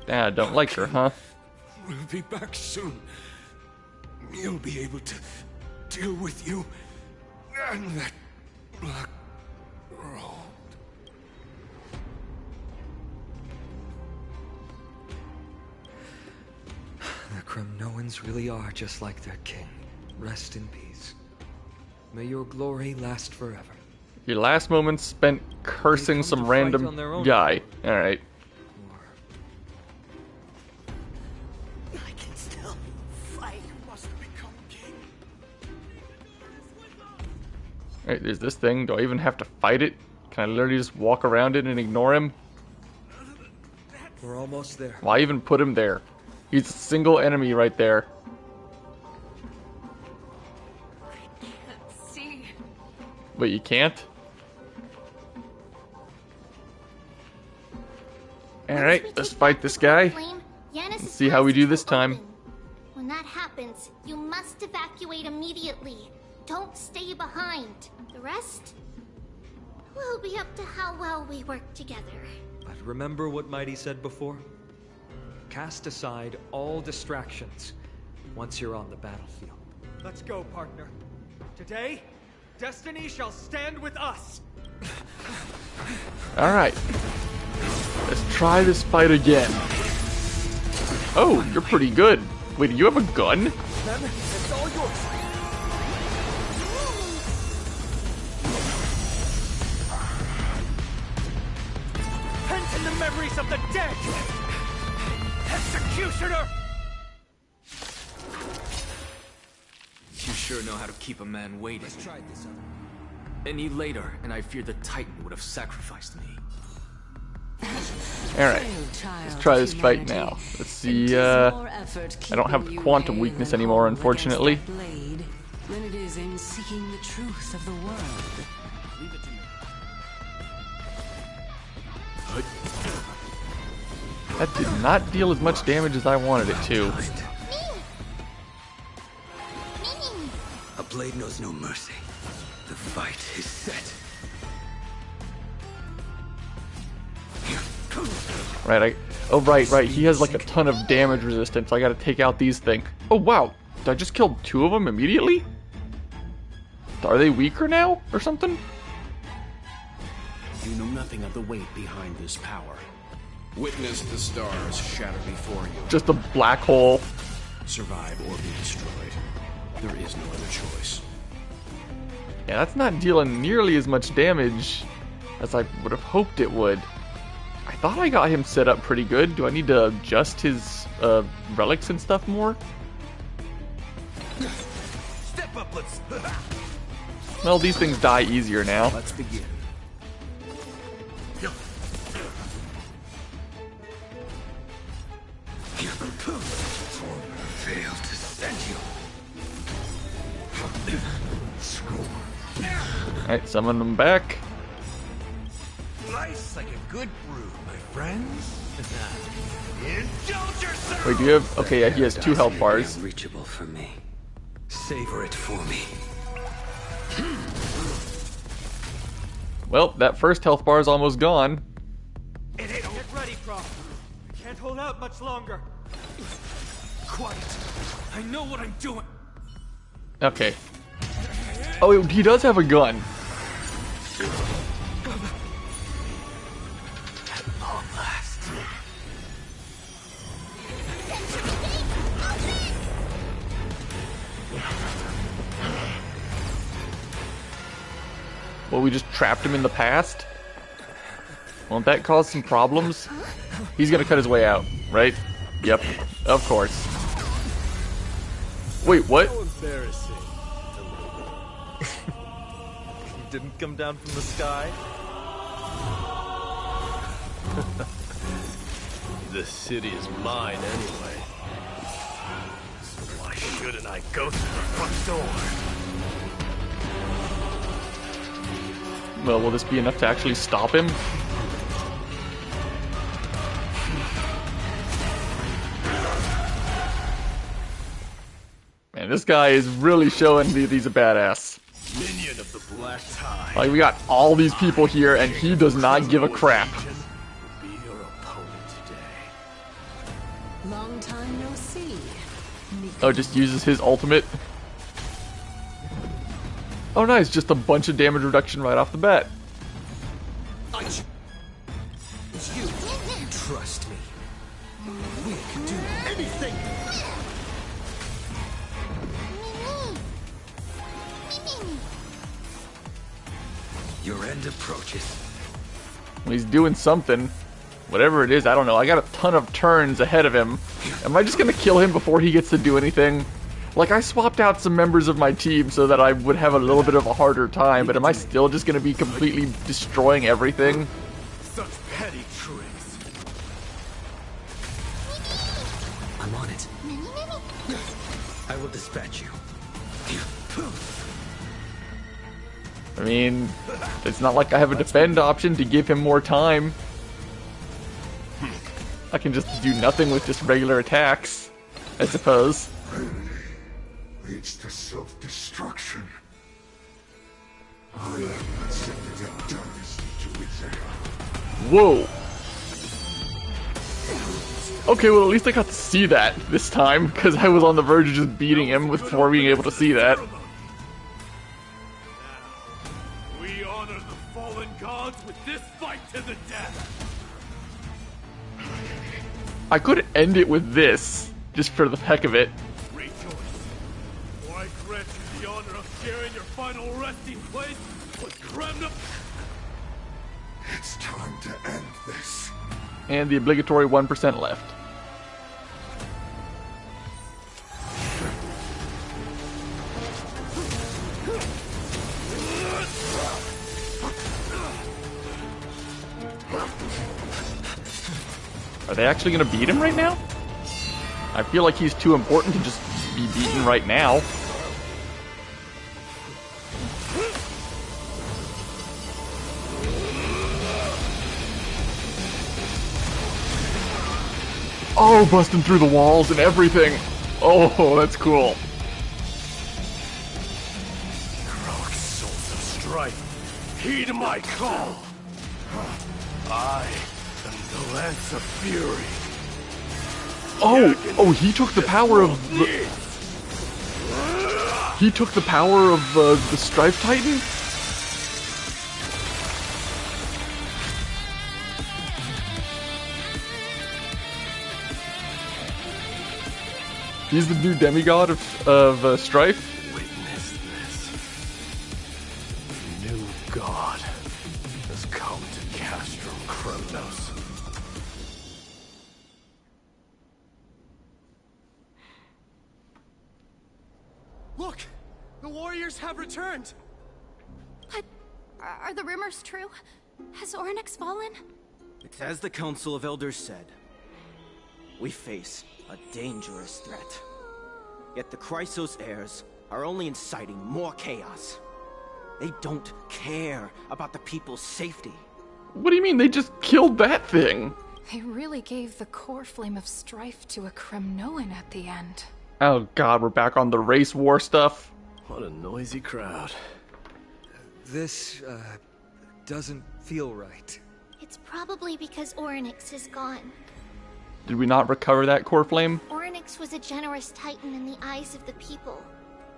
Speaker 1: Yeah, don't like her, huh?
Speaker 19: We'll be back soon. You'll be able to deal with you and that black road.
Speaker 8: The Kremnoans really are just like their king. Rest in peace. May your glory last forever.
Speaker 1: Your last moments spent cursing some random guy. Alright.
Speaker 16: I can still fight. You must become king.
Speaker 1: Alright, there's this thing. Do I even have to fight it? Can I literally just walk around it and ignore him?
Speaker 8: We're almost there.
Speaker 1: Why even put him there? He's a single enemy right there.
Speaker 10: See.
Speaker 1: Wait, you can't? Alright, let's fight this guy. Let's see how we do this time.
Speaker 11: When that happens, you must evacuate immediately. Don't stay behind. The rest will be up to how well we work together.
Speaker 8: But remember what Mighty said before? Cast aside all distractions once you're on the battlefield.
Speaker 5: Let's go, partner. Today, destiny shall stand with us.
Speaker 1: Alright. Let's try this fight again. Oh, you're pretty good. Wait, do you have a gun?
Speaker 5: Then it's all yours. Hence in the memories of the dead. Executioner!
Speaker 3: You sure know how to keep a man waiting.
Speaker 17: Let's try this out.
Speaker 3: Any later, and I fear the Titan would have sacrificed me.
Speaker 1: Alright, let's try this fight now. Let's see, I don't have the quantum weakness anymore, unfortunately.
Speaker 21: Than it is in seeking the truth of the world.
Speaker 1: That did not deal as much damage as I wanted it to.
Speaker 16: A blade knows no mercy. The fight is set.
Speaker 1: Right, oh right, he has like a ton of damage resistance. I gotta take out these things. Oh wow, did I just kill 2 of them immediately? Are they weaker now, or something?
Speaker 7: You know nothing of the weight behind this power. Witness the stars shatter before you.
Speaker 1: Just a black hole.
Speaker 7: Survive or be destroyed. There is no other choice.
Speaker 1: Yeah, that's not dealing nearly as much damage as I would have hoped it would. I thought I got him set up pretty good. Do I need to adjust his relics and stuff more?
Speaker 16: Step up, let's.
Speaker 1: Well, these things die easier now.
Speaker 7: Let's begin.
Speaker 16: Failed to send you.
Speaker 1: Alright, summon them back.
Speaker 16: Nice like a good brew, my friends. Indulge yourself.
Speaker 1: Wait, do you have... Okay, yeah, he has 2 health bars.
Speaker 16: Reachable for me. Savor it for me.
Speaker 1: Well, that first health bar is almost gone.
Speaker 5: Get ready, Prof. I can't hold out much longer.
Speaker 16: Quiet. I know what I'm doing.
Speaker 1: Okay. Oh, he does have a gun.
Speaker 16: At long last.
Speaker 1: Well, we just trapped him in the past? Won't that cause some problems? He's gonna cut his way out, right? Yep, of course. Wait, what?
Speaker 22: How embarrassing. You didn't come down from the sky?
Speaker 12: This city is mine anyway. So why shouldn't I go through the front door?
Speaker 1: Well, will this be enough to actually stop him? Man, this guy is really showing me that he's a badass.
Speaker 12: Minion of the Black Tide.
Speaker 1: Like, we got all these people here, and he does not give a crap.
Speaker 12: Be your opponent today.
Speaker 21: Long time no see.
Speaker 1: Oh, just uses his ultimate. Oh, nice, just a bunch of damage reduction right off the bat.
Speaker 16: It's you. Trust me. We can do anything. Your end approaches.
Speaker 1: Well, he's doing something. Whatever it is, I don't know. I got a ton of turns ahead of him. Am I just gonna kill him before he gets to do anything? Like, I swapped out some members of my team so that I would have a little bit of a harder time, but am I still just gonna be completely destroying everything?
Speaker 16: Such petty tricks. I'm on it. I will dispatch you.
Speaker 1: I mean, it's not like I have a defend option to give him more time. I can just do nothing with just regular attacks, I suppose.
Speaker 20: Leads to self-destruction. I am sending a darkness to examine.
Speaker 1: Whoa. Okay, well at least I got to see that this time, because I was on the verge of just beating him before being able to see that.
Speaker 16: We honor the fallen gods with this fight to the death.
Speaker 1: I could end it with this, just for the heck of it.
Speaker 16: I grant you the honor of sharing your final resting place with Kremna.
Speaker 20: It's time to end this.
Speaker 1: And the obligatory 1% left. Are they actually gonna beat him right now? I feel like he's too important to just be beaten right now. Oh, busting through the walls and everything. Oh, that's cool.
Speaker 16: Heroic souls of strife, heed my call. I am the Lance of Fury.
Speaker 1: Oh, he took the power of the... He took the power of the Strife Titan? He's the new demigod of Strife?
Speaker 16: Witness this. The new god has come to Castrum Kremnos.
Speaker 5: Look! The warriors have returned!
Speaker 4: But are the rumors true? Has Ornyx fallen?
Speaker 14: It's as the Council of Elders said. We face a dangerous threat. Yet the Chrysos heirs are only inciting more chaos. They don't care about the people's safety.
Speaker 1: What do you mean? They just killed that thing?
Speaker 4: They really gave the core flame of strife to a Kremnoan at the end.
Speaker 1: Oh god, we're back on the race war stuff.
Speaker 12: What a noisy crowd.
Speaker 8: This, doesn't feel right.
Speaker 11: It's probably because Ornyx is gone.
Speaker 1: Did we not recover that core flame?
Speaker 11: Ornyx was a generous titan in the eyes of the people.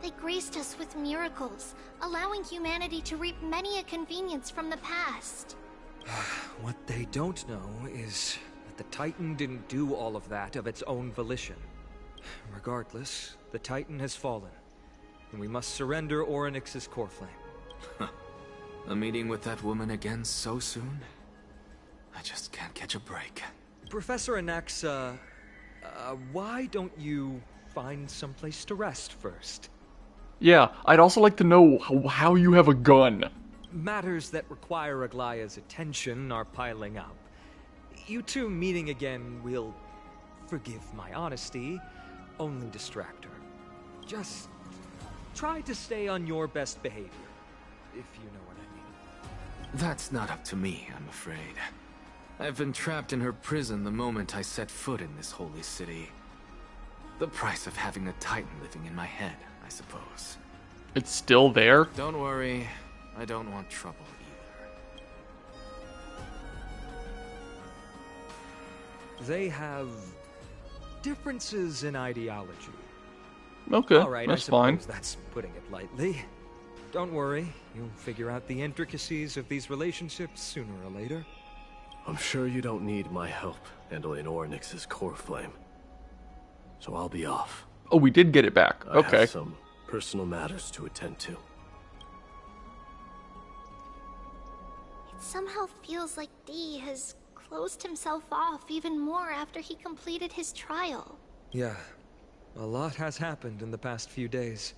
Speaker 11: They graced us with miracles, allowing humanity to reap many a convenience from the past.
Speaker 8: What they don't know is that the Titan didn't do all of that of its own volition. Regardless, the Titan has fallen, and we must surrender Ornyx's core flame.
Speaker 3: A meeting with that woman again so soon? I just can't catch a break.
Speaker 8: Professor Anaxa, why don't you find someplace to rest first?
Speaker 1: Yeah, I'd also like to know how you have a gun.
Speaker 8: Matters that require Aglaya's attention are piling up. You two meeting again will, forgive my honesty, only distract her. Just try to stay on your best behavior, if you know what I mean.
Speaker 3: That's not up to me, I'm afraid. I've been trapped in her prison the moment I set foot in this holy city. The price of having a Titan living in my head, I suppose.
Speaker 1: It's still there?
Speaker 3: Don't worry, I don't want trouble either.
Speaker 8: They have differences in ideology.
Speaker 1: Okay,
Speaker 8: all right,
Speaker 1: that's
Speaker 8: I suppose
Speaker 1: fine.
Speaker 8: That's putting it lightly. Don't worry, you'll figure out the intricacies of these relationships sooner or later.
Speaker 12: I'm sure you don't need my help handling Ornyx's core flame. So I'll be off.
Speaker 1: Oh, we did get it back.
Speaker 12: I
Speaker 1: Okay.
Speaker 12: have some personal matters to attend to.
Speaker 11: It somehow feels like D has closed himself off even more after he completed his trial.
Speaker 8: Yeah, a lot has happened in the past few days.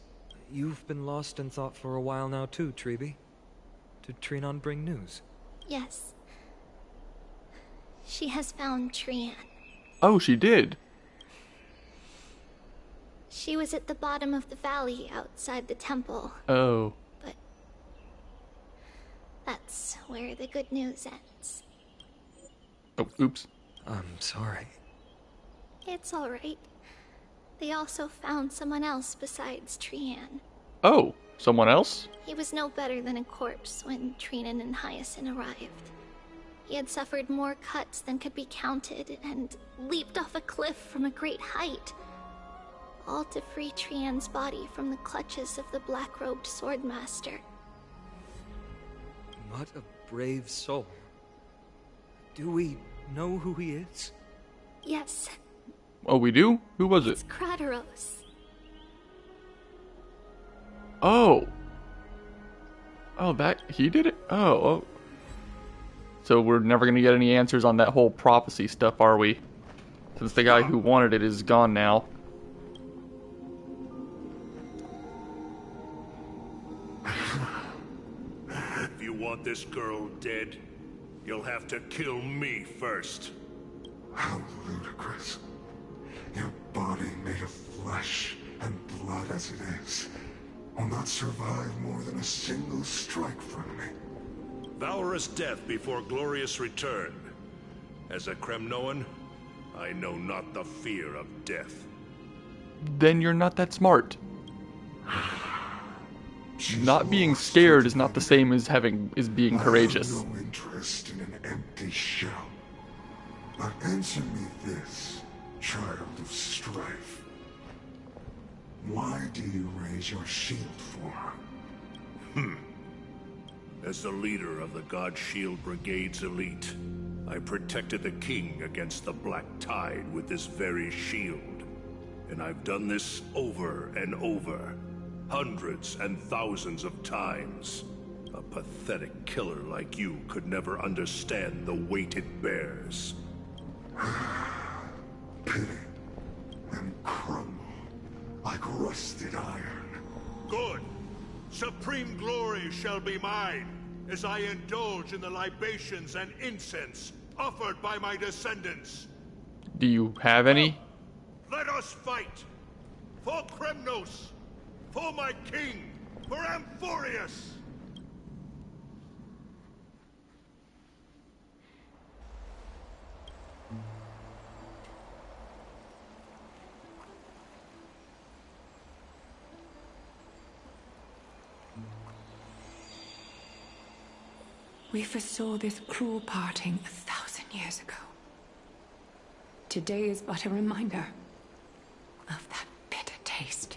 Speaker 8: You've been lost in thought for a while now too, Treeby. Did Trinon bring news?
Speaker 11: Yes. She has found Trian.
Speaker 1: Oh, she did.
Speaker 11: She was at the bottom of the valley outside the temple.
Speaker 1: Oh.
Speaker 11: But that's where the good news ends.
Speaker 1: Oh, oops.
Speaker 8: I'm sorry.
Speaker 11: It's alright. They also found someone else besides Trian.
Speaker 1: Oh, someone else?
Speaker 11: He was no better than a corpse when Trinan and Hyacinth arrived. He had suffered more cuts than could be counted and leaped off a cliff from a great height. All to free Trian's body from the clutches of the black-robed swordmaster.
Speaker 8: What a brave soul. Do we know who he is?
Speaker 11: Yes,
Speaker 1: Oh, we do? Who was it?
Speaker 11: Krateros.
Speaker 1: Oh. Oh, that... he did it? Oh. So we're never going to get any answers on that whole prophecy stuff, are we? Since the guy who wanted it is gone now.
Speaker 18: If you want this girl dead, you'll have to kill me first.
Speaker 20: How ludicrous. Your body made of flesh and blood as it is will not survive more than a single strike from me.
Speaker 18: Valorous death before glorious return. As a Kremnoan, I know not the fear of death.
Speaker 1: Then you're not that smart. Not being scared is not the same as being courageous.
Speaker 20: I have no interest in an empty shell. But answer me this, child of strife. Why do you raise your shield for?
Speaker 18: As the leader of the God Shield Brigade's elite, I protected the king against the Black Tide with this very shield. And I've done this over and over, hundreds and thousands of times. A pathetic killer like you could never understand the weight it bears.
Speaker 20: Pity and crumble like rusted iron.
Speaker 18: Good. Supreme glory shall be mine, as I indulge in the libations and incense offered by my descendants.
Speaker 1: Do you have any?
Speaker 18: Let us fight! For Kremnos! For my king! For Amphorius!
Speaker 10: We foresaw this cruel parting 1,000 years ago. Today is but a reminder of that bitter taste.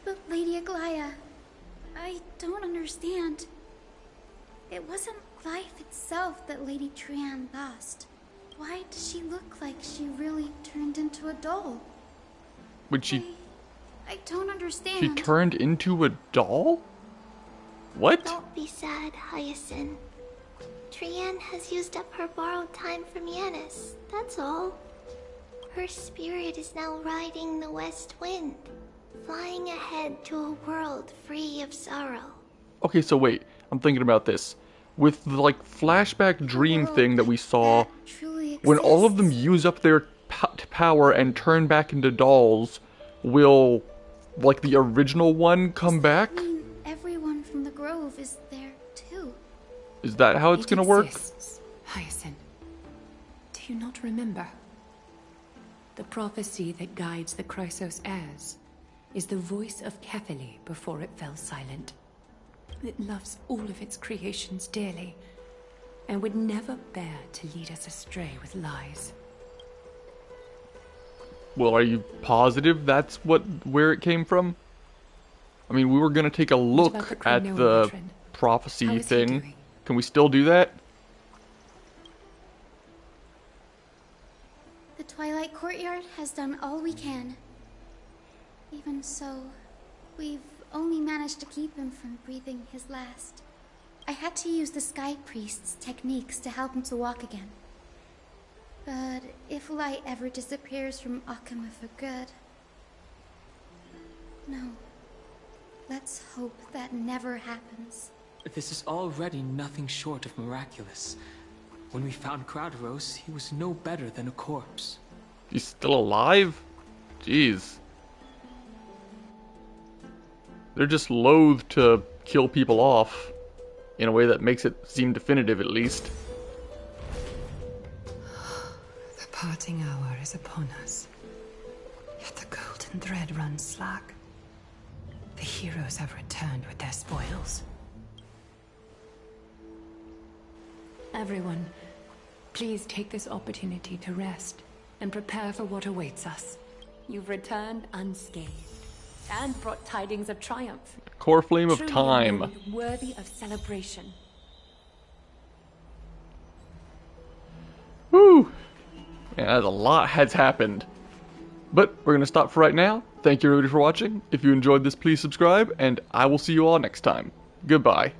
Speaker 11: But Lady Aglaya, I don't understand. It wasn't life itself that Lady Trian lost. Why does she look like she really turned into a doll?
Speaker 1: Would she...
Speaker 11: I don't understand.
Speaker 1: She turned into a doll? What?
Speaker 11: Don't be sad, Hyacinth. Trian has used up her borrowed time from Yanis, that's all. Her spirit is now riding the west wind, flying ahead to a world free of sorrow.
Speaker 1: Okay, so wait. I'm thinking about this. With the, like, flashback dream thing that we saw, when all of them use up their power and turn back into dolls, will, like, the original one come back?
Speaker 11: Everyone from the Grove is there, too.
Speaker 1: Is that how it's gonna work?
Speaker 10: Hyacinth, do you not remember? The prophecy that guides the Chrysos heirs is the voice of Kethely before it fell silent. It loves all of its creations dearly, and would never bear to lead us astray with lies.
Speaker 1: Well, are you positive that's where it came from? I mean, we were gonna take a look at the prophecy thing. Can we still do that?
Speaker 11: The Twilight Courtyard has done all we can. Even so, we've only managed to keep him from breathing his last. I had to use the Sky Priest's techniques to help him to walk again. But if light ever disappears from Akama for good... No. Let's hope that never happens.
Speaker 9: This is already nothing short of miraculous. When we found Krauteros, he was no better than a corpse.
Speaker 1: He's still alive? Jeez. They're just loath to kill people off in a way that makes it seem definitive, at least.
Speaker 21: The parting hour is upon us. Yet the golden thread runs slack. The heroes have returned with their spoils.
Speaker 10: Everyone, please take this opportunity to rest and prepare for what awaits us. You've returned unscathed and brought tidings of triumph.
Speaker 1: Core flame of
Speaker 10: Truly
Speaker 1: time.
Speaker 10: a moment worthy of celebration.
Speaker 1: Woo! Yeah, a lot has happened. But we're gonna stop for right now. Thank you everybody for watching. If you enjoyed this, please subscribe, and I will see you all next time. Goodbye.